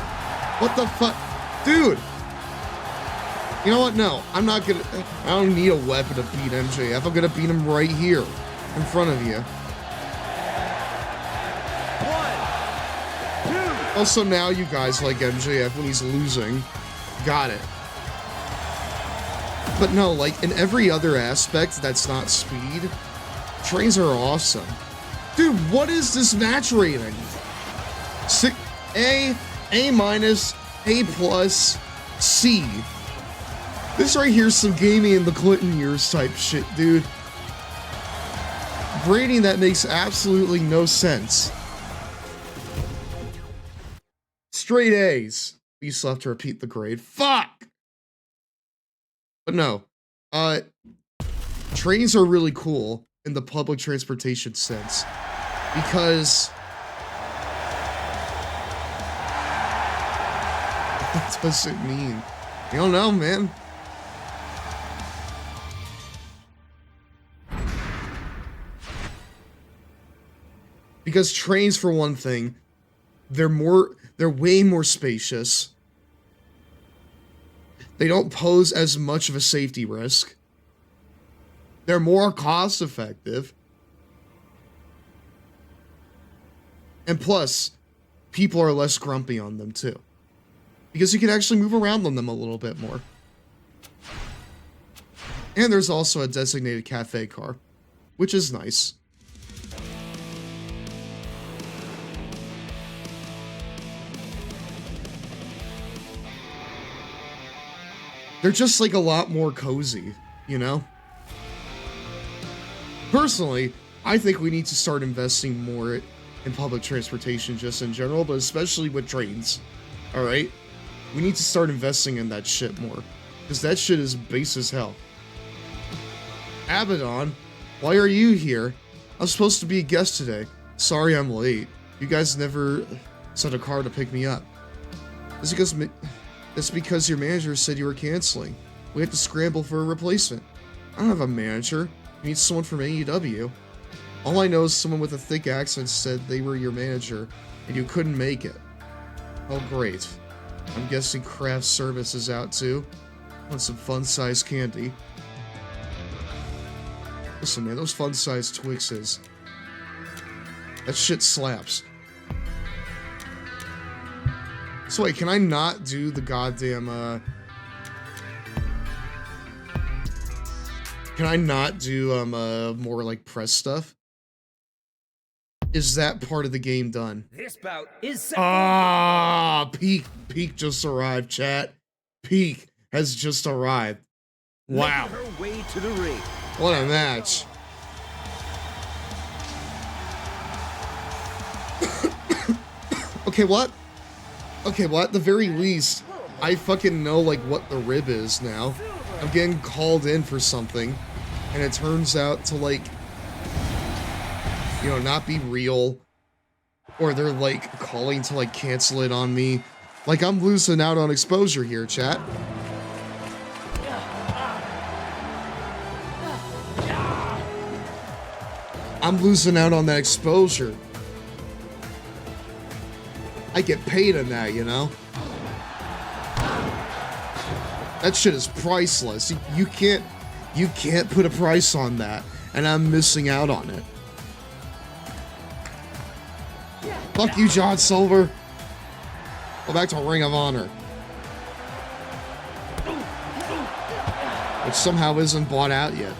What the fuck? Dude! You know what? No, I'm not gonna... I don't need a weapon to beat MJF. I'm gonna beat him right here, in front of you. Also, now you guys like MJF when he's losing. Got it. But no, like, in every other aspect that's not speed, trains are awesome. Dude, what is this match rating? A minus, A plus, C. This right here is some gaming in the Clinton years type shit, dude. Grading that makes absolutely no sense. Straight A's. You still have to repeat the grade. Fuck! But no. Trains are really cool in the public transportation sense. Because... what does it mean? I don't know, man. Because trains, for one thing, they're way more spacious. They don't pose as much of a safety risk. They're more cost effective. And plus, people are less grumpy on them too. Because you can actually move around on them a little bit more. And there's also a designated cafe car, which is nice. They're just like a lot more cozy, you know? Personally, I think we need to start investing more in public transportation just in general, but especially with trains. Alright? We need to start investing in that shit more. Because that shit is base as hell. Abadon, why are you here? I'm supposed to be a guest today. Sorry I'm late. You guys never sent a car to pick me up. It's because your manager said you were canceling. We have to scramble for a replacement. I don't have a manager. You need someone from AEW. All I know is someone with a thick accent said they were your manager, and you couldn't make it. Oh great. I'm guessing craft service is out too. Want some fun-sized candy. Listen man, those fun-sized Twixes. That shit slaps. So wait, can I not do the goddamn, can I not do, more, like, press stuff? Is that part of the game done? This bout is set. Ah, Peak just arrived, chat. Peak has just arrived. Wow. Making her way to the ring. What a match. Okay, what? Okay, what? At the very least, I fucking know, like, what the rib is now. I'm getting called in for something, and it turns out to, like, you know, not be real. Or they're, like, calling to, like, cancel it on me. Like, I'm losing out on exposure here, chat. I'm losing out on that exposure. I get paid in that, you know? That shit is priceless. You can't put a price on that, and I'm missing out on it. Fuck you, John Silver. Go back to Ring of Honor. Which somehow isn't bought out yet.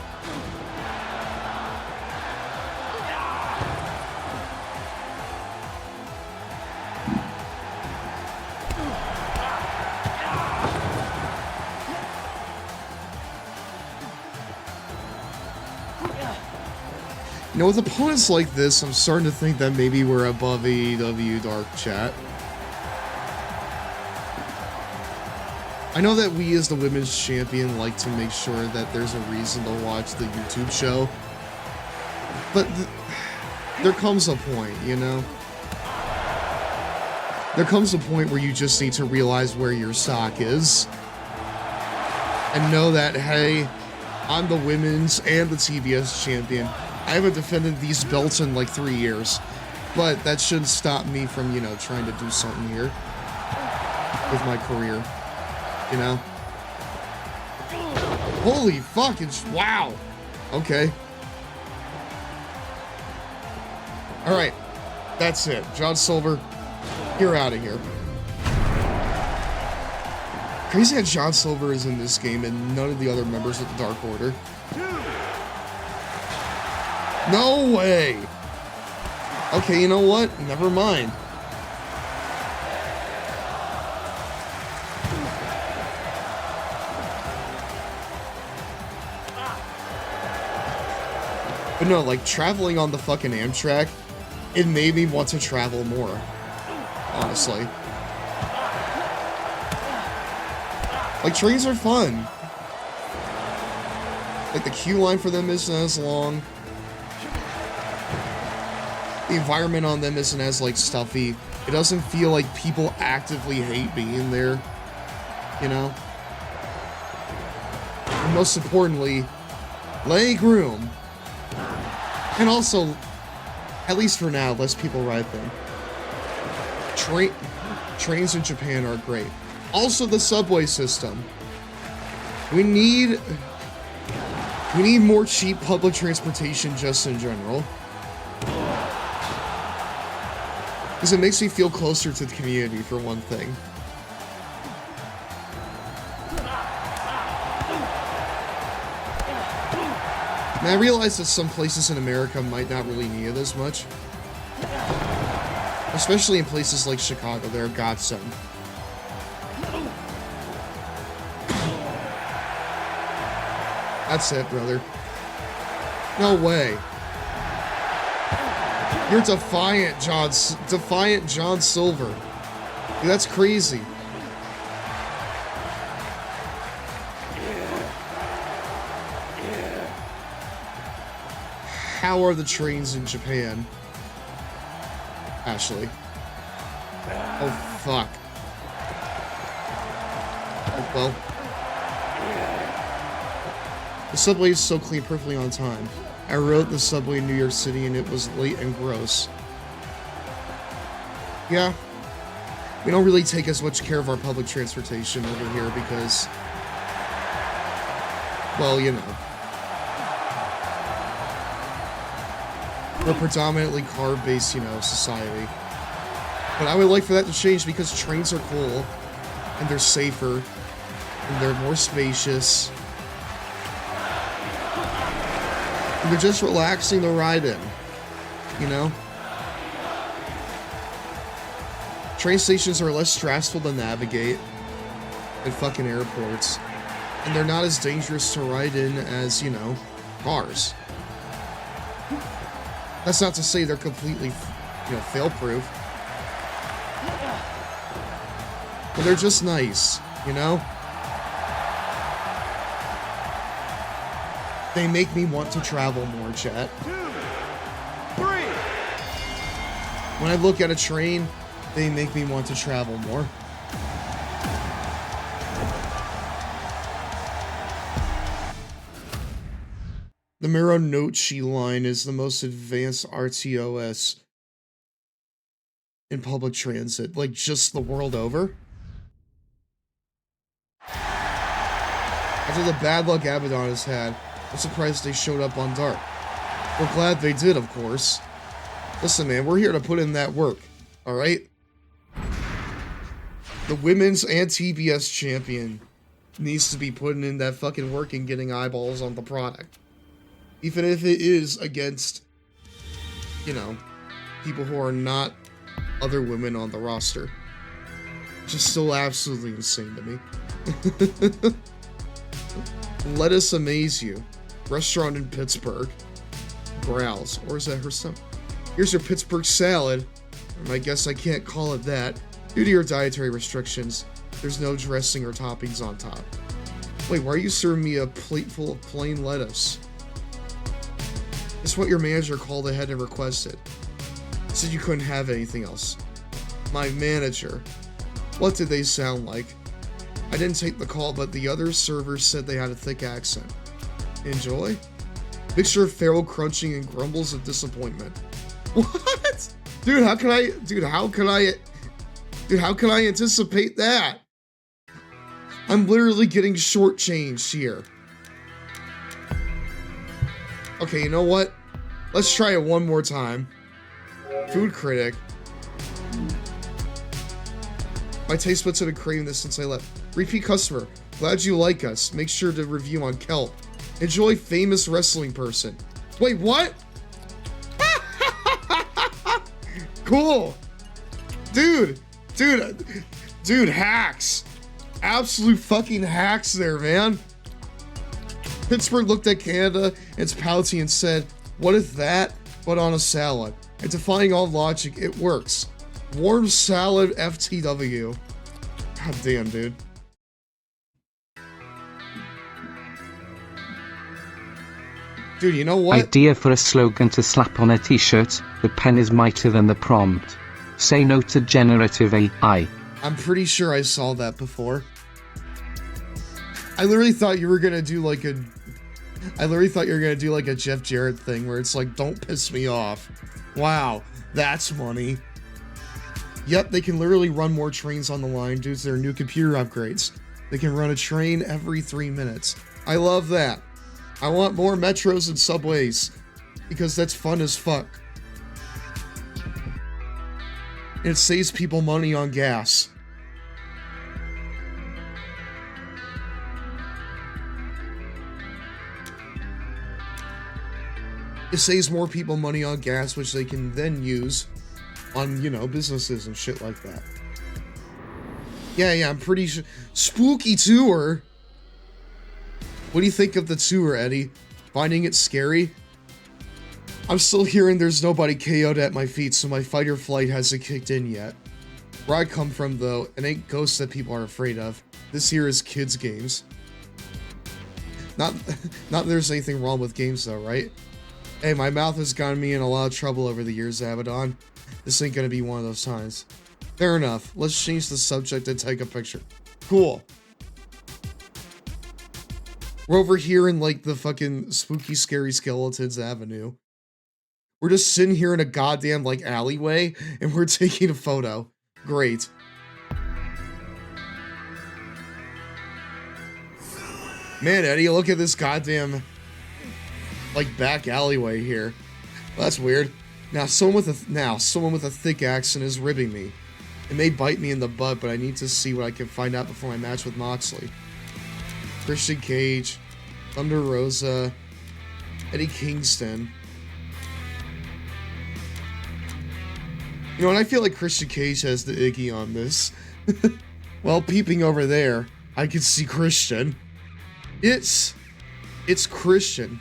You know, with opponents like this, I'm starting to think that maybe we're above AEW Dark, chat. I know that we as the women's champion like to make sure that there's a reason to watch the YouTube show. But there comes a point, you know? There comes a point where you just need to realize where your stock is. And know that, hey, I'm the women's and the TBS champion. I haven't defended these belts in like 3 years, but that shouldn't stop me from, you know, trying to do something here with my career, you know? Holy fuck, it's, wow. Okay. All right, that's it. John Silver, you're out of here. Crazy that John Silver is in this game and none of the other members of the Dark Order. No way! Okay, you know what? Never mind. But no, like, traveling on the fucking Amtrak, it made me want to travel more. Honestly. Like, trains are fun. Like, the queue line for them isn't as long. The environment on them isn't as, like, stuffy. It doesn't feel like people actively hate being there, you know? And most importantly, leg room. And also, at least for now, less people ride them. Trains in Japan are great. Also, the subway system. We need more cheap public transportation just in general. Because it makes me feel closer to the community, for one thing. And I realize that some places in America might not really need it as much. Especially in places like Chicago, they're a godsend. That's it, brother. No way. You're Defiant John Silver. Dude, that's crazy. How are the trains in Japan? Ashley. Oh, fuck. Oh, well. The subway is so clean, perfectly on time. I rode the subway in New York City and it was late and gross. Yeah. We don't really take as much care of our public transportation over here because, well, you know. We're predominantly car-based, you know, society. But I would like for that to change because trains are cool, and they're safer, and they're more spacious. And they're just relaxing to ride in, you know? Train stations are less stressful to navigate than fucking airports. And they're not as dangerous to ride in as, you know, cars. That's not to say they're completely, you know, fail-proof. But they're just nice, you know? They make me want to travel more, chat. 2, 3. When I look at a train, they make me want to travel more. The Mironochi line is the most advanced RTOS in public transit, like just the world over. After the bad luck Abadon has had, I'm surprised they showed up on Dark. We're glad they did, of course. Listen, man, we're here to put in that work, alright? The women's and TBS champion needs to be putting in that fucking work and getting eyeballs on the product. Even if it is against, you know, people who are not other women on the roster. Which is still absolutely insane to me. Let us amaze you. Restaurant in Pittsburgh. Browse. Or is that her son? Here's your Pittsburgh salad. I guess I can't call it that. Due to your dietary restrictions, there's no dressing or toppings on top. Wait, why are you serving me a plate full of plain lettuce? It's what your manager called ahead and requested. Said you couldn't have anything else. My manager. What did they sound like? I didn't take the call, but the other servers said they had a thick accent. Enjoy? Mixture of feral crunching and grumbles of disappointment. What? Dude, how can I anticipate that? I'm literally getting shortchanged here. Okay, you know what? Let's try it one more time. Food critic. My taste buds have been craving this since I left. Repeat customer. Glad you like us. Make sure to review on Kelp. Enjoy famous wrestling person. Wait, what? Cool. Dude, hacks. Absolute fucking hacks there, man. Pittsburgh looked at Canada and its pouty and said, what if that, but on a salad? And defying all logic, it works. Warm salad FTW. God damn, dude. Dude, you know what? Idea for a slogan to slap on a t-shirt. The pen is mightier than the prompt. Say no to generative AI. I'm pretty sure I saw that before. I literally thought you were gonna do like a Jeff Jarrett thing where it's like, don't piss me off. Wow, that's money. Yep, they can literally run more trains on the line due to their new computer upgrades. They can run a train every 3 minutes. I love that. I want more metros and subways because that's fun as fuck. And it saves people money on gas. It saves more people money on gas, which they can then use on, you know, businesses and shit like that. Yeah, I'm pretty sure. Spooky Tour. What do you think of the tour, Eddie? Finding it scary? I'm still hearing there's nobody KO'd at my feet, so my fight or flight hasn't kicked in yet. Where I come from, though, it ain't ghosts that people are afraid of. This here is kids' games. Not that there's anything wrong with games, though, right? Hey, my mouth has gotten me in a lot of trouble over the years, Abadon. This ain't gonna be one of those times. Fair enough. Let's change the subject and take a picture. Cool. We're over here in, like, the fucking spooky, scary skeletons avenue. We're just sitting here in a goddamn, like, alleyway, and we're taking a photo. Great. Man, Eddie, look at this goddamn, like, back alleyway here. Well, that's weird. Now, someone with a thick accent is ribbing me. It may bite me in the butt, but I need to see what I can find out before my match with Moxley. Christian Cage, Thunder Rosa, Eddie Kingston. You know, and I feel like Christian Cage has the Iggy on this. Well, peeping over there, I can see Christian. It's Christian.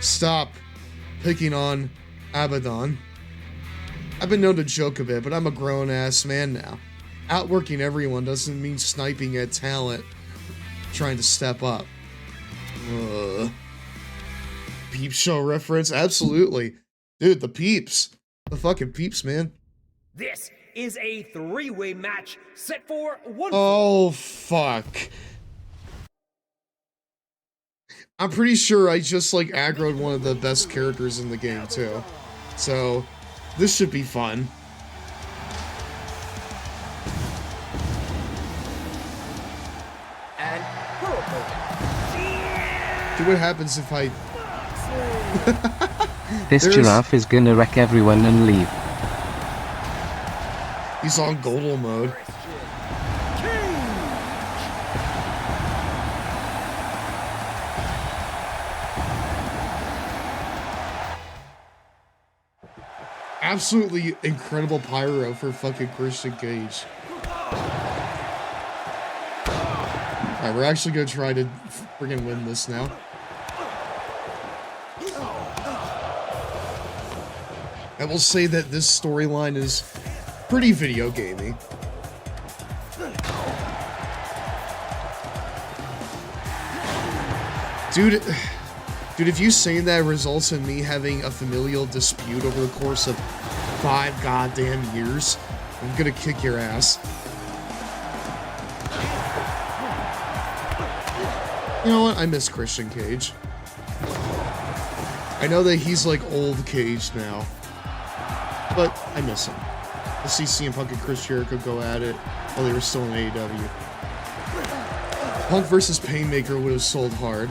Stop picking on Abadon. I've been known to joke a bit, but I'm a grown-ass man now. Outworking everyone doesn't mean sniping at talent trying to step up. Peep show reference? Absolutely. Dude, the peeps. The fucking peeps, man. This is a three-way match set for one. Oh, fuck. I'm pretty sure I just, like, aggroed one of the best characters in the game, too. So, this should be fun. And her opponent. Dude, what happens if I... This giraffe is gonna wreck everyone and leave. He's on Godel mode. Absolutely incredible pyro for fucking Christian Cage. Alright, we're actually gonna try to friggin' win this now. I will say that this storyline is pretty video gamey. Dude, if you saying that results in me having a familial dispute over the course of 5 goddamn years, I'm gonna kick your ass. You know what? I miss Christian Cage. I know that he's like old Cage now, but I miss him. I see CM Punk and Chris Jericho go at it while they were still in AEW. Punk versus Painmaker would have sold hard.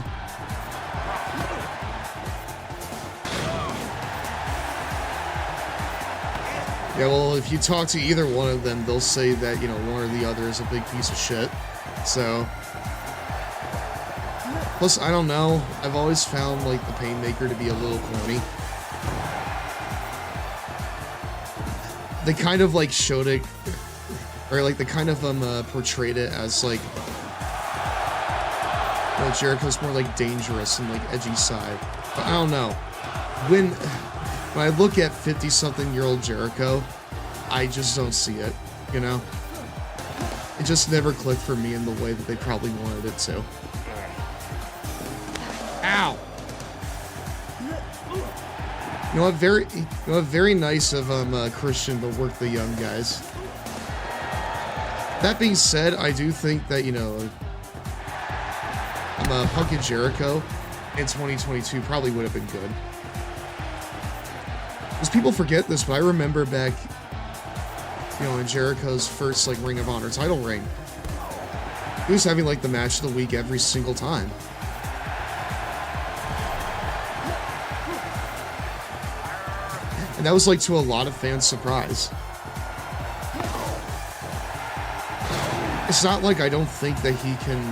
Yeah, well, if you talk to either one of them, they'll say that, you know, one or the other is a big piece of shit. So... Plus, I don't know, I've always found, like, the Painmaker to be a little corny. They kind of, like, showed it, or, like, they kind of, portrayed it as, like, well, Jericho's more, like, dangerous and, like, edgy side. But I don't know. When I look at 50-something-year-old Jericho, I just don't see it, you know? It just never clicked for me in the way that they probably wanted it to. Ow! You know what, very nice of Christian to work the young guys. That being said, I do think that, you know, Punk and Jericho in 2022 probably would have been good. Because people forget this, but I remember back, you know, in Jericho's first, like, Ring of Honor title reign, he was having, like, the match of the week every single time. And that was, like, to a lot of fans' surprise. It's not like I don't think that he can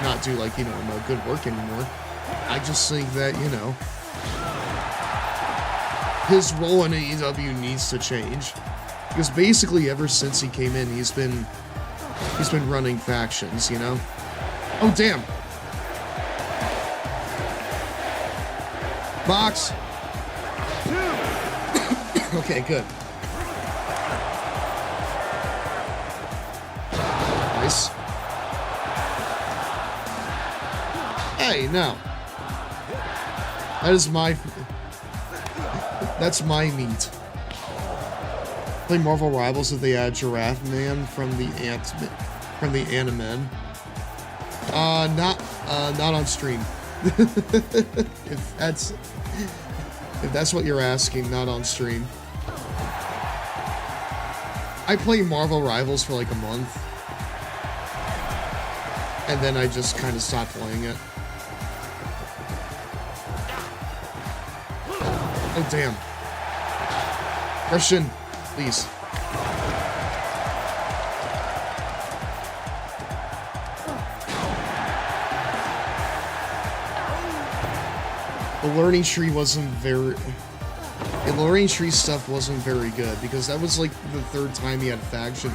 not do, like, you know, good work anymore. I just think that, you know, his role in AEW needs to change. Because basically ever since he came in, he's been running factions, you know? Oh, damn. Box. 2. Okay, good. Nice. Hey, no. That is my... That's my meat. Play Marvel Rivals if they add Giraffe Man from the Ant-Man. Not on stream. If that's what you're asking, not on stream. I play Marvel Rivals for like a month. And then I just kind of stopped playing it. Oh, damn. Christian, please. The learning tree wasn't very... The learning tree stuff wasn't very good, because that was like the 3rd time he had faction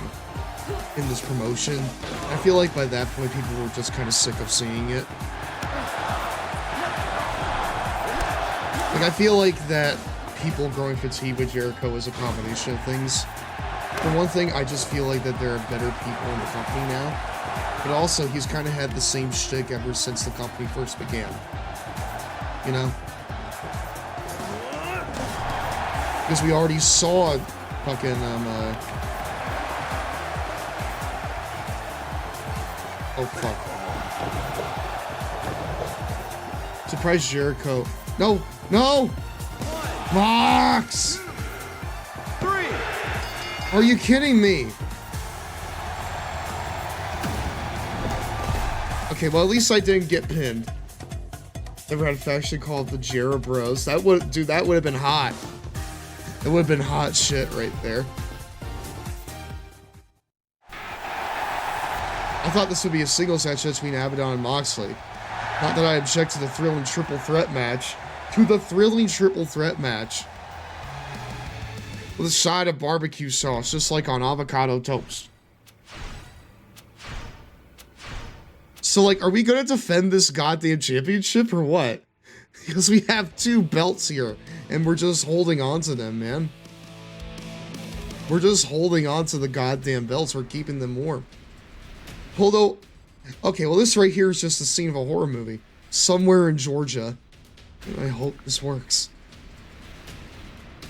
in this promotion. I feel like by that point people were just kind of sick of seeing it. Like, I feel like that people growing fatigued with Jericho is a combination of things. For one thing, I just feel like that there are better people in the company now. But also, he's kind of had the same shtick ever since the company first began. You know? Because we already saw fucking, oh, fuck. Surprise Jericho. No! No! Fox! 3. Are you kidding me? Okay, well, at least I didn't get pinned. Never had a faction called the Jera Bros. That would have been hot. That would have been hot shit right there. I thought this would be a singles match between Abadon and Moxley. Not that I object to the thrilling triple threat match. With a side of barbecue sauce, just like on avocado toast. So, like, are we gonna defend this goddamn championship or what? Because we have 2 belts here, and we're just holding on to them, man. We're just holding on to the goddamn belts. We're keeping them warm. Although, okay, well, this right here is just the scene of a horror movie. Somewhere in Georgia. I hope this works.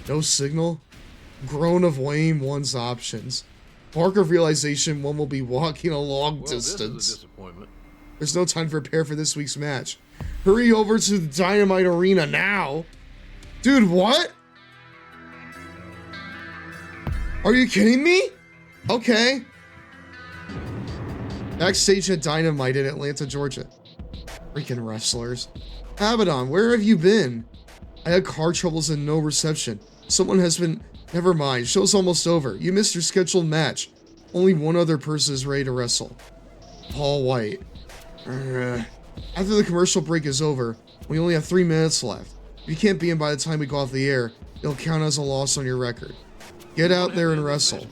No signal? Groan of Wayne, one's options. Bark of realization, one will be walking a long distance. This is a disappointment. There's no time to prepare for this week's match. Hurry over to the Dynamite Arena now. Dude, what? Are you kidding me? Okay. Backstage at Dynamite in Atlanta, Georgia. Freaking wrestlers. Abadon, where have you been? I had car troubles and no reception. Someone has been... Never mind, show's almost over. You missed your scheduled match. Only one other person is ready to wrestle. Paul White. After the commercial break is over, we only have 3 minutes left. If you can't be in by the time we go off the air, it'll count as a loss on your record. Get out there and wrestle.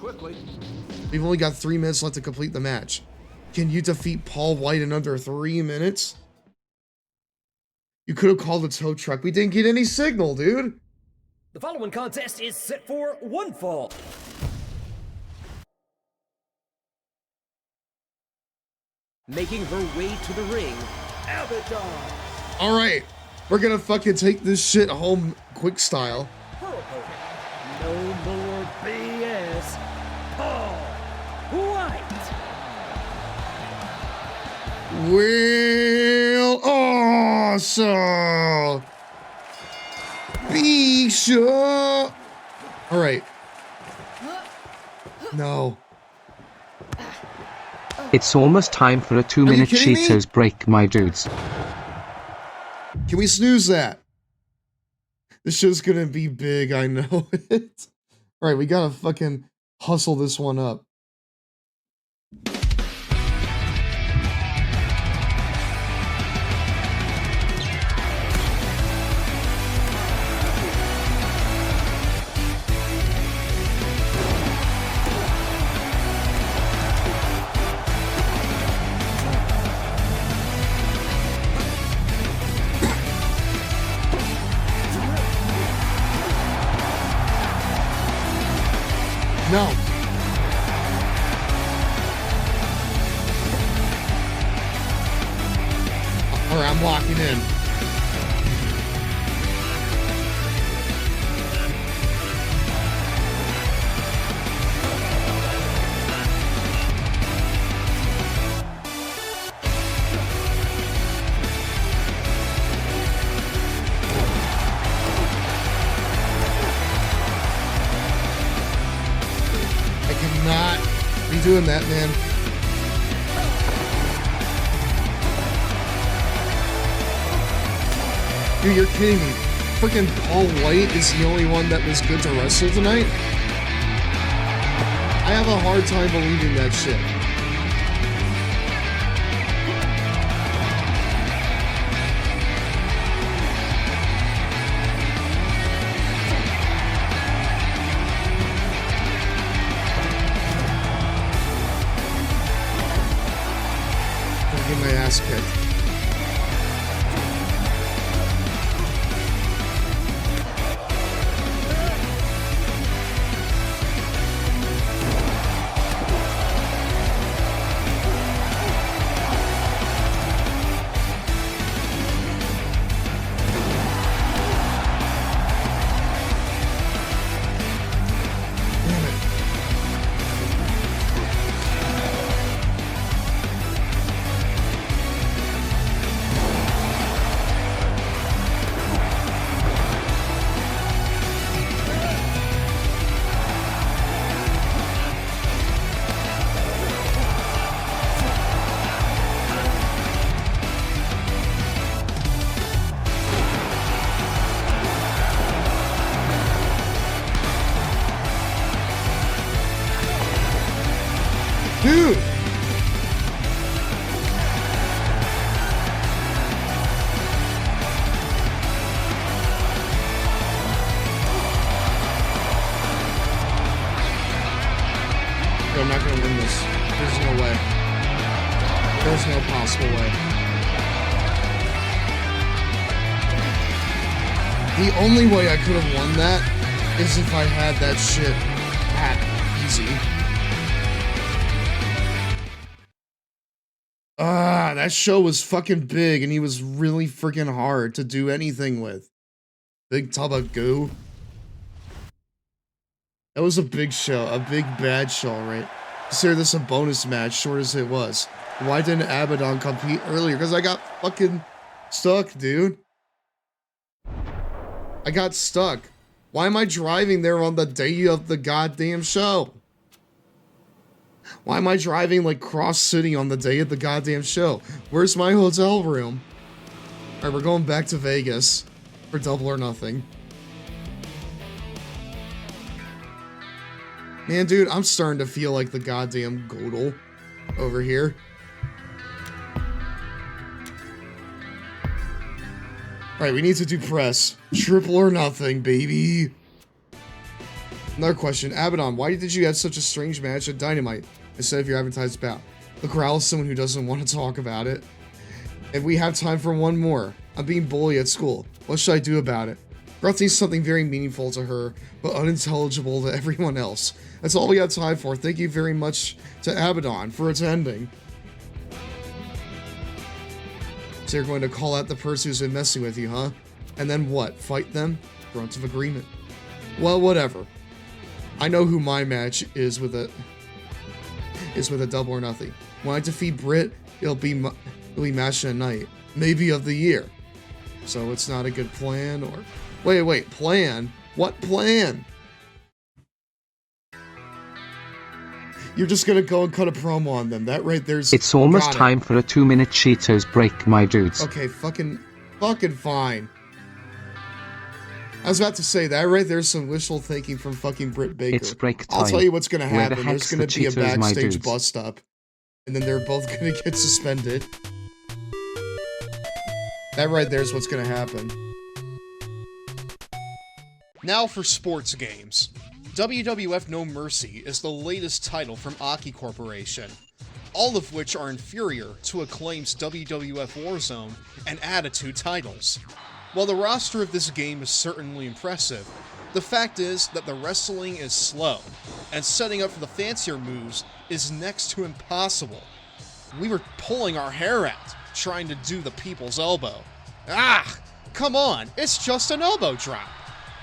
We've only got 3 minutes left to complete the match. Can you defeat Paul White in under 3 minutes? You could have called a tow truck. We didn't get any signal, dude. The following contest is set for 1 fall. Making her way to the ring, Abadon. All right, we're gonna fucking take this shit home quick style. Her opponent, no more BS, Paul White. Well, awesome. Be sure. All right. No. It's almost time for a 2-minute kidding me? Cheetos break, my dudes. Can we snooze that? This show's gonna be big, I know it. All right, we gotta fucking hustle this one up. No. Alright, I'm locking in. I cannot be doing that, man. Dude, you're kidding me. Freaking Paul White is the only one that was good to wrestle tonight? I have a hard time believing that shit. I'm getting my ass kicked. Dude! I'm not gonna win this. There's no way. There's no possible way. The only way I could have won that is if I had that shit at easy. That show was fucking big and he was really freaking hard to do anything with. Big tub of goo. That was a big show, a big bad show, right? Consider this a bonus match, short as it was. Why didn't Abadon compete earlier? Because I got fucking stuck, dude. I got stuck. Why am I driving there on the day of the goddamn show? Why am I driving like cross city on the day of the goddamn show? Where's my hotel room? Alright, we're going back to Vegas for Double or Nothing. Man, dude, I'm starting to feel like the goddamn Godel over here. Alright, we need to do press. Triple or Nothing, baby. Another question. Abadon, why did you have such a strange match at Dynamite instead of your advertised bout? The growl is someone who doesn't want to talk about it. If we have time for one more, I'm being bullied at school. What should I do about it? Girl needs something very meaningful to her, but unintelligible to everyone else. That's all we have time for. Thank you very much to Abadon for attending. So you're going to call out the person who's been messing with you, huh? And then what? Fight them? Grunts of agreement. Well, whatever. I know who my match is with a Double or Nothing. When I defeat Britt, it'll be match of the night, maybe of the year. So it's not a good plan, or wait, plan? What plan? You're just gonna go and cut a promo on them. That right there's. It's almost time for a 2-minute Cheetos break, my dudes. Okay, fucking fine. I was about to say that right there's some wishful thinking from fucking Britt Baker. It's break time. I'll tell you what's gonna happen. There's gonna be a Cheetos, backstage bust up, and then they're both gonna get suspended. That right there's what's gonna happen. Now for sports games. WWF No Mercy is the latest title from Aki Corporation, all of which are inferior to Acclaim's WWF Warzone and Attitude titles. While the roster of this game is certainly impressive, The fact is that the wrestling is slow, and setting up for the fancier moves is next to impossible. We were pulling our hair out, trying to do the people's elbow. Ah! Come on, it's just an elbow drop.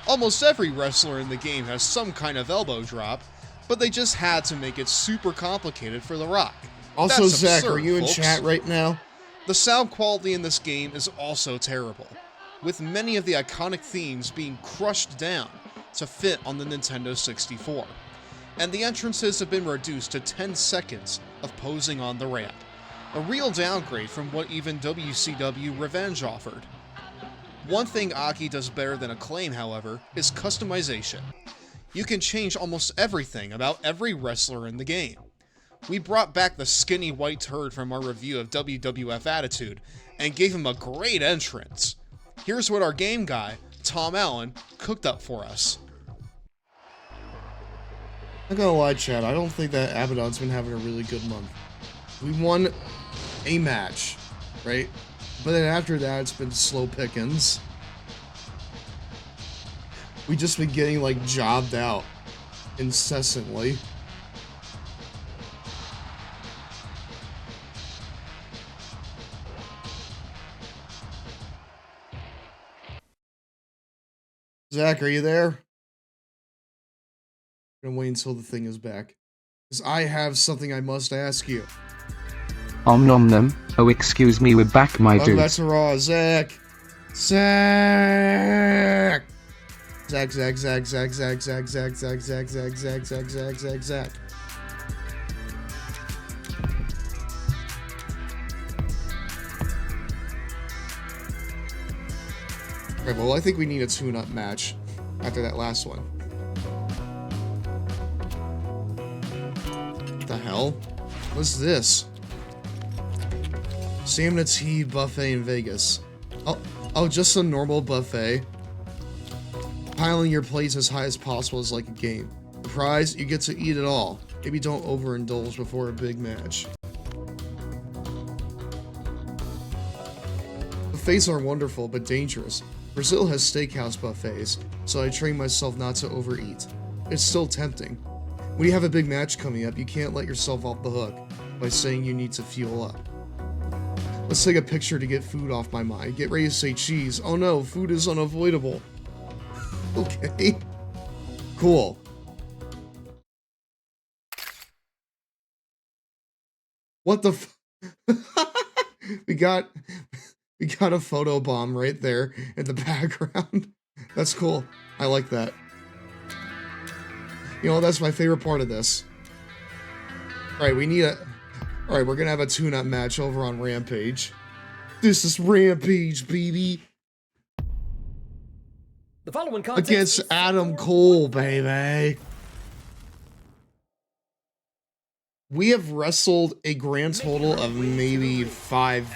Almost every wrestler in the game has some kind of elbow drop, but they just had to make it super complicated for The Rock. Also, That's Zach, absurd, are you in folks. chat right now? The sound quality in this game is also terrible, with many of the iconic themes being crushed down to fit on the Nintendo 64. And the entrances have been reduced to 10 seconds of posing on the ramp. A real downgrade from what even WCW Revenge offered. One thing Aki does better than Acclaim, however, is customization. You can change almost everything about every wrestler in the game. We brought back the skinny white turd from our review of WWF Attitude and gave him a great entrance. Here's what our game guy, Tom Allen, cooked up for us. I'm not gonna lie, Chad, I don't think that Abadon's been having a really good month. We won a match, right? But then after that, it's been slow pickings. We just been getting, like, jobbed out incessantly. Zach, are you there? I'm gonna wait until the thing is back. Because I have something I must ask you. Om nom nom. Oh, excuse me, we're back, my Welcome back dudes. to Raw. Zach! Zach! Zach, Zach, Zach, Zach, Zach, Zach, Zach, Zach, Zach, Zach, Zach, Zach, Zach, Zach, Zach. Okay, well, I think we need a tune-up match after that last one. What the hell? What's this? Salmon tea buffet in Vegas. Oh, just a normal buffet. Piling your plates as high as possible is like a game. The prize, you get to eat it all. Maybe don't overindulge before a big match. Buffets are wonderful, but dangerous. Brazil has steakhouse buffets, so I train myself not to overeat. It's still tempting. When you have a big match coming up, you can't let yourself off the hook by saying you need to fuel up. Let's take a picture to get food off my mind. Get ready to say cheese. Oh no, food is unavoidable. Okay. Cool. What the f- We got a photo bomb right there in the background. That's cool. I like that. You know, that's my favorite part of this. Alright, Alright, we're gonna have a tune-up match over on Rampage. This is Rampage, baby. The following contest Against is Adam for Cole, one fall. baby. We have wrestled a grand total of maybe five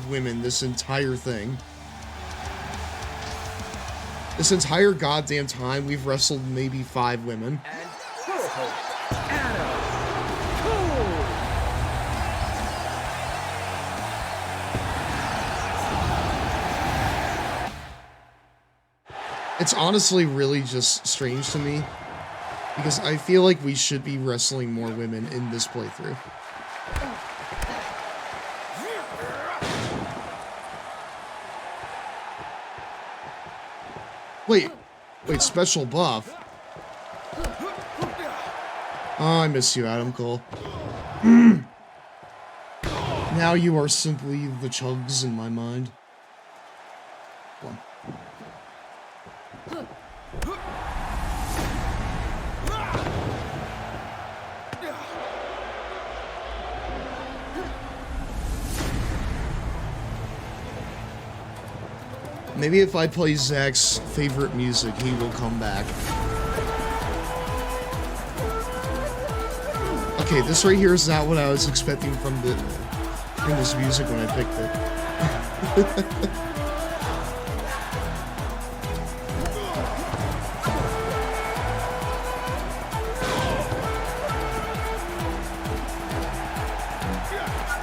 women this entire thing. This entire goddamn time, we've wrestled maybe 5 women. And her opponent, Adam Cole. It's honestly really just strange to me, because I feel like we should be wrestling more women in this playthrough. Wait, special buff? Oh, I miss you, Adam Cole. Now you are simply the chugs in my mind. One. Maybe if I play Zach's favorite music, he will come back. Okay, this right here is not what I was expecting from this music when I picked it.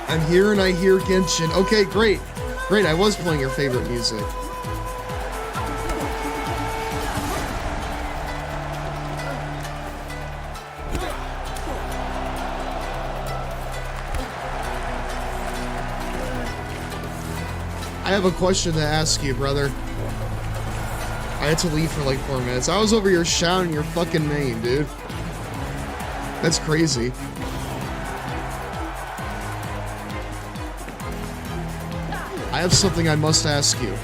I'm here and I hear Genshin. Okay, great. Great, I was playing your favorite music. I have a question to ask you, brother. I had to leave for like 4 minutes. I was over here shouting your fucking name, dude. That's crazy. I have something I must ask you.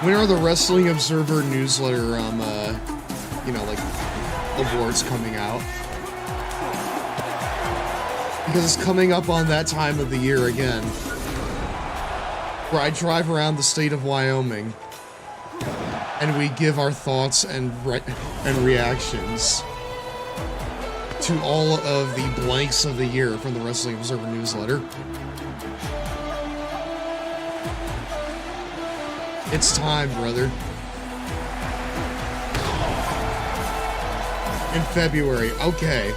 When are the Wrestling Observer newsletter, you know, like, awards coming out? Because it's coming up on that time of the year again, where I drive around the state of Wyoming, and we give our thoughts and reactions to all of the blanks of the year from the Wrestling Observer newsletter. It's time, brother. In February. Okay.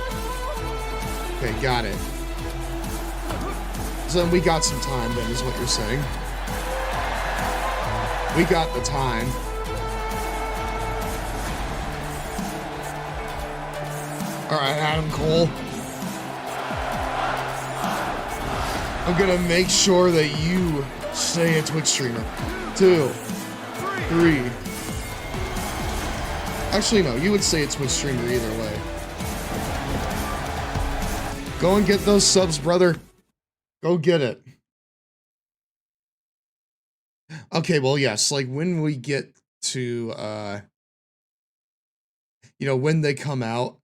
Okay, got it. So then we got some time then, is what you're saying. We got the time. Alright, Adam Cole. I'm gonna make sure that you stay a Twitch streamer. 2, 3. Actually, no, you would say a Twitch streamer either way. Go and get those subs, brother. Go get it. Okay, well, yes, like when we get to, you know, when they come out,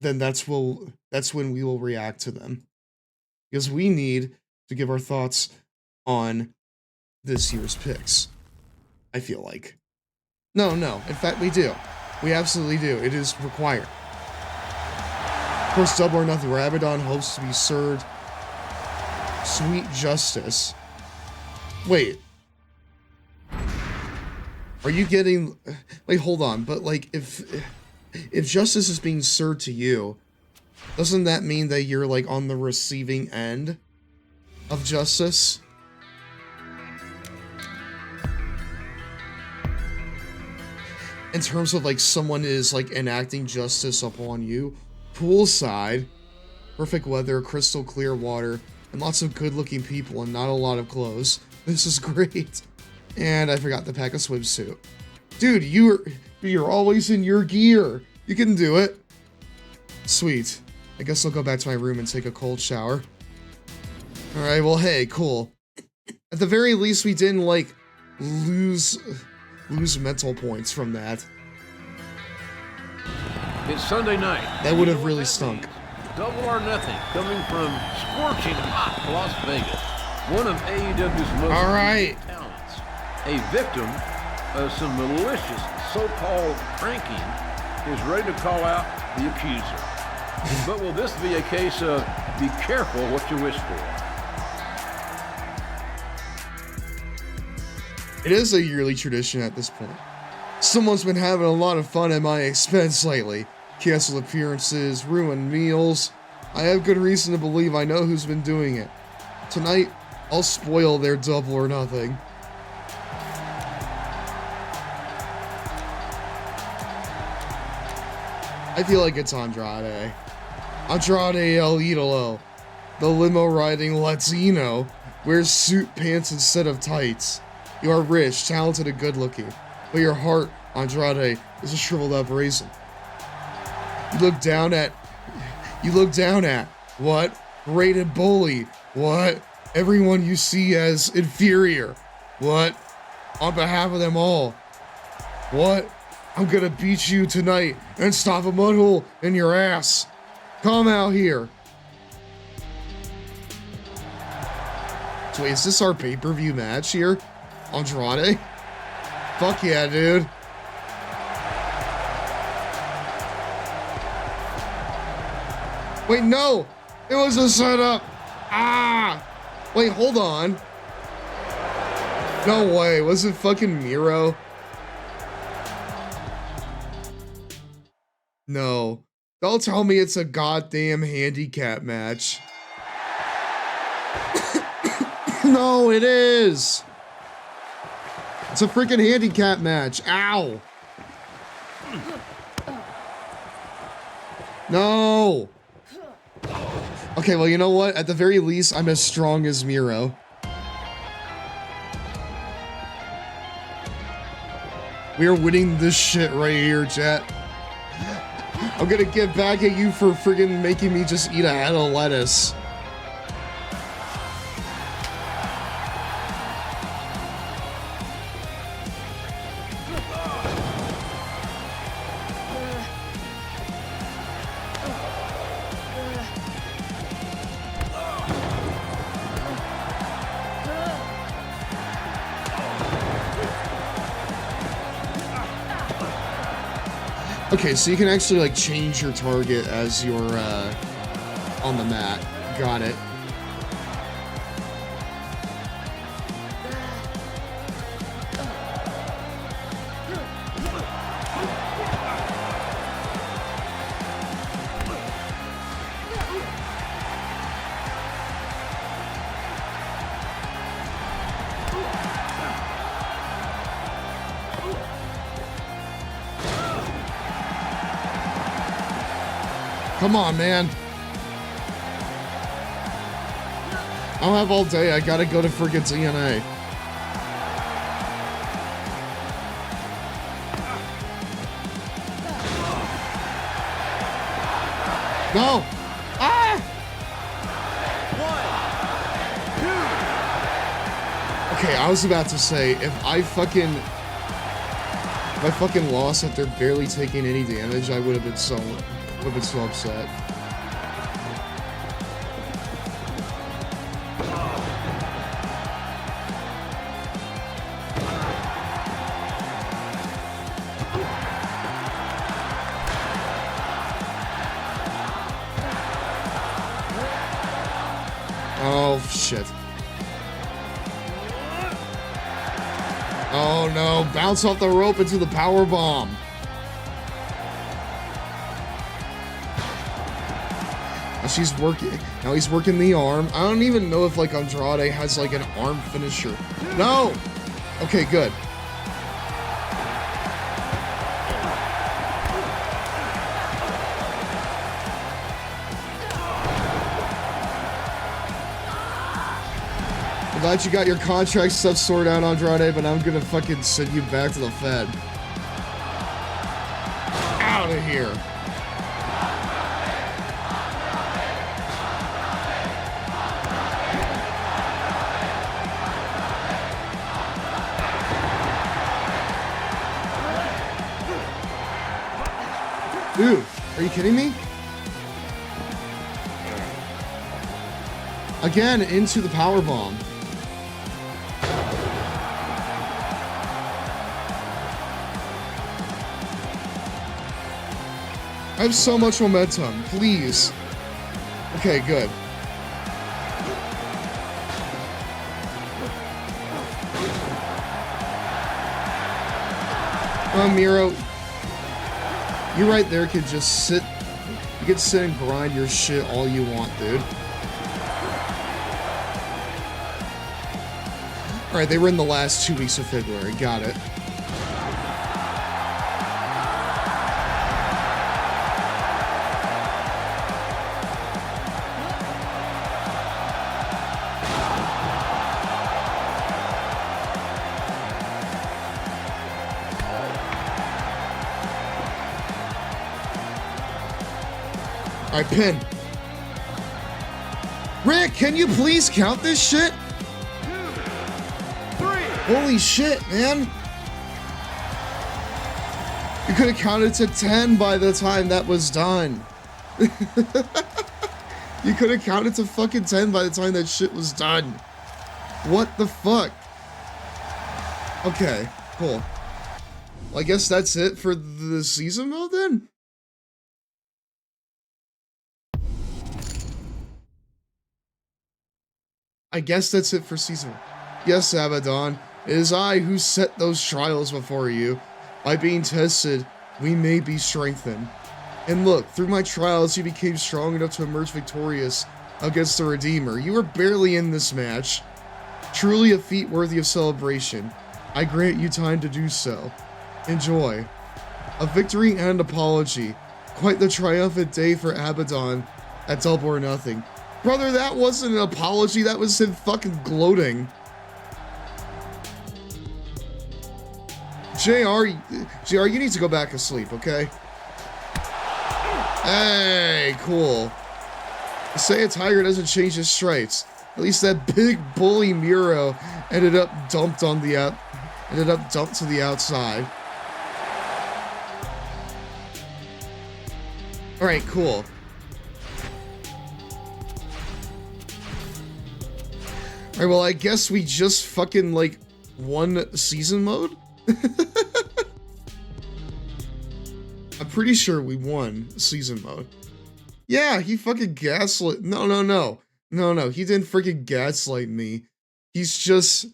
then that's when we will react to them. Because we need to give our thoughts on this year's picks, I feel like. No, in fact we do. We absolutely do. It is required. Of course, Double or Nothing, where Abadon hopes to be served sweet justice. Wait. Are you getting... Wait, hold on. But, like, if justice is being served to you, doesn't that mean that you're, like, on the receiving end of justice? In terms of, like, someone is, like, enacting justice upon you. Poolside, perfect weather, crystal clear water, and lots of good-looking people and not a lot of clothes. This is great. And I forgot to pack a swimsuit. Dude, you're always in your gear. You can do it. Sweet. I guess I'll go back to my room and take a cold shower. Alright, well, hey, cool. At the very least, we didn't, like, lose mental points from that. It's Sunday night. That would have really stunk. Double or Nothing, coming from scorching hot Las Vegas. One of AEW's most talents. A victim of some malicious so-called pranking is ready to call out the accuser. But will this be a case of be careful what you wish for? It is a yearly tradition at this point. Someone's been having a lot of fun at my expense lately. Canceled appearances, ruined meals. I have good reason to believe I know who's been doing it. Tonight, I'll spoil their Double or Nothing. I feel like it's Andrade. Andrade El Idolo. The limo-riding Latino wears suit pants instead of tights. You are rich, talented, and good-looking, but your heart, Andrade, is a shriveled-up raisin. You look down at, what? Rated bully, what? Everyone you see as inferior, what? On behalf of them all, what? I'm gonna beat you tonight and stop a mud hole in your ass. Come out here. So wait, is this our pay-per-view match here? Andrade? Fuck yeah, dude. Wait, no! It was a setup! Ah! Wait, hold on. No way, was it fucking Miro? No. Don't tell me it's a goddamn handicap match. No, it is. It's a freaking handicap match. Ow. No. Okay, well, you know what? At the very least, I'm as strong as Miro. We are winning this shit right here, chat. I'm gonna get back at you for friggin' making me just eat a head of lettuce. Okay, so you can actually like change your target as you're on the mat. Got it. Come on, man. I don't have all day. I gotta go to friggin' TNA. No! Ah! 1, 2. Okay, I was about to say, if I fucking lost after barely taking any damage, I would have been so upset. Oh, shit. Oh, no. Bounce off the rope into the power bomb. She's working. Now he's working the arm. I don't even know if like Andrade has like an arm finisher. No! Okay, good. I'm glad you got your contract stuff sorted out, Andrade, but I'm gonna fucking send you back to the Fed. Out of here. Dude, are you kidding me? Again, into the power bomb. I have so much momentum, please. Okay, good. Miro, you right there could just sit. You could sit and grind your shit all you want, dude. Alright, they were in the last 2 weeks of February. Got it. Alright, pin. Rick, can you please count this shit? 2, 3. Holy shit, man. You could have counted to 10 by the time that was done. You could have counted to fucking 10 by the time that shit was done. What the fuck? Okay, cool. Well, I guess that's it for the season mode then? I guess that's it for season 1. Yes, Abadon, it is I who set those trials before you. By being tested, we may be strengthened. And look, through my trials, you became strong enough to emerge victorious against the Redeemer. You were barely in this match. Truly a feat worthy of celebration. I grant you time to do so. Enjoy. A victory and an apology. Quite the triumphant day for Abadon at Double or Nothing. Brother, that wasn't an apology, that was him fucking gloating. JR, you need to go back to sleep, okay? Hey, cool. Say a tiger doesn't change his stripes. At least that big bully Miro ended up dumped to the outside. Alright, cool. Alright, well, I guess we just fucking, like, won season mode? I'm pretty sure we won season mode. Yeah, he fucking gaslit. No, he didn't freaking gaslight me. He's just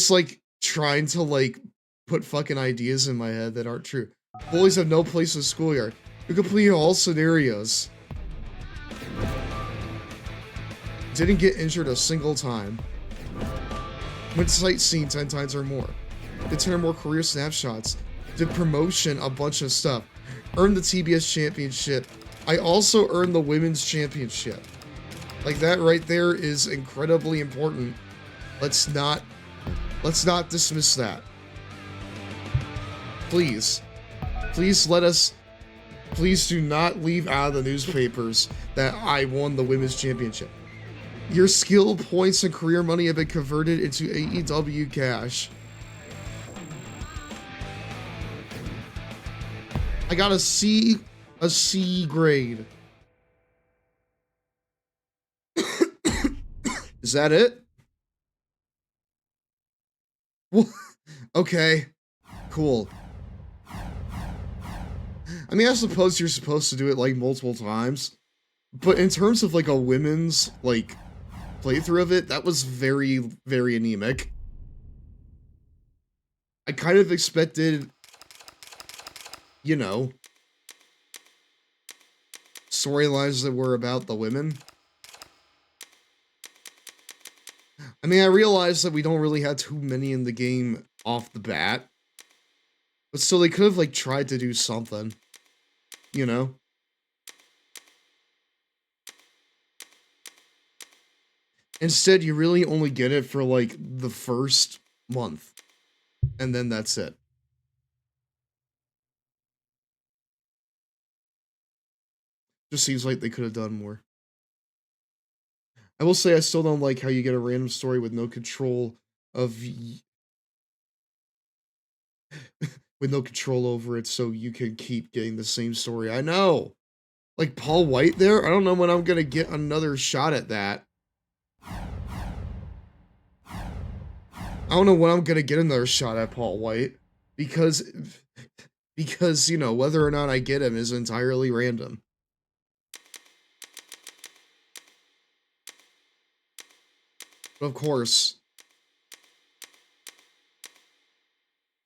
like trying to like put fucking ideas in my head that aren't true. Bullies have no place in the schoolyard. You complete all scenarios. Didn't get injured a single time. Went sightseeing 10 times or more. Did 10 or more career snapshots. Did promotion, a bunch of stuff. Earned the TBS championship. I also earned the women's championship. Like, that right there is incredibly important. Let's not dismiss that. Please do not leave out of the newspapers that I won the women's championship. Your skill points and career money have been converted into AEW cash. I got a C grade. Is that it? Well, okay, cool. I mean, I suppose you're supposed to do it like multiple times, but in terms of like a women's like playthrough of it, that was very, very anemic. I kind of expected, you know, storylines that were about the women. I mean, I realized that we don't really have too many in the game off the bat, but still, they could have like tried to do something, you know? Instead, you really only get it for like the first month, and then that's it. Just seems like they could have done more. I will say I still don't like how you get a random story with no control of with no control over it, so you can keep getting the same story. I know! Like Paul White there? I don't know when I'm gonna get another shot at that. I don't know when I'm gonna get another shot at Paul White. Because, you know, whether or not I get him is entirely random. But of course,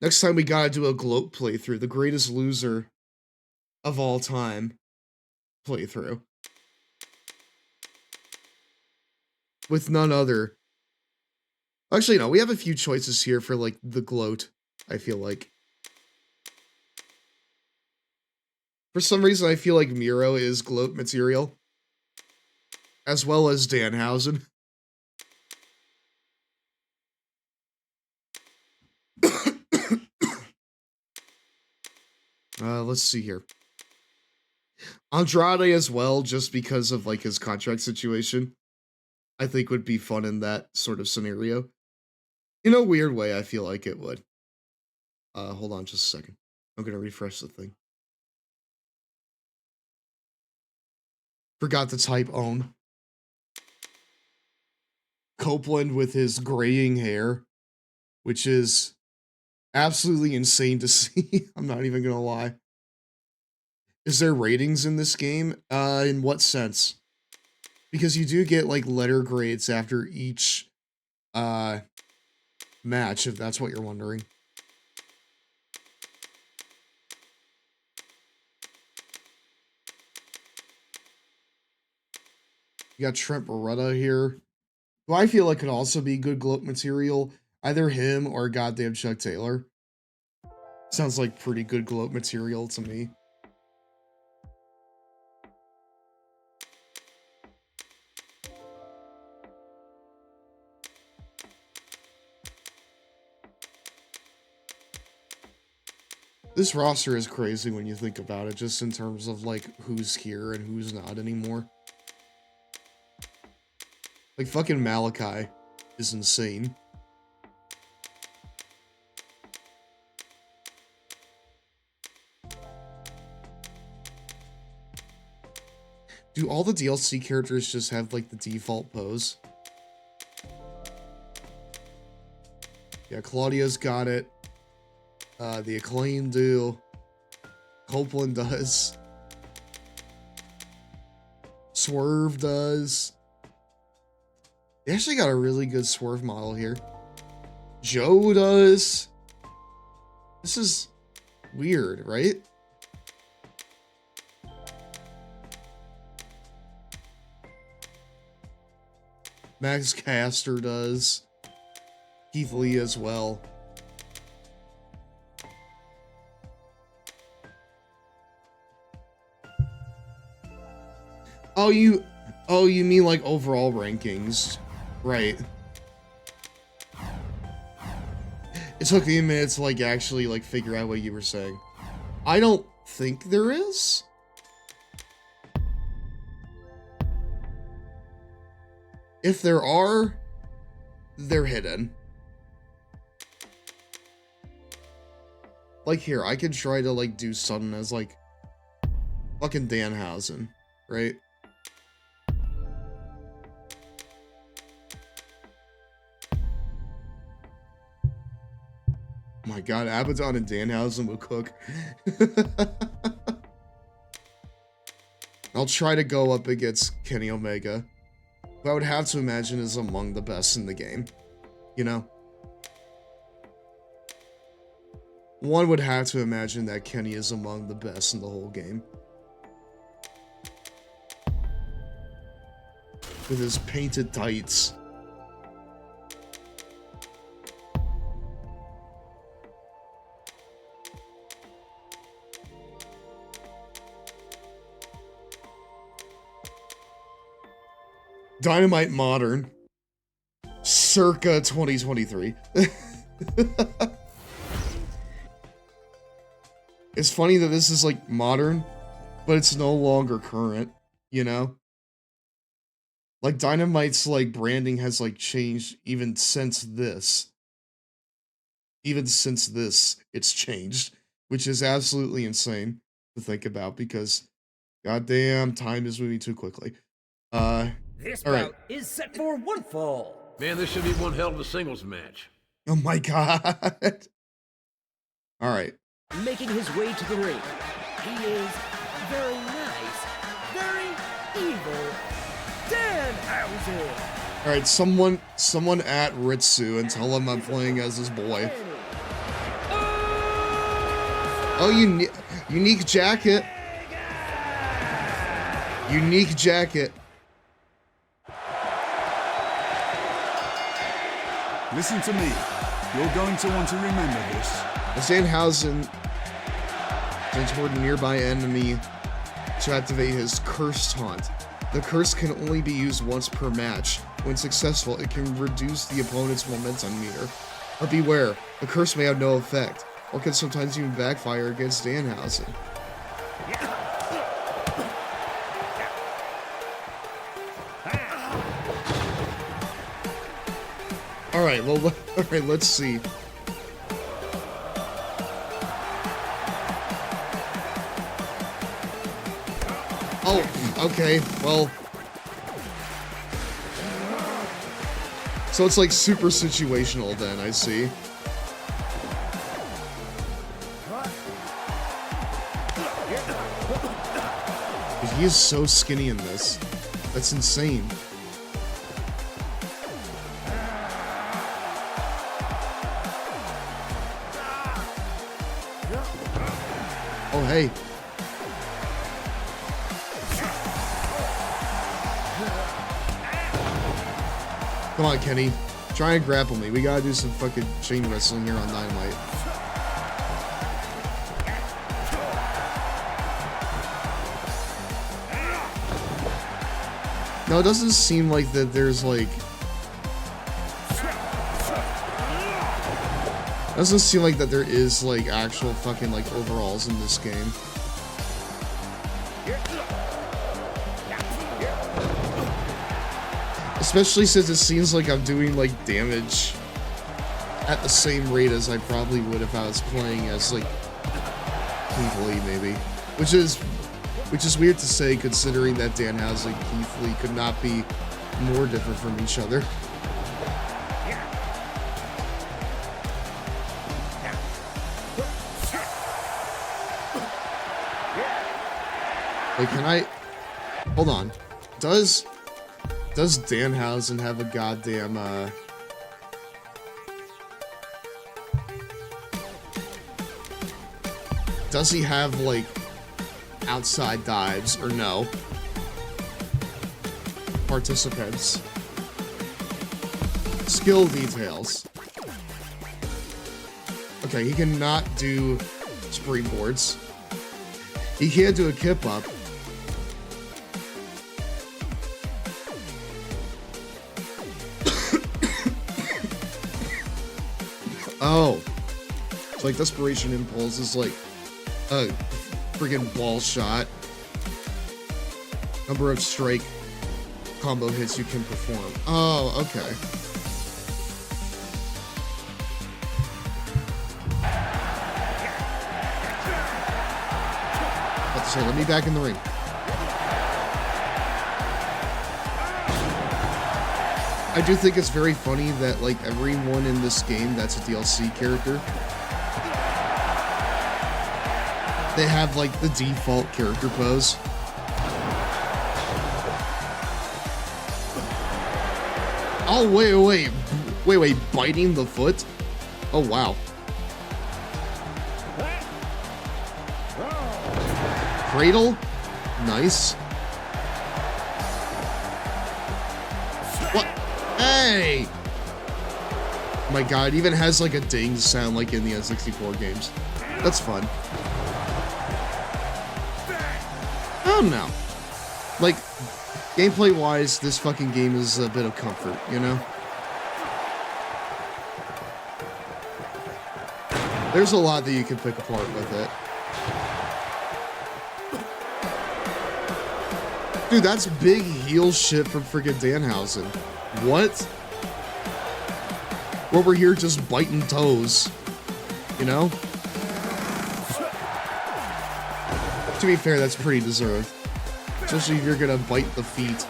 next time we gotta do a gloat playthrough, the greatest loser of all time playthrough. With none other. Actually, no, we have a few choices here for, like, the gloat, I feel like. For some reason, I feel like Miro is gloat material. As well as Danhausen. Let's see here. Andrade as well, just because of, like, his contract situation. I think would be fun in that sort of scenario. In a weird way, I feel like it would. Hold on just a second. I'm gonna refresh the thing. Forgot to type own. Copeland with his graying hair, which is absolutely insane to see. I'm not even gonna lie. Is there ratings in this game? In what sense? Because you do get, like, letter grades after each, match, if that's what you're wondering. You got Trent Beretta here, who I feel like could also be good gloat material. Either him or goddamn Chuck Taylor. Sounds like pretty good gloat material to me. This roster is crazy when you think about it, just in terms of, like, who's here and who's not anymore. Like, fucking Malachi is insane. Do all the DLC characters just have, like, the default pose? Yeah, Claudio's got it. The Acclaim do. Copeland does. Swerve does. They actually got a really good Swerve model here. Joe does. This is weird, right? Max Caster does. Keith Lee as well. Oh, you mean like overall rankings, right? It took me a minute to like actually like figure out what you were saying. I don't think there is. If there are, they're hidden. Like here, I could try to like do something as like fucking Danhausen, right? Oh my god, Abadon and Danhausen will cook. I'll try to go up against Kenny Omega, who I would have to imagine is among the best in the game. You know? One would have to imagine that Kenny is among the best in the whole game. With his painted tights. Dynamite Modern. Circa 2023. It's funny that this is like modern, but it's no longer current, you know? Like Dynamite's like branding has like changed even since this. Even since this, it's changed, which is absolutely insane to think about because goddamn time is moving too quickly. This all bout right. is set for one fall. Man, this should be one hell of a singles match. Oh my god. All right. Making his way to the ring, he is very nice, very evil, Danhausen. All right, someone at Ritsu and tell him I'm playing as his boy. Oh, unique jacket. Unique jacket. Listen to me. You're going to want to remember this. As Danhausen turns toward a nearby enemy to activate his curse taunt. The curse can only be used once per match. When successful, it can reduce the opponent's momentum meter. But beware, the curse may have no effect, or can sometimes even backfire against Danhausen. Alright, well, alright, let's see. Oh, okay, well. So it's like super situational then, I see. He is so skinny in this. That's insane. Oh, hey. Come on, Kenny. Try and grapple me. We gotta do some fucking chain wrestling here on Dynamite. No, it doesn't seem like that there's like... Doesn't seem like that there is like actual fucking like overalls in this game. Especially since it seems like I'm doing like damage at the same rate as I probably would if I was playing as like Keith Lee maybe. Which is weird to say considering that Danhausen and Keith Lee could not be more different from each other. Like, can I... Hold on. Does Danhausen have a goddamn, Does he have, like, outside dives, or no? Participants. Skill details. Okay, he cannot do springboards. He can't do a kip up. Oh. It's like Desperation Impulse is like a friggin' ball shot. Number of strike combo hits you can perform. Oh, okay. About to say, let me back in the ring. I do think it's very funny that, like, everyone in this game that's a DLC character, they have, like, the default character pose. Oh, wait, biting the foot? Oh, wow. Cradle? Nice. What? Hey! Oh my god, it even has like a ding sound like in the N64 games. That's fun. I don't know. Like, gameplay-wise, this fucking game is a bit of comfort, you know? There's a lot that you can pick apart with it. Dude, that's big heel shit from friggin' Danhausen. What? We're here just biting toes. You know? To be fair, that's pretty deserved. Especially if you're gonna bite the feet.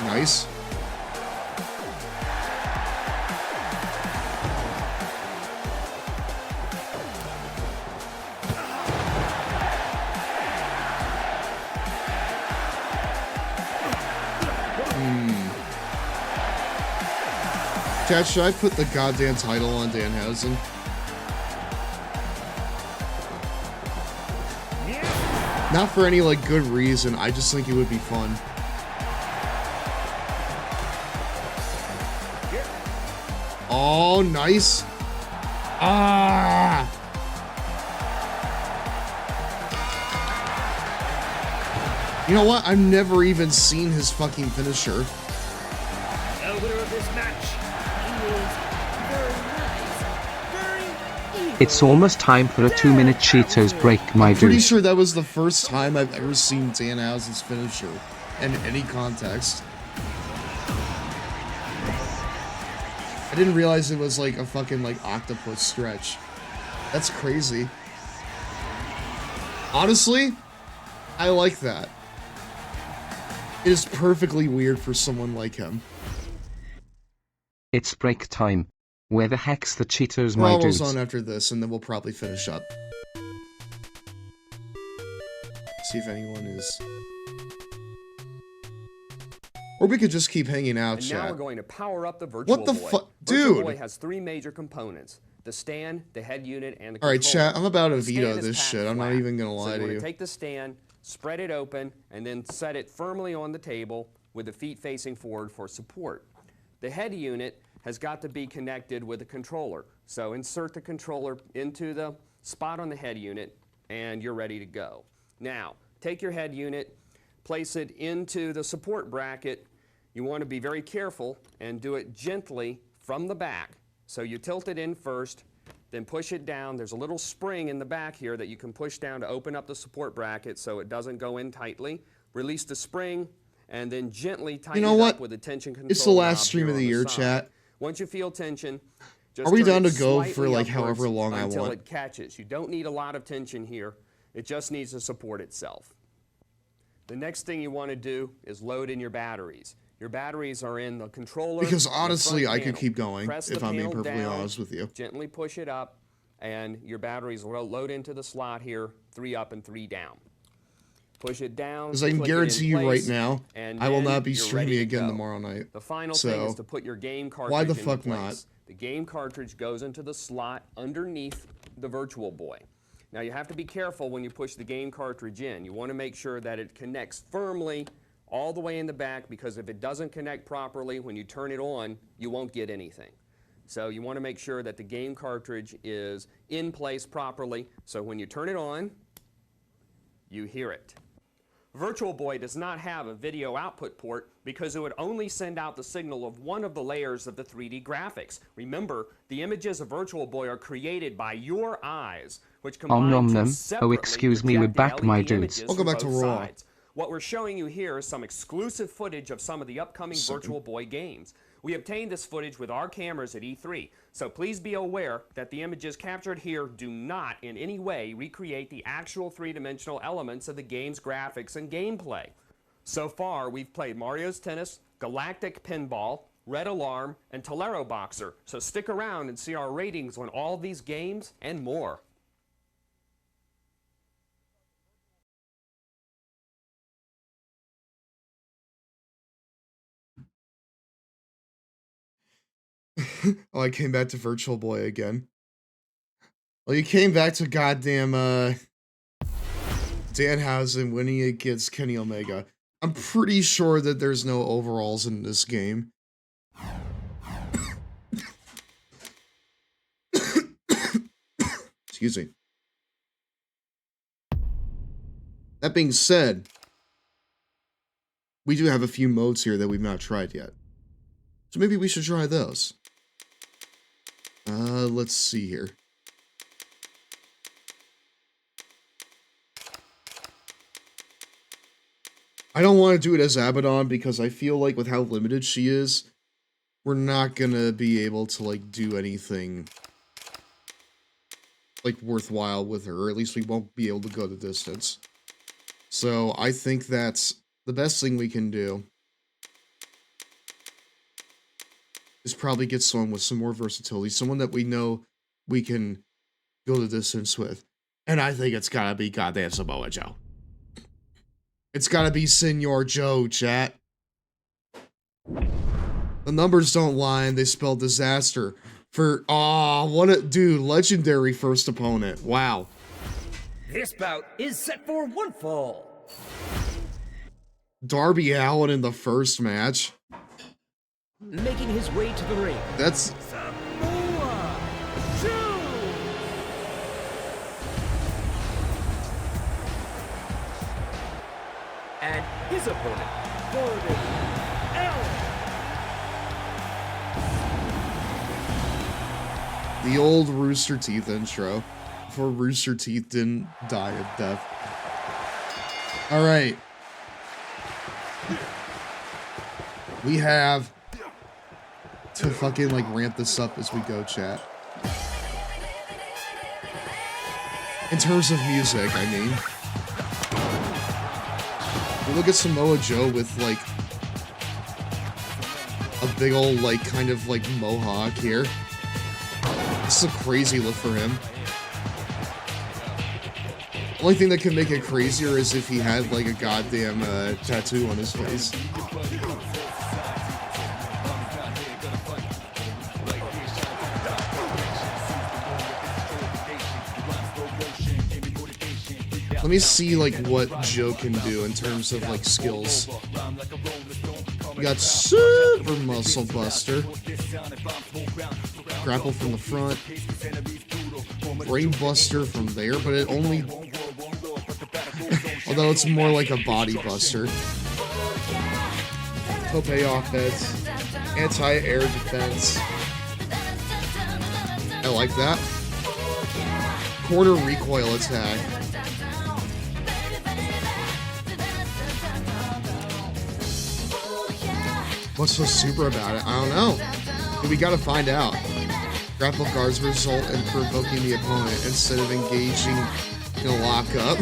Nice. Chat, should I put the goddamn title on Danhausen? Not for any, like, good reason. I just think it would be fun. Oh, nice. Ah! You know what? I've never even seen his fucking finisher. The winner of this match, he is very nice, very evil. It's almost time for a 2-minute Cheetos break, my dude. Pretty sure that was the first time I've ever seen Danhausen's finisher in any context. I didn't realize it was like a fucking like octopus stretch. That's crazy. Honestly, I like that. It is perfectly weird for someone like him. It's break time. Where the heck's the Cheetos, We're my almost dudes? on after this, and then we'll probably finish up. See if anyone is... Or we could just keep hanging out, And chat. now we're going to power up the Virtual Boy. What the fuck? Virtual Dude! Boy has 3 major components: the stand, the head unit, and the Alright, controller. chat, I'm about to The stand veto is this packed shit. I'm not flat. even gonna lie So you to want you. to take the stand, spread it open, and then set it firmly on the table with the feet facing forward for support. The head unit has got to be connected with a controller. So insert the controller into the spot on the head unit, and you're ready to go. Now, take your head unit, place it into the support bracket. You want to be very careful and do it gently from the back. So you tilt it in first, then push it down. There's a little spring in the back here that you can push down to open up the support bracket so it doesn't go in tightly. Release the spring, and then gently tighten it up with a tension control. It's the last knob stream here of the on year, side. chat. Once you feel tension, just Are we turn down it to go for slightly like upwards however long I until want? it catches. You don't need a lot of tension here. It just needs to support itself. The next thing you want to do is load in your batteries. Your batteries are in the controller. Because honestly, I could panel. keep going Press if the I'm being panel perfectly down, honest with you. Gently push it up, and your batteries will load into the slot here, 3 up and 3 down. Push it down. Because I can click it in guarantee you right place, now, and I will then not be you're streaming ready to again go. tomorrow night. The final So, thing is to put your game cartridge why the into fuck place. not? The game cartridge goes into the slot underneath the Virtual Boy. Now you have to be careful when you push the game cartridge in. You want to make sure that it connects firmly all the way in the back, because if it doesn't connect properly, when you turn it on, you won't get anything. So you want to make sure that the game cartridge is in place properly, so when you turn it on, you hear it. Virtual Boy does not have a video output port because it would only send out the signal of one of the layers of the 3D graphics. Remember, the images of Virtual Boy are created by your eyes, which combine nom to nom. separately Oh, excuse me, we're project back, the my LED dudes. images Welcome from back to both Raw. sides. What we're showing you here is some exclusive footage of some of the upcoming Virtual Boy games. We obtained this footage with our cameras at E3, so please be aware that the images captured here do not in any way recreate the actual three-dimensional elements of the game's graphics and gameplay. So far, we've played Mario's Tennis, Galactic Pinball, Red Alarm, and Tolero Boxer, so stick around and see our ratings on all these games and more. Oh, I came back to Virtual Boy again. Well, you came back to goddamn Danhausen winning against Kenny Omega. I'm pretty sure that there's no overalls in this game. Excuse me. That being said, we do have a few modes here that we've not tried yet. So maybe we should try those. Let's see here. I don't want to do it as Abadon because I feel like with how limited she is, we're not gonna be able to, like, do anything, like, worthwhile with her, or at least we won't be able to go the distance. So I think that's the best thing we can do is probably get someone with some more versatility, someone that we know we can go the distance with. And I think it's gotta be goddamn Samoa Joe. It's gotta be Senor Joe, chat. The numbers don't lie, and they spell disaster. For, what a, dude, legendary first opponent. Wow. This bout is set for one fall. Darby Allin in the first match. Making his way to the ring. That's... Samoa Joe! And his opponent, Darby Allin. The old Rooster Teeth intro. Before Rooster Teeth didn't die of death. Alright. We have to fucking, like, ramp this up as we go, chat. In terms of music, I mean. We look at Samoa Joe with, like, a big old, like, kind of, like, mohawk here. This is a crazy look for him. Only thing that can make it crazier is if he had, like, a goddamn tattoo on his face. Let me see, like, what Joe can do in terms of, like, skills. We got Super Muscle Buster. Grapple from the front. Brain Buster from there, but it only... Although it's more like a body buster. Tope offense. Anti-air defense. I like that. Quarter recoil attack. What's so super about it? I don't know. We gotta find out. Grapple guards result in provoking the opponent instead of engaging in a lockup.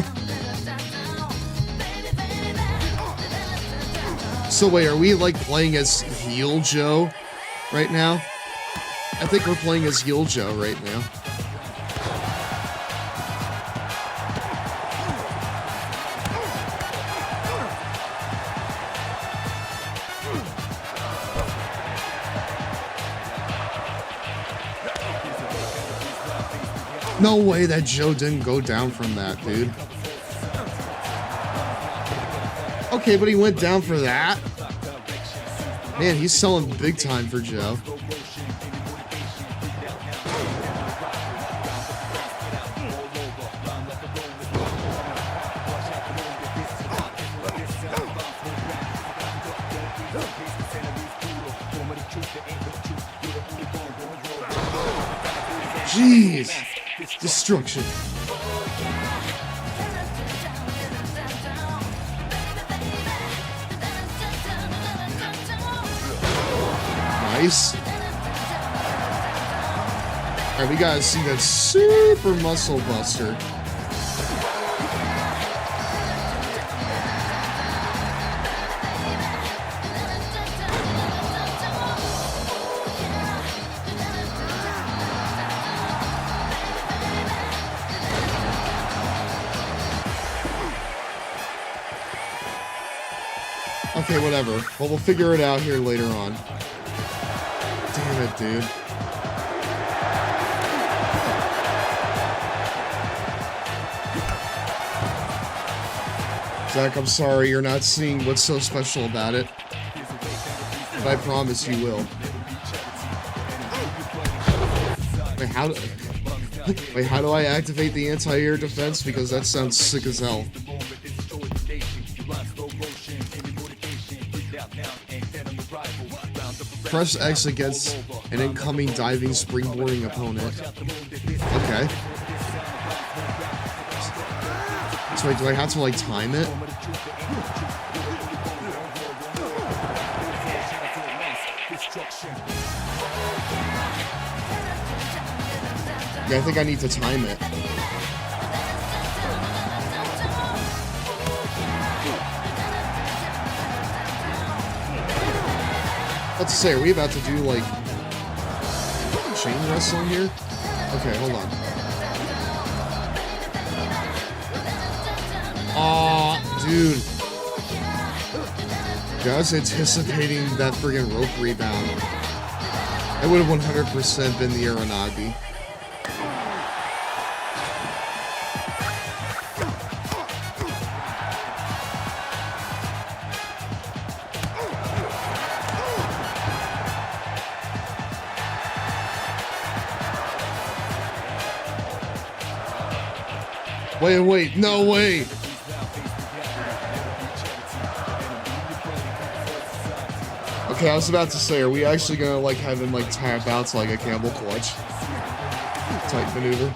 So wait, are we like playing as heel Joe right now? I think we're playing as heel Joe right now. No way that Joe didn't go down from that, dude. Okay, but he went down for that? Man, he's selling big time for Joe. Jeez. Destruction. Nice. Alright, we gotta see that super muscle buster. Okay, whatever. Well, we'll figure it out here later on. Damn it, dude. Zach, I'm sorry you're not seeing what's so special about it. But I promise you will. Wait, how do I activate the anti-air defense? Because that sounds sick as hell. Press X against an incoming diving springboarding opponent. Okay. So wait, do I have to like time it? Yeah, I think I need to time it. Let's say, are we about to do like chain wrestling here? Okay, hold on. Aw, dude. Yeah, I was anticipating that friggin' rope rebound. It would have 100% been the Aranagi. Wait, no way! Okay, I was about to say, are we actually gonna like have him like tap out to like a Campbell clutch type maneuver?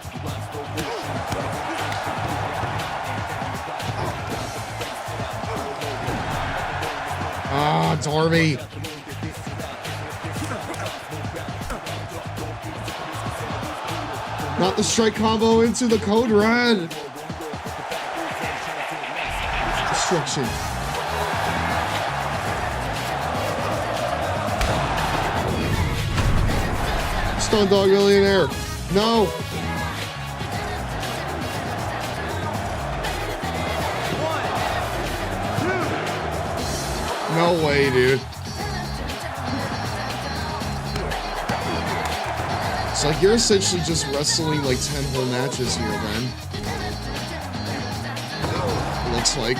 Ah, Darby! Not the strike combo into the code red! Destruction. Stun Dog Millionaire. No. No way, dude. It's like you're essentially just wrestling like 10 whole matches here, then. looks like.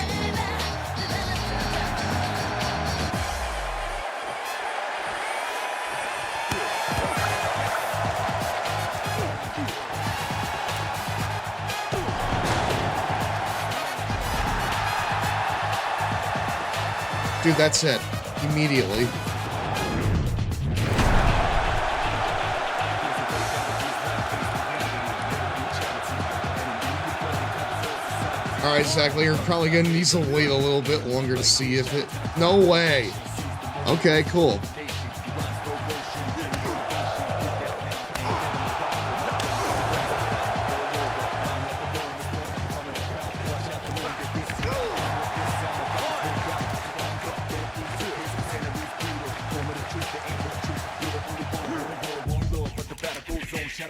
Dude, that's it. Immediately. Alright, exactly. You're probably gonna need to wait a little bit longer to see if it... No way! Okay, cool.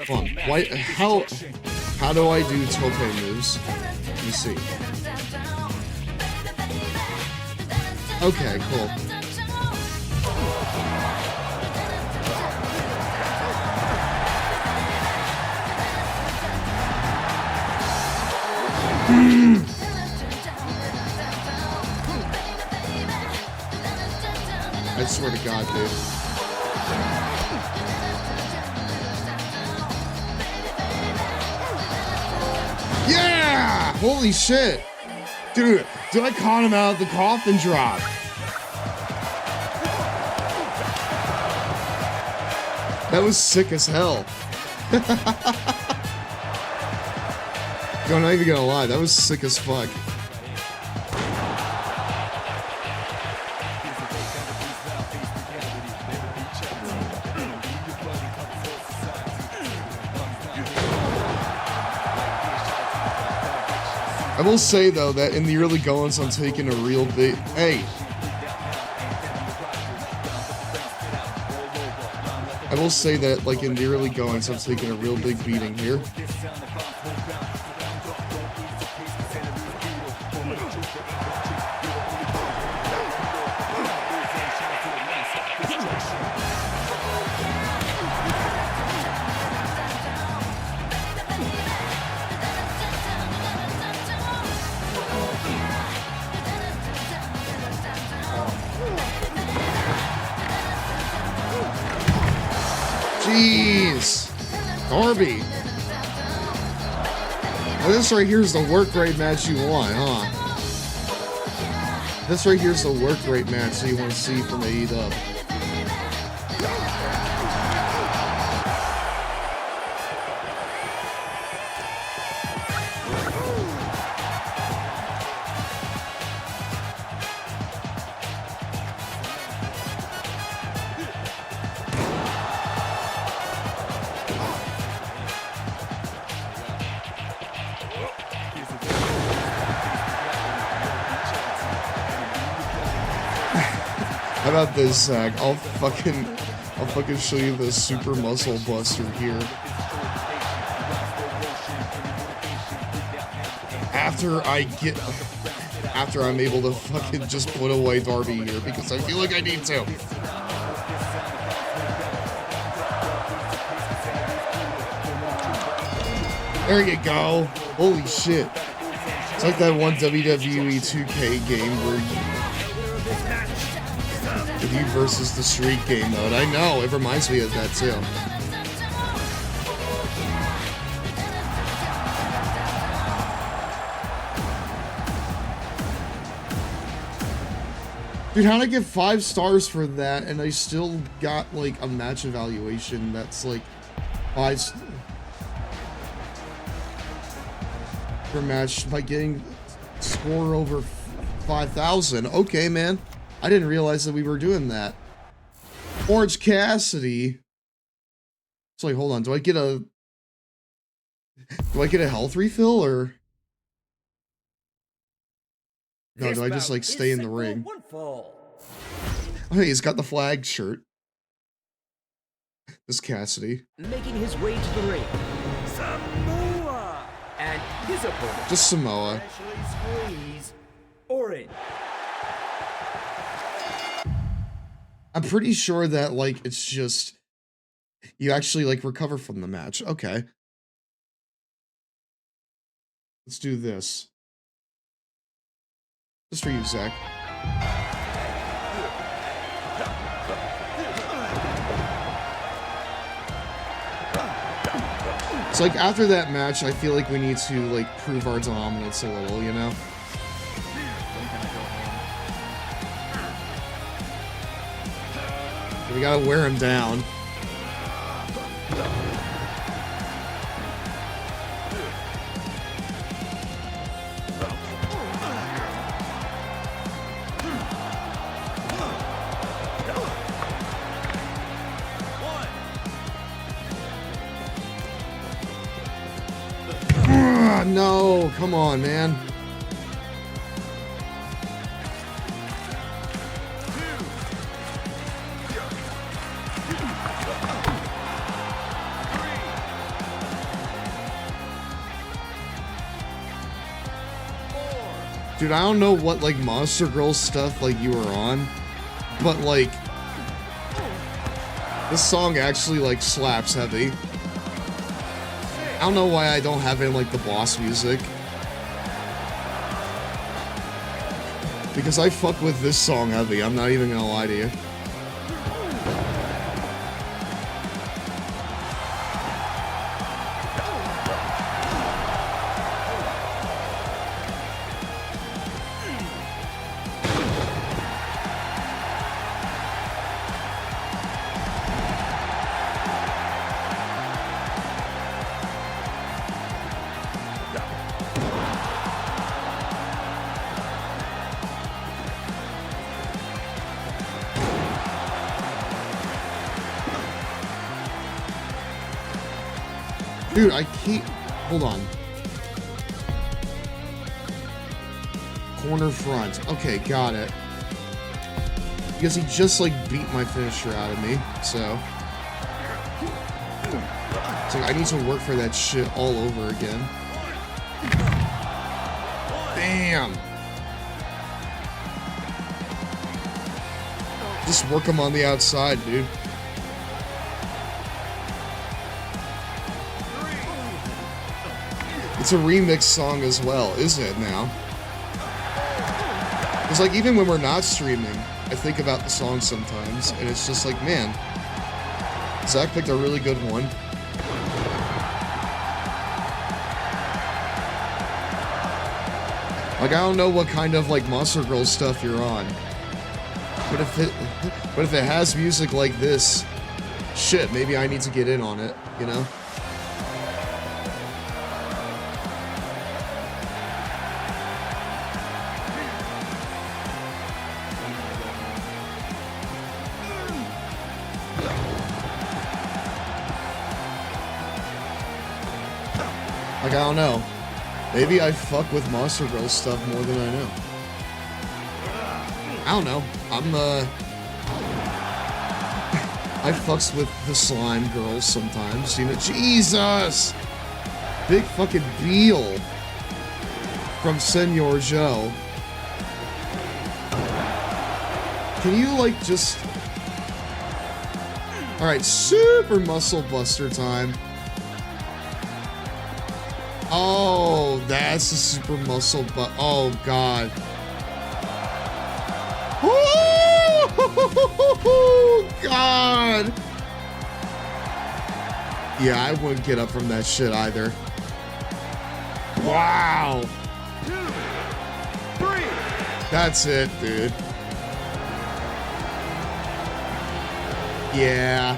Hold on. Why? How do I do tope moves? Let me see. Okay, cool. I swear to God, dude. Yeah! Holy shit! Dude, I caught him out of the coffin drop. That was sick as hell. Yo, I'm not even gonna lie, that was sick as fuck. I will say, though, that in the early goings, I'm taking a real big... Hey! I will say that, like, in the early goings, I'm taking a real big beating here. Jeez! Darby! Well, this right here is the work rate match you want, huh? This right here is the work rate match that you want to see from AEW. How about this, Zach? I'll fucking show you the super muscle buster here. After I'm able to fucking just put away Darby here, because I feel like I need to. There you go. Holy shit. It's like that one WWE 2K game where you versus the Street game mode. I know, it reminds me of that too. Dude, how'd I get 5 stars for that and I still got like a match evaluation that's like 5 per match by getting score over 5,000? Okay, man. I didn't realize that we were doing that. Orange Cassidy. It's like, hold on, do I get a health refill or no, do I just like stay in the ring? Oh, hey, he's got the flag shirt. This Cassidy. Making his way to the ring, Samoa, and his opponent. Just Samoa. Squeeze, Orange. I'm pretty sure that, like, it's just... You actually, like, recover from the match. Okay. Let's do this. Just for you, Zach. It's like after that match, I feel like we need to like prove our dominance a little, you know? We gotta wear him down. No, come on, man. Dude, I don't know what, like, Monster Girls stuff, like, you were on, but, like, this song actually, like, slaps heavy. I don't know why I don't have it in, like, the boss music. Because I fuck with this song heavy, I'm not even gonna lie to you. Dude, I can't... Hold on. Corner front. Okay, got it. Because he just, like, beat my finisher out of me, so... It's like, I need to work for that shit all over again. Damn! Just work him on the outside, dude. It's a remix song as well, isn't it now? Because, like, even when we're not streaming, I think about the song sometimes, and it's just like, man, Zach picked a really good one. Like, I don't know what kind of, like, Monster Girls stuff you're on. But if it has music like this, shit, maybe I need to get in on it, you know? Like, I don't know. Maybe I fuck with Monster Girls stuff more than I know. I don't know. I fucks with the slime girls sometimes. You know, Jesus! Big fucking Beal from Senor Joe. Can you, like, just... Alright, Super Muscle Buster time. Oh, that's a Super Muscle Buster. Oh, God. Oh, God. Yeah, I wouldn't get up from that shit either. Wow. 2, 3. That's it, dude. Yeah.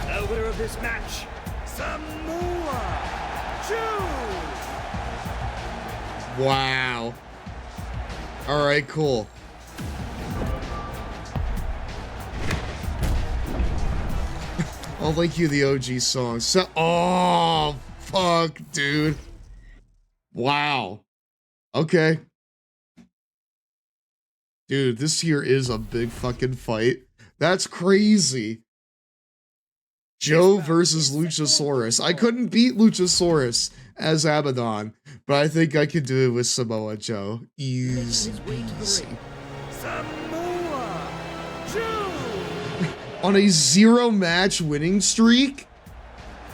The winner of this match, Samoa Joe. Wow. All right, cool. I'll link you the OG song. So, oh, fuck, dude. Wow. Okay. Dude, this here is a big fucking fight. That's crazy. Joe versus Luchasaurus. I couldn't beat Luchasaurus as Abadon, but I think I could do it with Samoa Joe. Easy. Samoa Joe. On a 0-match winning streak?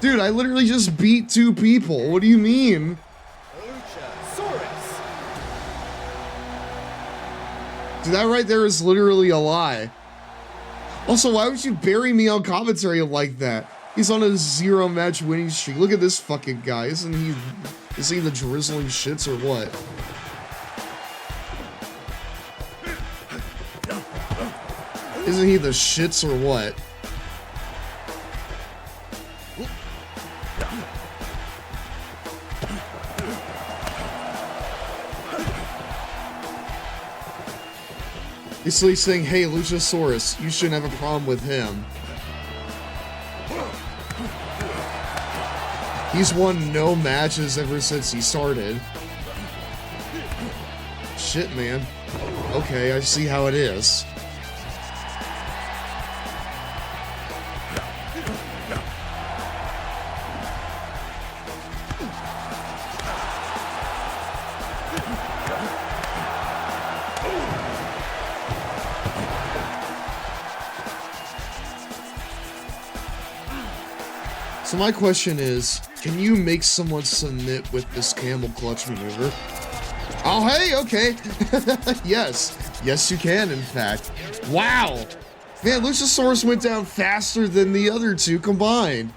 Dude, I literally just beat 2 people. What do you mean? Luchasaurus. Dude, that right there is literally a lie. Also, why would you bury me on commentary like that? He's on a 0-match winning streak. Look at this fucking guy. Is he the drizzling shits or what? Isn't he the shits or what? Basically saying, hey, Luchasaurus, you shouldn't have a problem with him. He's won no matches ever since he started. Shit, man. Okay, I see how it is. So my question is, can you make someone submit with this camel clutch maneuver? Oh, hey, okay. Yes. Yes, you can, in fact. Wow. Man, Luchasaurus went down faster than the other two combined.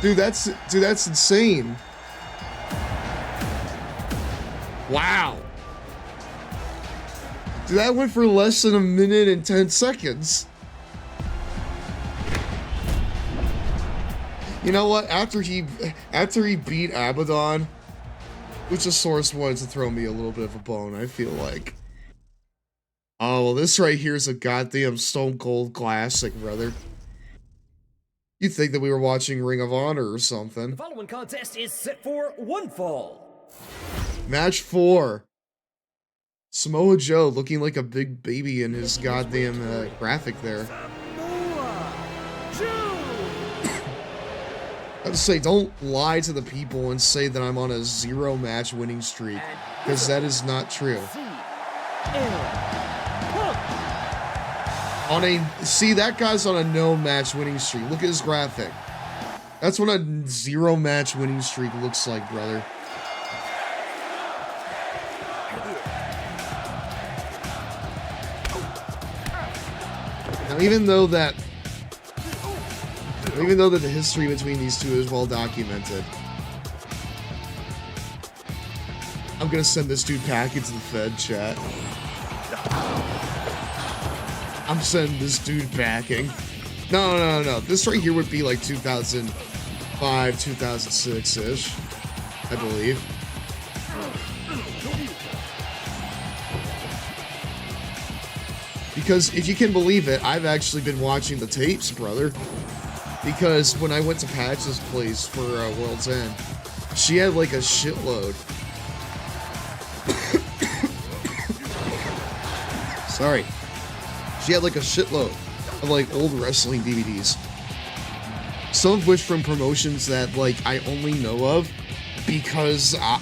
Dude, that's insane. Wow. Dude, that went for less than 1 minute and 10 seconds. You know what? After he beat Abadon, Luchasaurus wanted to throw me a little bit of a bone, I feel like. Oh, well, this right here is a goddamn Stone Cold classic, brother. You'd think that we were watching Ring of Honor or something. The following contest is set for one fall. Match 4. Samoa Joe looking like a big baby in his goddamn graphic there. I have to say, don't lie to the people and say that I'm on a 0-match winning streak, because that is not true. See, that guy's on a no-match winning streak. Look at his graphic. That's what a 0-match winning streak looks like, brother. Now, even though that the history between these two is well documented, I'm gonna send this dude packing to the Fed, chat. I'm sending this dude packing. No. This right here would be like 2005, 2006-ish, I believe. Because if you can believe it, I've actually been watching the tapes, brother. Because when I went to Patch's place for World's End, she had like a shitload. Sorry. She had like a shitload of like old wrestling DVDs. Some of which from promotions that like I only know of because I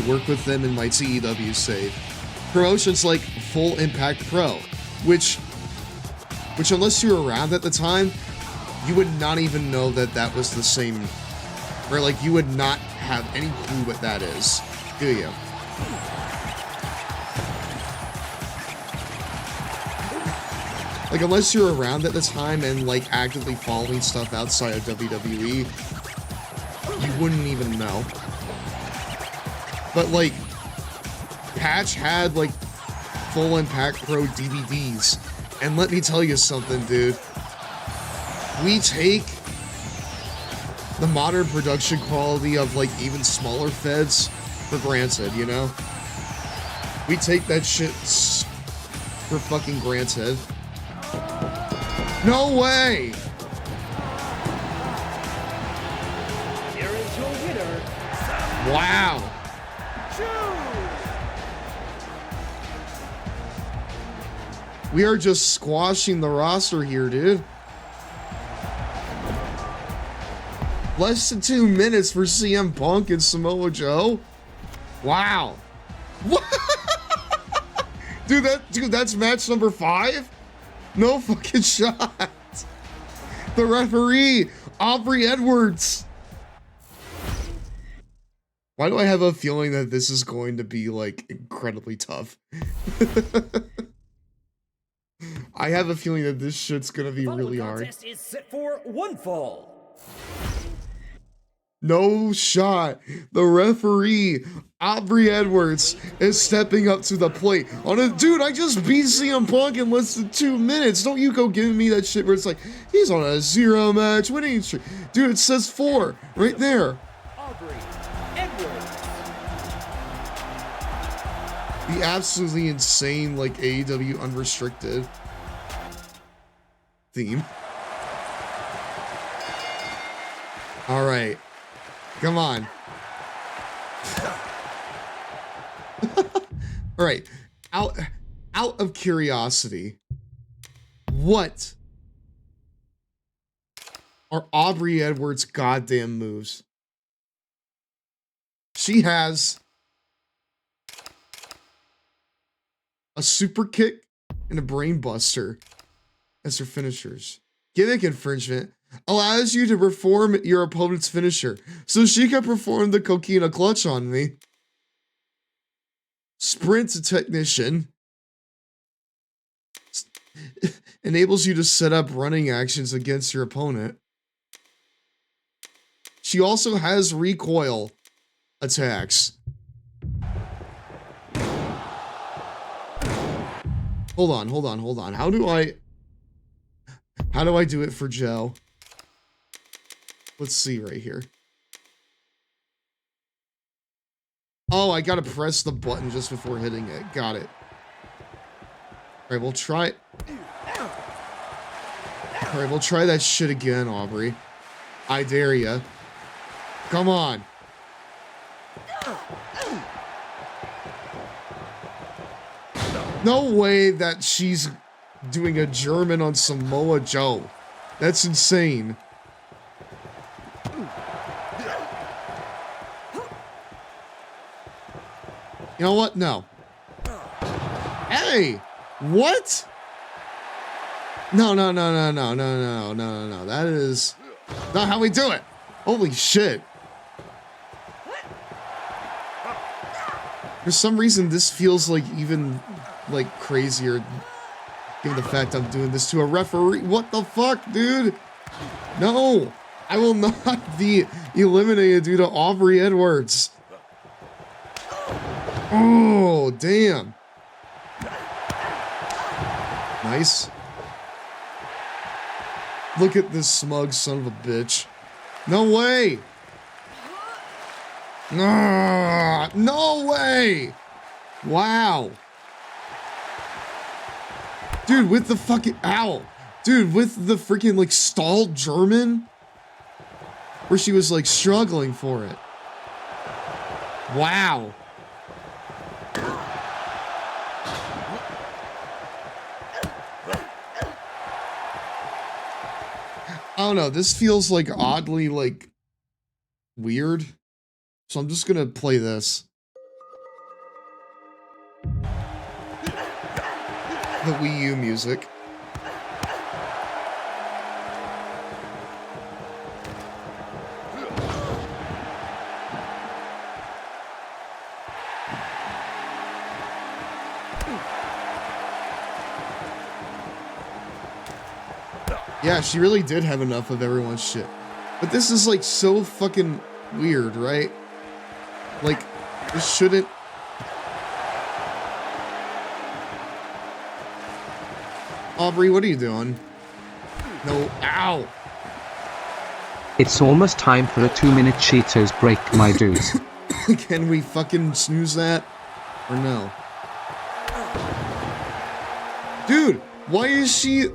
work with them in my TEW save. Promotions like Full Impact Pro, which unless you were around at the time, you would not even know that that was the same, or like you would not have any clue what that is, do you? Like, unless you're around at the time and like actively following stuff outside of WWE, you wouldn't even know. But like, Patch had like Full Impact Pro DVDs, and let me tell you something, dude. We take the modern production quality of like even smaller feds for granted, you know? We take that shit for fucking granted. No way! Here is your winner. Wow. We are just squashing the roster here, dude. Less than 2 minutes for CM Punk and Samoa Joe. Wow. What? Dude, that's match number 5? No fucking shot. The referee, Aubrey Edwards. Why do I have a feeling that this is going to be, like, incredibly tough? I have a feeling that this shit's gonna be really hard. Contest is set for one fall. No shot. The referee, Aubrey Edwards, is stepping up to the plate. Dude, I just beat CM Punk in less than 2 minutes. Don't you go giving me that shit where it's like, he's on a 0-match winning streak. Dude, it says 4 right there. Aubrey Edwards. The absolutely insane, like, AEW unrestricted theme. All right. Come on. All right. Out of curiosity, what are Aubrey Edwards' goddamn moves? She has a super kick and a brain buster as her finishers. Gimmick infringement allows you to perform your opponent's finisher, so she can perform the coquina clutch on me. Sprint technician enables you to set up running actions against your opponent. She also has recoil attacks. Hold on. How do I do it for Joe? Let's see right here. Oh, I gotta press the button just before hitting it. Got it. Alright, we'll try... Alright, we'll try that shit again, Aubrey. I dare ya. Come on. No way that she's doing a German on Samoa Joe. That's insane. You know what? No. Hey! What? No. That is not how we do it. Holy shit. For some reason, this feels like even like crazier given the fact I'm doing this to a referee. What the fuck, dude? No, I will not be eliminated due to Aubrey Edwards. Oh, damn. Nice. Look at this smug son of a bitch. No way. No way. Wow. Dude, with the fucking... Ow. Dude, with the freaking, like, stalled German. Where she was, like, struggling for it. Wow. I don't know. This feels, like, oddly, like, weird. So I'm just gonna play this. The Wii U music. Yeah, she really did have enough of everyone's shit. But this is like so fucking weird, right? Like, this shouldn't... Aubrey, what are you doing? No, ow! It's almost time for a 2-minute Cheetos break, my dudes. Can we fucking snooze that? Or no? Dude, why is she...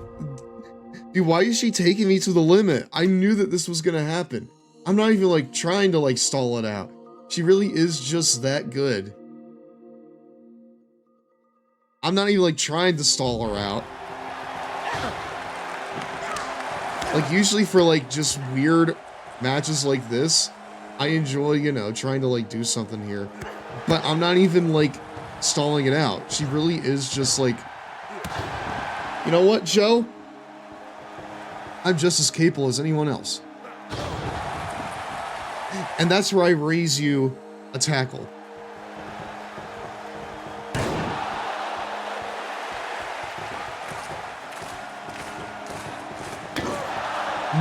Dude, why is she taking me to the limit? I knew that this was gonna happen. I'm not even, like, trying to, like, stall it out. She really is just that good. I'm not even, like, trying to stall her out. Like, usually for, like, just weird matches like this, I enjoy, you know, trying to, like, do something here. But I'm not even, like, stalling it out. She really is just, like... You know what, Joe? I'm just as capable as anyone else. And that's where I raise you a tackle.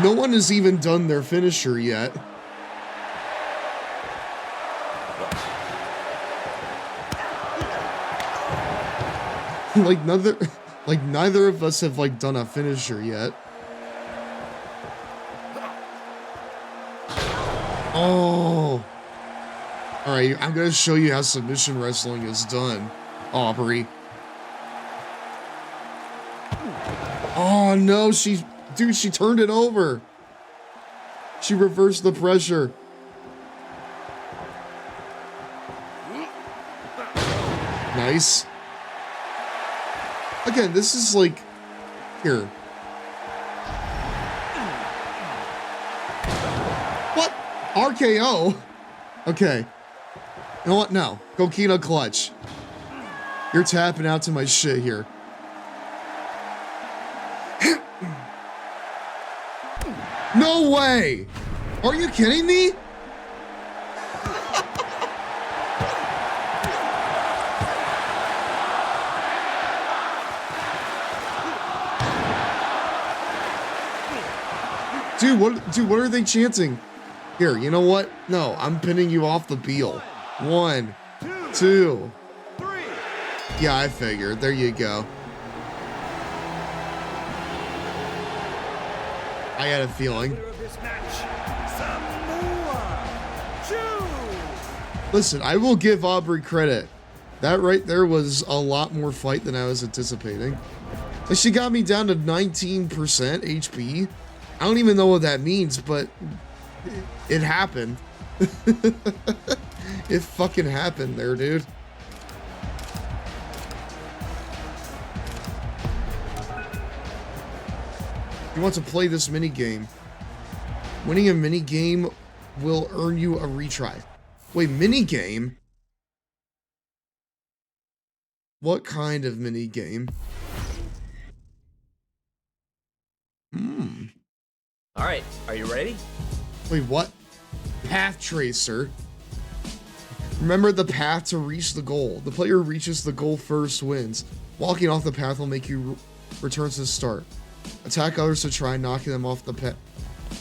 No one has even done their finisher yet. Neither of us have like done a finisher yet. Oh. All right, I'm gonna show you how submission wrestling is done, Aubrey. Oh no, she turned it over. She reversed the pressure. Nice. Again, this is like, here. What? RKO? Okay. You know what? No. Coquina clutch. You're tapping out to my shit here. No way! Are you kidding me? Dude, what are they chanting? Here, you know what? No, I'm pinning you off the Beal. 1, 2, 3. Yeah, I figured. There you go. I had a feeling. Listen, I will give Aubrey credit. That right there was a lot more fight than I was anticipating. And she got me down to 19% HP. I don't even know what that means, but it happened. It fucking happened there, dude. You want to play this minigame. Winning a minigame will earn you a retry. Wait, minigame? What kind of minigame? All right, are you ready? Wait, what? Path tracer. Remember the path to reach the goal. The player who reaches the goal first wins. Walking off the path will make you return to the start. Attack others to try knocking them off the path.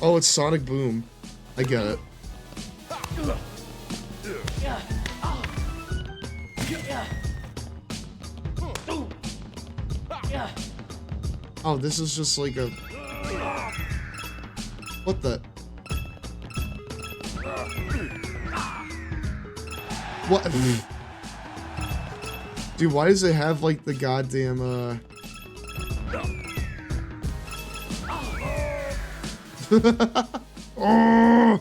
Oh, it's Sonic Boom. I get it. Oh, this is just like a... What the? What? Dude, why does it have like the goddamn, Oh!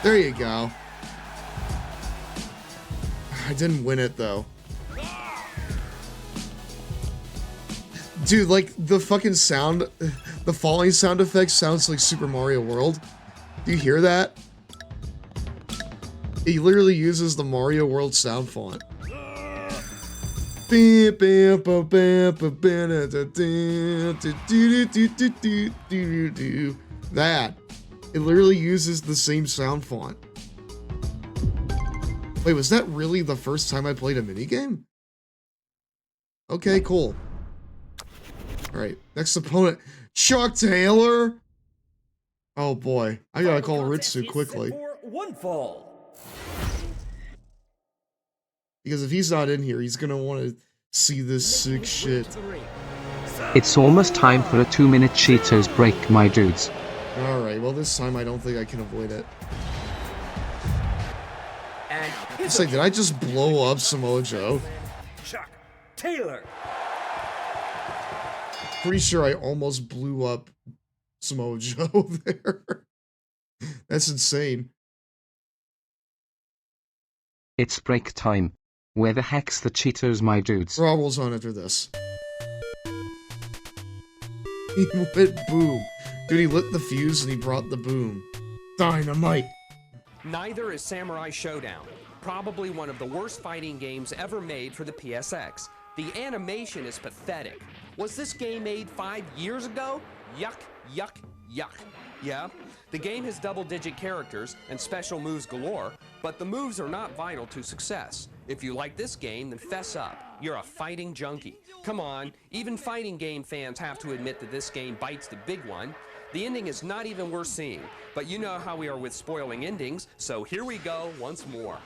There you go. I didn't win it though. Dude, like, the fucking sound, the falling sound effect sounds like Super Mario World. Do you hear that? He literally uses the Mario World sound font. That. It literally uses the same sound font. Wait, was that really the first time I played a minigame? Okay, cool. Alright, next opponent, Chuck Taylor. Oh boy, I gotta call Ritsu quickly. One fall. Because if he's not in here, he's gonna want to see this sick shit. It's almost time for a 2-minute Cheetos break, my dudes. Alright, well this time I don't think I can avoid it. It's like, did I just blow up Samoa Joe? Chuck Taylor. Pretty sure I almost blew up Samoa Joe there. That's insane. It's break time. Where the heck's the Cheetos, my dudes? Raw rolls on after this. He went boom. Dude, he lit the fuse and he brought the boom. Dynamite. Neither is Samurai Showdown, probably one of the worst fighting games ever made for the PSX. The animation is pathetic. Was this game made 5 years ago? Yuck, yuck, yuck. Yeah, the game has double-digit characters and special moves galore, but the moves are not vital to success. If you like this game, then fess up. You're a fighting junkie. Come on, even fighting game fans have to admit that this game bites the big one. The ending is not even worth seeing, but you know how we are with spoiling endings, so here we go once more.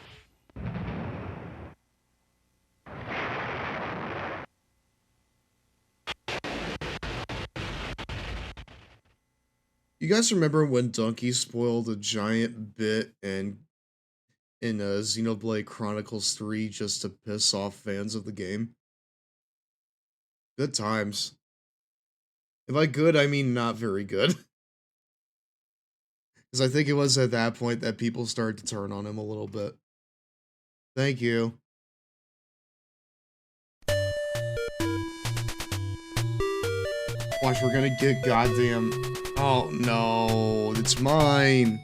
You guys remember when Donkey spoiled a giant bit in Xenoblade Chronicles 3 just to piss off fans of the game? Good times. And by good, I mean not very good. Because I think it was at that point that people started to turn on him a little bit. Thank you. Watch, we're gonna get goddamn... Oh, no. It's mine.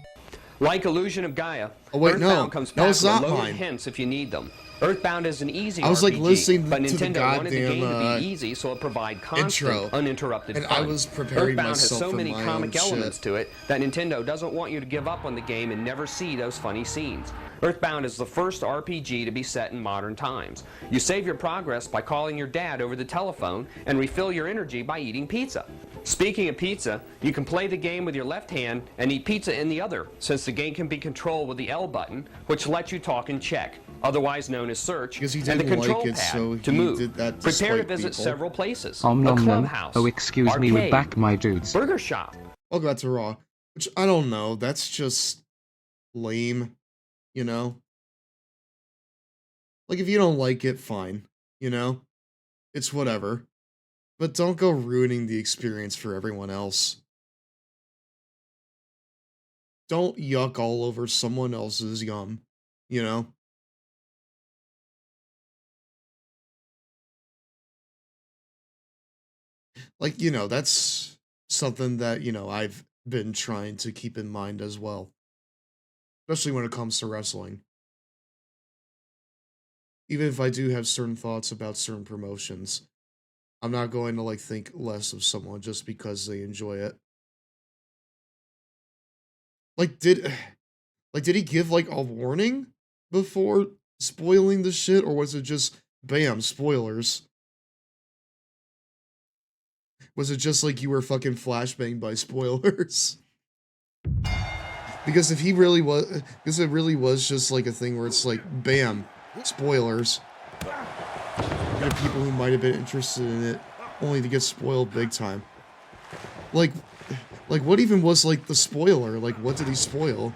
Like Illusion of Gaia, oh, wait, Earthbound comes back it's not with loaded mine. hints if you need them. Earthbound is an easy I was like RPG, listening but to the Nintendo wanted the game goddamn to be easy, so it provide constant, intro, uninterrupted and fun. I was preparing Earthbound myself has so for many my comic own elements shit. to it that Nintendo doesn't want you to give up on the game and never see those funny scenes. Earthbound is the first RPG to be set in modern times. You save your progress by calling your dad over the telephone and refill your energy by eating pizza. Speaking of pizza, you can play the game with your left hand and eat pizza in the other, since the game can be controlled with the L button, which lets you talk and check, otherwise known as search, Because he and the didn't control like it, pad so to he move. did that to Prepare to spite visit people. several places. Nom A nom nom. clubhouse, Oh, excuse me, we're arcade, back, my dudes. burger shop. Welcome back to Raw. Which, I don't know, that's just lame, you know? Like, if you don't like it, fine, you know? It's whatever. But don't go ruining the experience for everyone else. Don't yuck all over someone else's yum, you know? Like, you know, that's something that, you know, I've been trying to keep in mind as well. Especially when it comes to wrestling. Even if I do have certain thoughts about certain promotions, I'm not going to, like, think less of someone just because they enjoy it. Like, did he give, like, a warning before spoiling the shit, or was it just, bam, spoilers? Was it just like you were fucking flashbanged by spoilers? Because if he really was, because it really was just like a thing where it's like, bam, spoilers. There are people who might have been interested in it, only to get spoiled big time. Like what even was like the spoiler? Like, what did he spoil?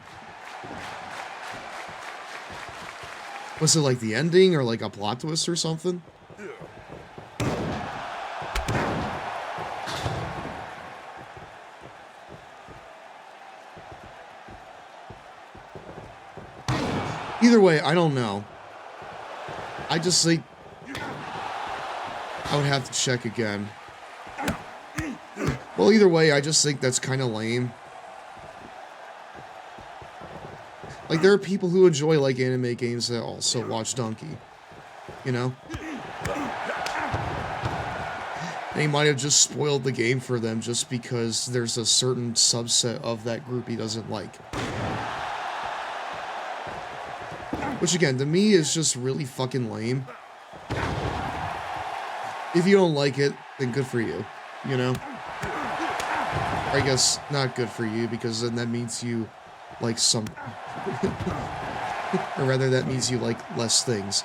Was it like the ending or like a plot twist or something? Either way, I don't know. I just think I would have to check again. Well, either way, I just think that's kind of lame. Like, there are people who enjoy, like, anime games that also watch Donkey. You know? And he might have just spoiled the game for them just because there's a certain subset of that group he doesn't like. Which, again, to me is just really fucking lame. If you don't like it, then good for you, you know? Or I guess not good for you, because then that means you like some... or rather, that means you like less things.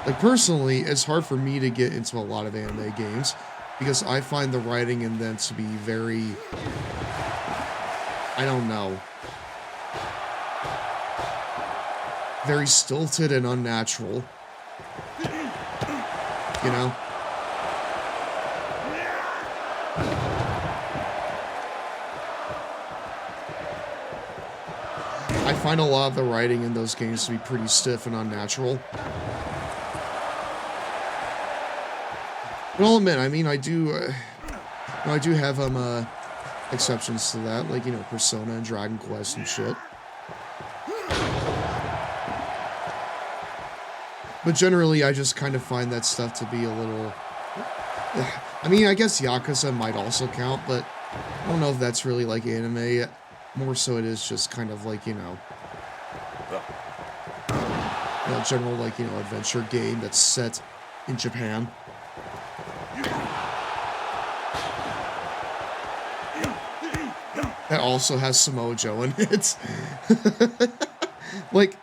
Like, personally, it's hard for me to get into a lot of anime games, because I find the writing in them to be very... I don't know. Very stilted and unnatural. You know? I find a lot of the writing in those games to be pretty stiff and unnatural. But I'll admit, I mean, I do have exceptions to that, like, you know, Persona and Dragon Quest and shit. But generally, I just kind of find that stuff to be a little... I mean, I guess Yakuza might also count, but I don't know if that's really, like, anime. more so it is just kind of like, general, like, adventure game that's set in Japan. That also has Samoa Joe in it. Like,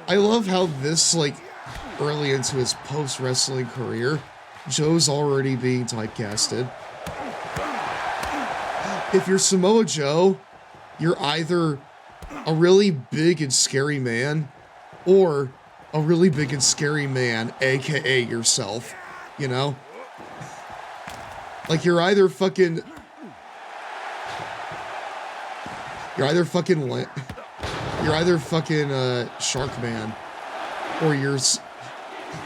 I love how this, like, early into his post-wrestling career, Joe's already being typecasted. If you're Samoa Joe, you're either a really big and scary man, or a really big and scary man, aka yourself, you know? Like, you're either fucking Shark Man, or you're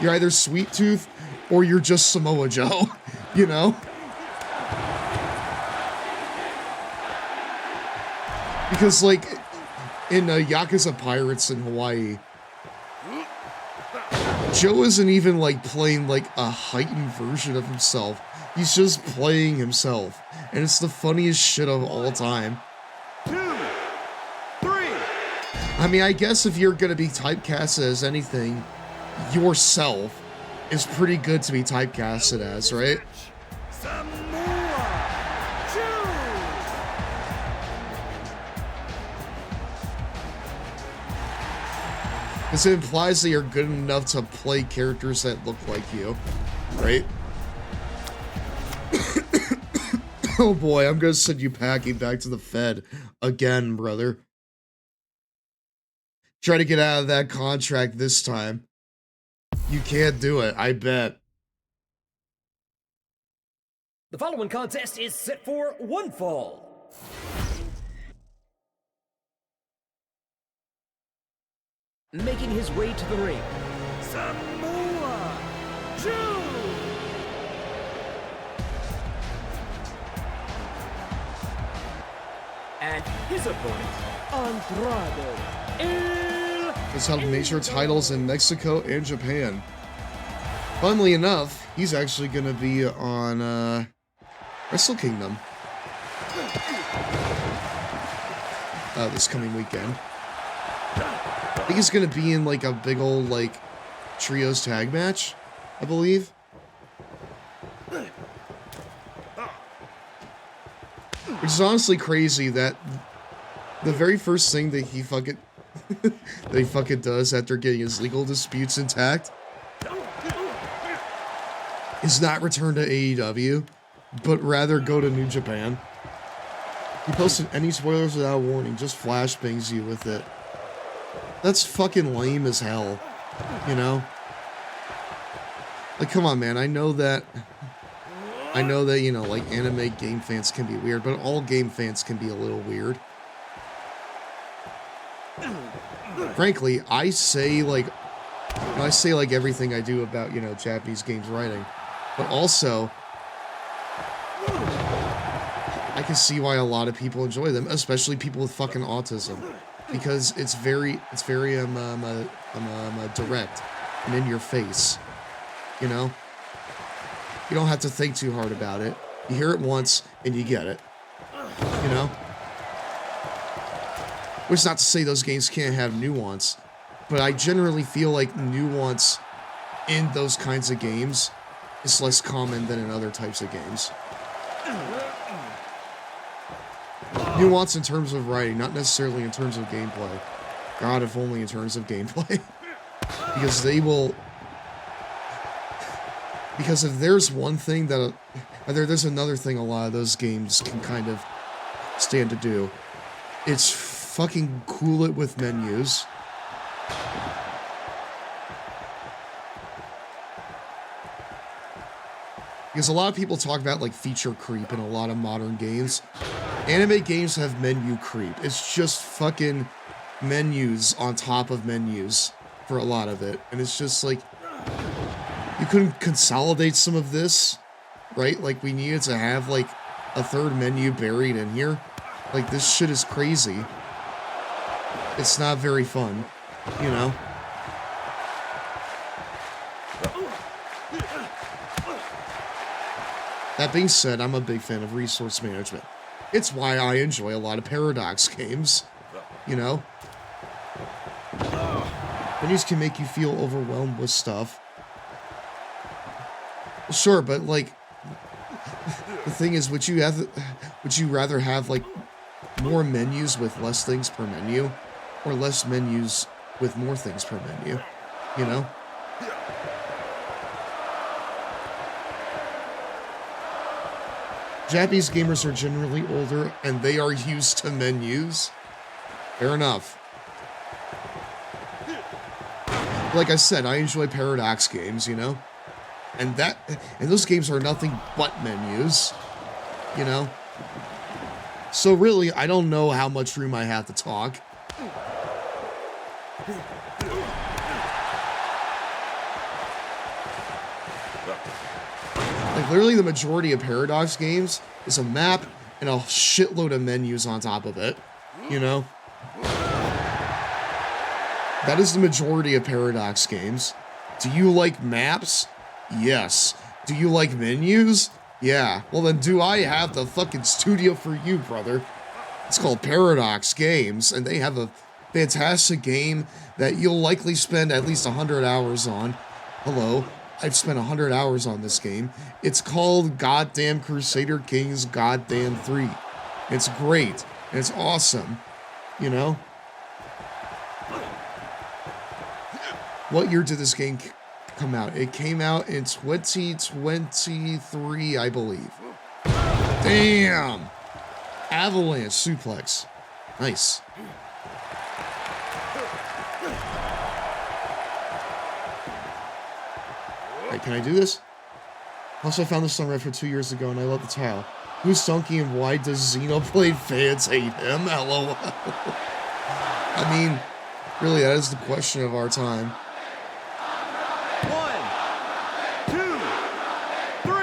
either Sweet Tooth, or you're just Samoa Joe, you know? Because, like, in Yakuza Pirates in Hawaii, Joe isn't even, like, playing, like, a heightened version of himself. He's just playing himself. And it's the funniest shit of all time. 2, 3. I mean, I guess if you're gonna be typecasted as anything, yourself is pretty good to be typecasted as, right? Because it implies that you're good enough to play characters that look like you, right? Oh boy, I'm gonna send you packing back to the Fed again, brother. Try to get out of that contract this time. You can't do it, I bet. The following contest is set for one fall. Making his way to the ring, Samoa Joe. And his opponent, Andrade El Has held major titles in Mexico and Japan. Funnily enough, he's actually gonna be on Wrestle Kingdom this coming weekend. I think he's gonna be in like a big old like trios tag match, I believe. Which is honestly crazy that the very first thing that he fucking does after getting his legal disputes intact is not return to AEW, but rather go to New Japan. He posted any spoilers without warning, just flashbangs you with it. That's fucking lame as hell, you know? Like, come on, man, I know that, you know, like, anime game fans can be weird, but all game fans can be a little weird. Frankly, I say, like, everything I do about, you know, Japanese games writing, but also, I can see why a lot of people enjoy them, especially people with fucking autism, because it's very direct and in your face, you know? You don't have to think too hard about it. You hear it once, and you get it. You know? Which is not to say those games can't have nuance, but I generally feel like nuance in those kinds of games is less common than in other types of games. Nuance in terms of writing, not necessarily in terms of gameplay. God, if only in terms of gameplay. Because they will... Because if there's one thing that... there's another thing a lot of those games can kind of stand to do. It's fucking cool it with menus. Because a lot of people talk about, like, feature creep in a lot of modern games. Anime games have menu creep. It's just fucking menus on top of menus for a lot of it. And it's just like... You couldn't consolidate some of this, right? Like, we needed to have, like, a third menu buried in here. Like, this shit is crazy. It's not very fun, you know? That being said, I'm a big fan of resource management. It's why I enjoy a lot of Paradox games, you know? Menus can make you feel overwhelmed with stuff. Sure, but like, the thing is, would you rather have like more menus with less things per menu, or less menus with more things per menu? You know? Japanese gamers are generally older and they are used to menus. Fair enough. Like I said, I enjoy Paradox games, you know? And those games are nothing but menus, you know? So really, I don't know how much room I have to talk. Like, literally the majority of Paradox games is a map and a shitload of menus on top of it, you know? That is the majority of Paradox games. Do you like maps? Yes. Do you like menus? Yeah. Well then, do I have the fucking studio for you, brother? It's called Paradox Games, and they have a fantastic game that you'll likely spend at least 100 hours on. Hello. I've spent 100 hours on this game. It's called Goddamn Crusader Kings Goddamn 3. It's great. And it's awesome. You know? What year did this game come out? It came out in 2023, I believe. Damn! Avalanche suplex. Nice. Alright, can I do this? Also, I found this on Red 2 years ago, and I love the tile. Who's Donkey and why does Xenoblade fans hate him? LOL. I mean, really, that is the question of our time. 1, 2, 3.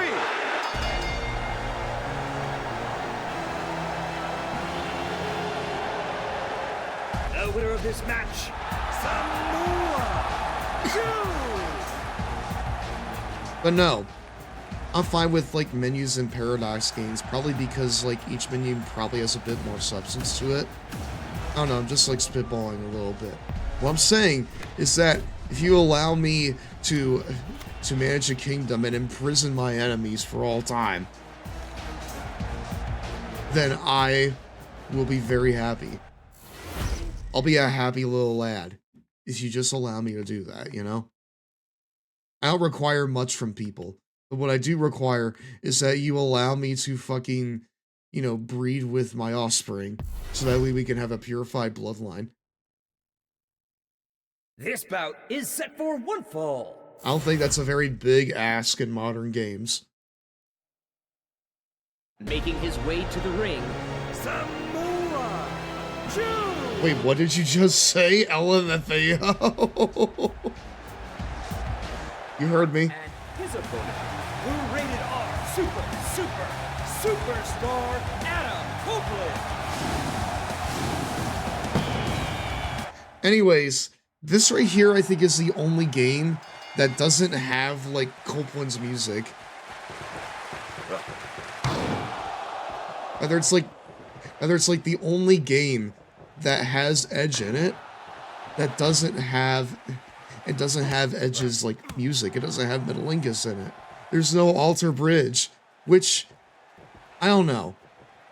The winner of this match, Samoa Joe. But no, I'm fine with like menus and Paradox games, probably because like each menu probably has a bit more substance to it. I don't know, I'm just like spitballing a little bit. What I'm saying is that if you allow me to manage a kingdom and imprison my enemies for all time, then I will be very happy. I'll be a happy little lad if you just allow me to do that, you know? I don't require much from people, but what I do require is that you allow me to fucking, you know, breed with my offspring, so that way we can have a purified bloodline. This bout is set for one fall. I don't think that's a very big ask in modern games. Making his way to the ring, Samoa Joe. Wait, what did you just say? LMFAO? You heard me. And his opponent, who rated R superstar Adam Copeland. Anyways, this right here I think is the only game that doesn't have like Copeland's music. Whether it's like the only game that has Edge in it that doesn't have Edge's like music. It doesn't have Metalingus in it. There's no Alter Bridge, which I don't know.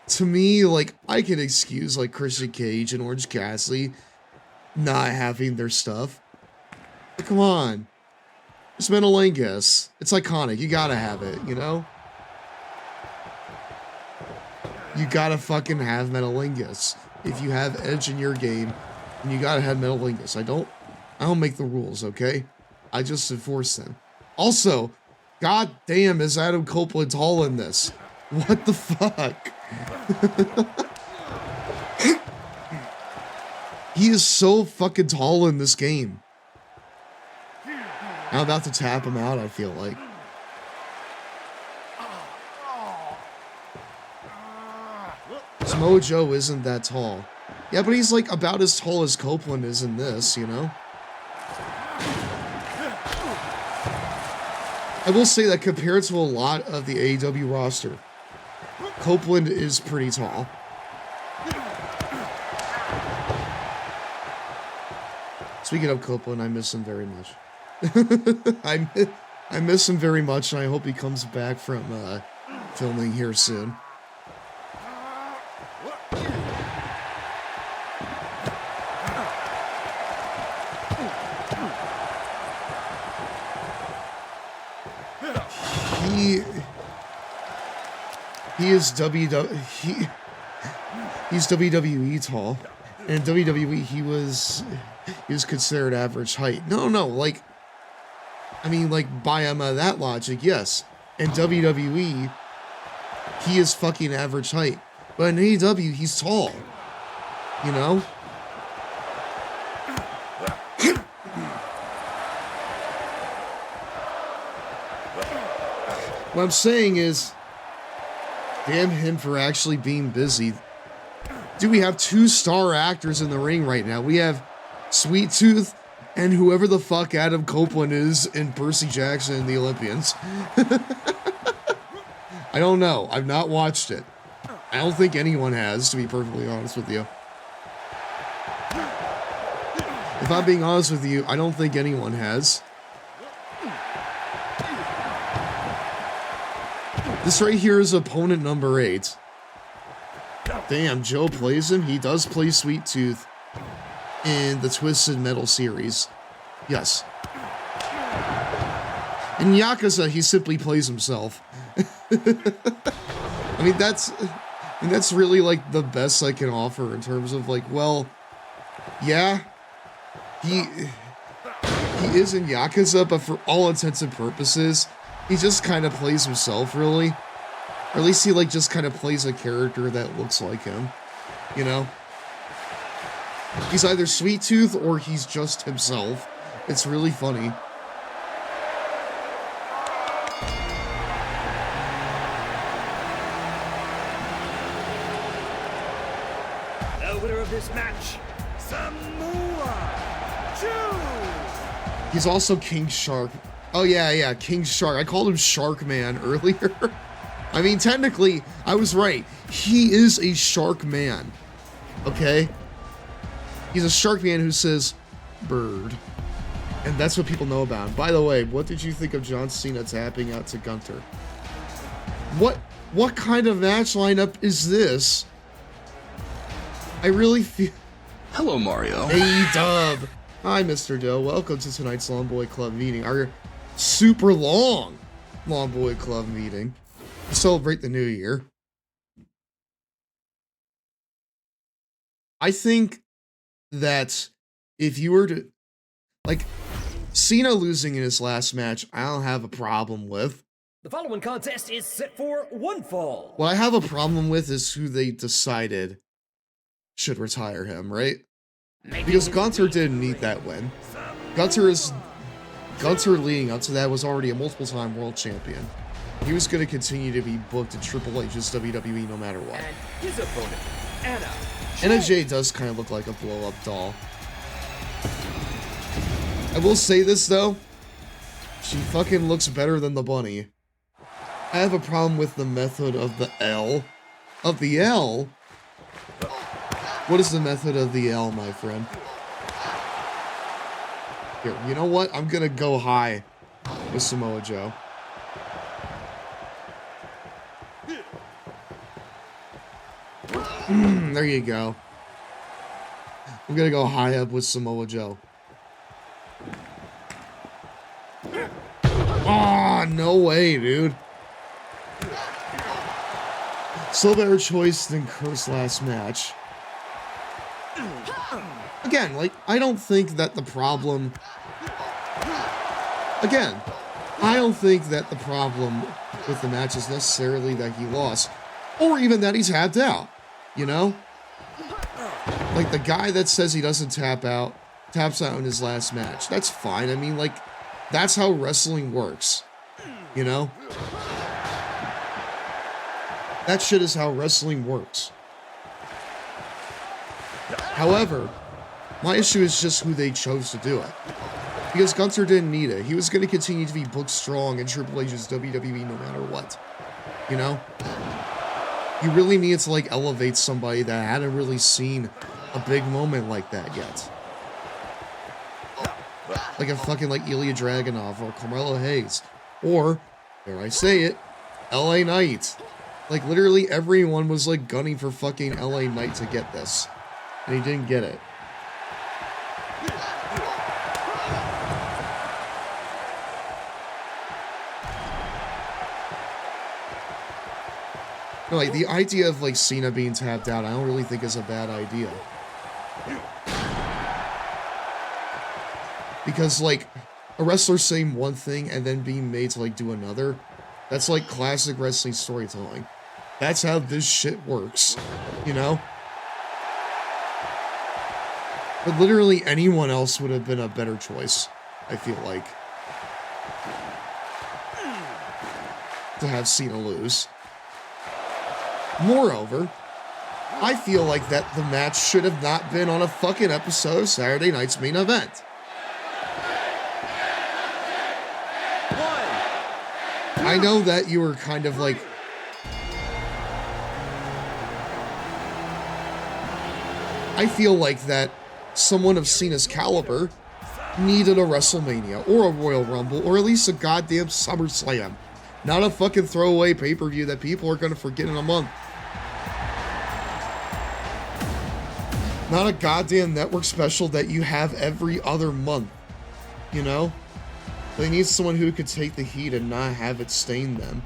To me, like, I can excuse like Christian Cage and Orange Cassidy not having their stuff. But come on. It's Metalingus. It's iconic. You gotta have it, you know? You gotta fucking have Metalingus. If you have Edge in your game, you gotta have Metalingus. I don't make the rules, okay? I just enforce them. Also, goddamn, is Adam Copeland tall in this? What the fuck? He is so fucking tall in this game. I'm about to tap him out, I feel like. Samoa Joe isn't that tall. Yeah, but he's like about as tall as Copeland is in this, you know? I will say that compared to a lot of the AEW roster, Copeland is pretty tall. Speaking of Copeland, I miss him very much. I miss him very much, and I hope he comes back from filming here soon. He's WWE tall, and in WWE he was considered average height. No, like, I mean, like, by that logic, yes. In WWE, he is fucking average height, but in AEW he's tall. You know. What I'm saying is, damn him for actually being busy. Dude, we have 2 star actors in the ring right now. We have Sweet Tooth and whoever the fuck Adam Copeland is in Percy Jackson and the Olympians. I don't know. I've not watched it. I don't think anyone has, to be perfectly honest with you. If I'm being honest with you, I don't think anyone has. This right here is opponent number 8. Damn, Joe plays him. He does play Sweet Tooth in the Twisted Metal series. Yes. In Yakuza, he simply plays himself. I mean, that's really like the best I can offer in terms of like, well, yeah, he is in Yakuza, but for all intents and purposes, he just kind of plays himself, really. Or at least he, like, just kind of plays a character that looks like him. You know? He's either Sweet Tooth or he's just himself. It's really funny. The winner of this match, Samoa Joe. He's also King Shark. Oh, yeah, King Shark. I called him Shark Man earlier. I mean, technically, I was right. He is a Shark Man. Okay? He's a Shark Man who says, bird. And that's what people know about him. By the way, what did you think of John Cena tapping out to Gunther? What kind of match lineup is this? I really feel... Hello, Mario. Hey, Dub. Hi, Mr. Doe. Welcome to tonight's Long Boy Club meeting. Our super long Long Boy Club meeting to celebrate the new year. I think that if you were to... Like, Cena losing in his last match, I don't have a problem with. The following contest is set for one fall. What I have a problem with is who they decided should retire him, right? Because Gunther didn't need that win. Gunther leading up to that was already a multiple-time world champion. He was going to continue to be booked in Triple H's WWE no matter what. And his opponent, Anna Jay does kind of look like a blow-up doll. I will say this though, she fucking looks better than the bunny. I have a problem with the method of the L. Of the L? What is the method of the L, my friend? Here, you know what? I'm gonna go high with Samoa Joe. There you go. I'm gonna go high up with Samoa Joe. Oh, no way, dude. Still better choice than Kurt's last match. Again, like, I don't think that the problem... Again, I don't think that the problem with the match is necessarily that he lost. Or even that he's tapped out, you know? Like, the guy that says he doesn't tap out, taps out in his last match. That's fine. I mean, like, that's how wrestling works, you know? That shit is how wrestling works. However, my issue is just who they chose to do it. Because Gunther didn't need it. He was going to continue to be booked strong in Triple H's WWE no matter what. You know? You really needed to, like, elevate somebody that hadn't really seen a big moment like that yet. Like a fucking, like, Ilya Dragunov or Carmelo Hayes. Or, dare I say it, LA Knight. Like, literally everyone was, like, gunning for fucking LA Knight to get this. And he didn't get it. No, like, the idea of, like, Cena being tapped out, I don't really think is a bad idea. Because, like, a wrestler saying one thing and then being made to, like, do another, that's, like, classic wrestling storytelling. That's how this shit works, you know? But literally anyone else would have been a better choice, I feel like. To have Cena lose. Moreover, I feel like that the match should have not been on a fucking episode of Saturday Night's Main Event. I know that you were kind of like... I feel like that someone of Cena's caliber needed a WrestleMania, or a Royal Rumble, or at least a goddamn SummerSlam. Not a fucking throwaway pay-per-view that people are going to forget in a month. Not a goddamn network special that you have every other month. You know? They need someone who could take the heat and not have it stain them.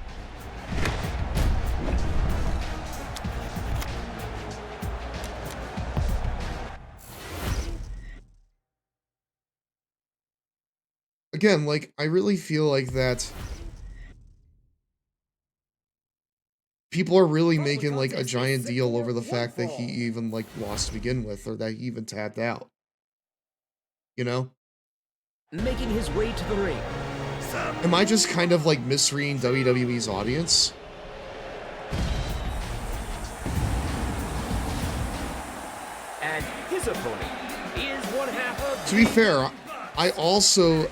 Again, like, I really feel like that people are really making, like, a giant deal over the fact that he even, like, lost to begin with, or that he even tapped out. You know? Making his way to the ring. Am I just kind of, like, misreading WWE's audience? And his opponent is one half of... To be fair, I also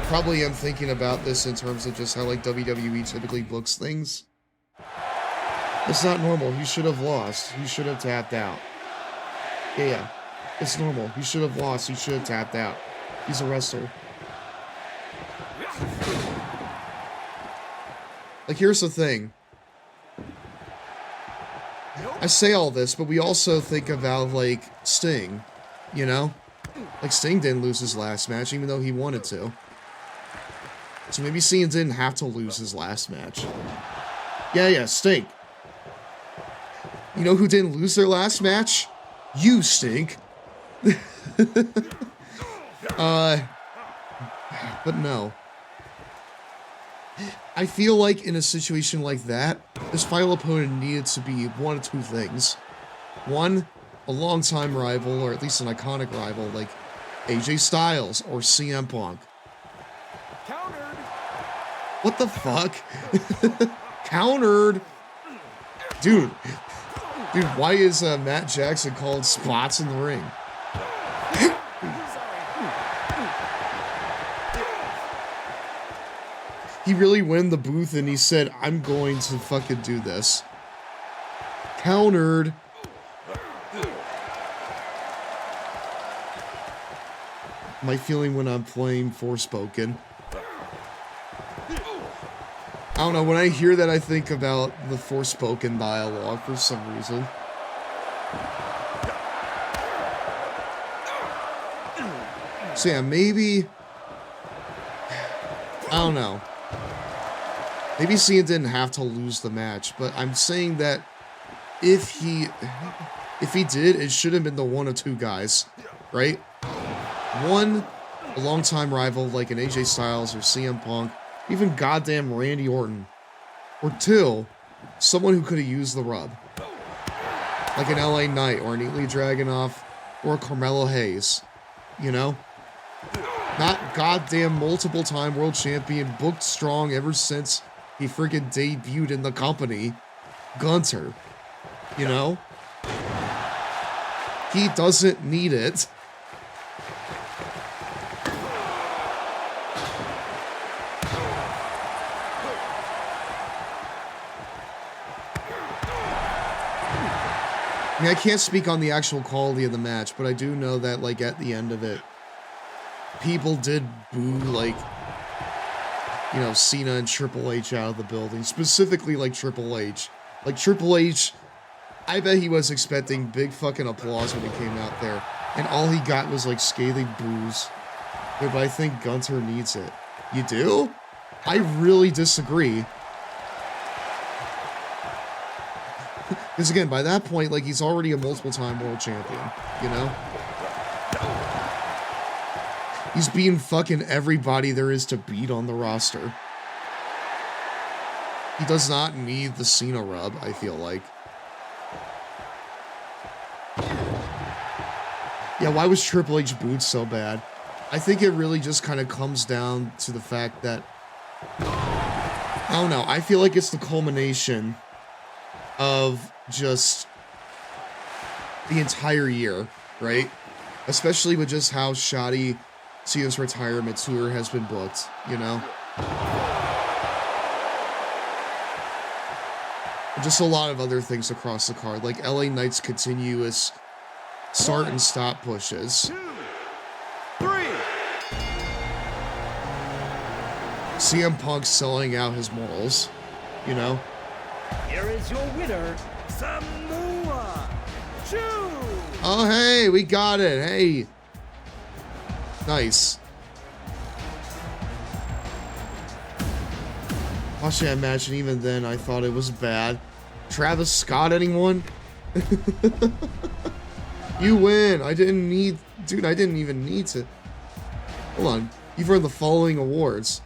probably am thinking about this in terms of just how, like, WWE typically books things. It's not normal. He should have lost. He should have tapped out. Yeah. It's normal. He should have lost. He should have tapped out. He's a wrestler. Like, here's the thing. I say all this, but we also think about, like, Sting, you know? Like, Sting didn't lose his last match, even though he wanted to. So maybe Cena didn't have to lose his last match. Yeah, Sting. You know who didn't lose their last match? You, Stink. But no. I feel like in a situation like that, this final opponent needed to be one of two things. One, a longtime rival, or at least an iconic rival, like AJ Styles or CM Punk. Countered. What the fuck? Countered. Dude, why is Matt Jackson calling spots in the ring? He really went in the booth and he said, I'm going to fucking do this. Countered. My feeling when I'm playing Forspoken. I don't know, when I hear that I think about the Forspoken dialogue for some reason. So yeah, maybe... I don't know. Maybe Cena didn't have to lose the match, but I'm saying that if he did, it should have been the one of two guys, right? One, a longtime rival like an AJ Styles or CM Punk, even goddamn Randy Orton. Or two, someone who could have used the rub. Like an LA Knight or an Ilya Dragunov or a Carmelo Hayes, you know? Not goddamn multiple-time world champion, booked strong ever since he freaking debuted in the company, Gunter. You know? He doesn't need it. mean, I can't speak on the actual quality of the match, but I do know that, like, at the end of it, people did boo, like, you know, Cena and Triple H out of the building. Specifically, like, Triple H. Like, Triple H, I bet he was expecting big fucking applause when he came out there. And all he got was, like, scathing boos. Yeah, but I think Gunter needs it. You do? I really disagree. Because again, by that point, like, he's already a multiple-time world champion, you know? He's beating fucking everybody there is to beat on the roster. He does not need the Cena rub, I feel like. Yeah, why was Triple H booed so bad? I think it really just kind of comes down to the fact that... I don't know, I feel like it's the culmination of just the entire year, right? Especially with just how shoddy Cena's retirement tour has been booked, you know? Just a lot of other things across the card, like LA Knight's continuous start and stop pushes. 2, 3. CM Punk selling out his morals, you know? Here is your winner, Samoa Joe. Oh, hey, we got it. Hey. Nice. Watching that match, and even then, I thought it was bad. Travis Scott, anyone? You win. I didn't need... Dude, I didn't even need to... Hold on. You've earned the following awards.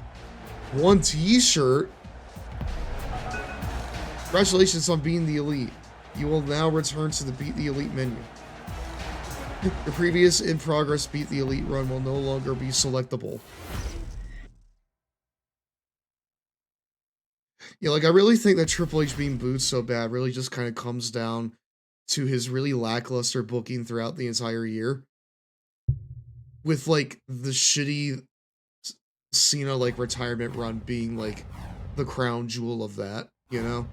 1 t-shirt. Congratulations on being the elite. You will now return to the Beat the Elite menu. Your previous in-progress Beat the Elite run will no longer be selectable. Yeah, like, I really think that Triple H being booed so bad really just kind of comes down to his really lackluster booking throughout the entire year. With, like, the shitty Cena, like, retirement run being, like, the crown jewel of that, you know?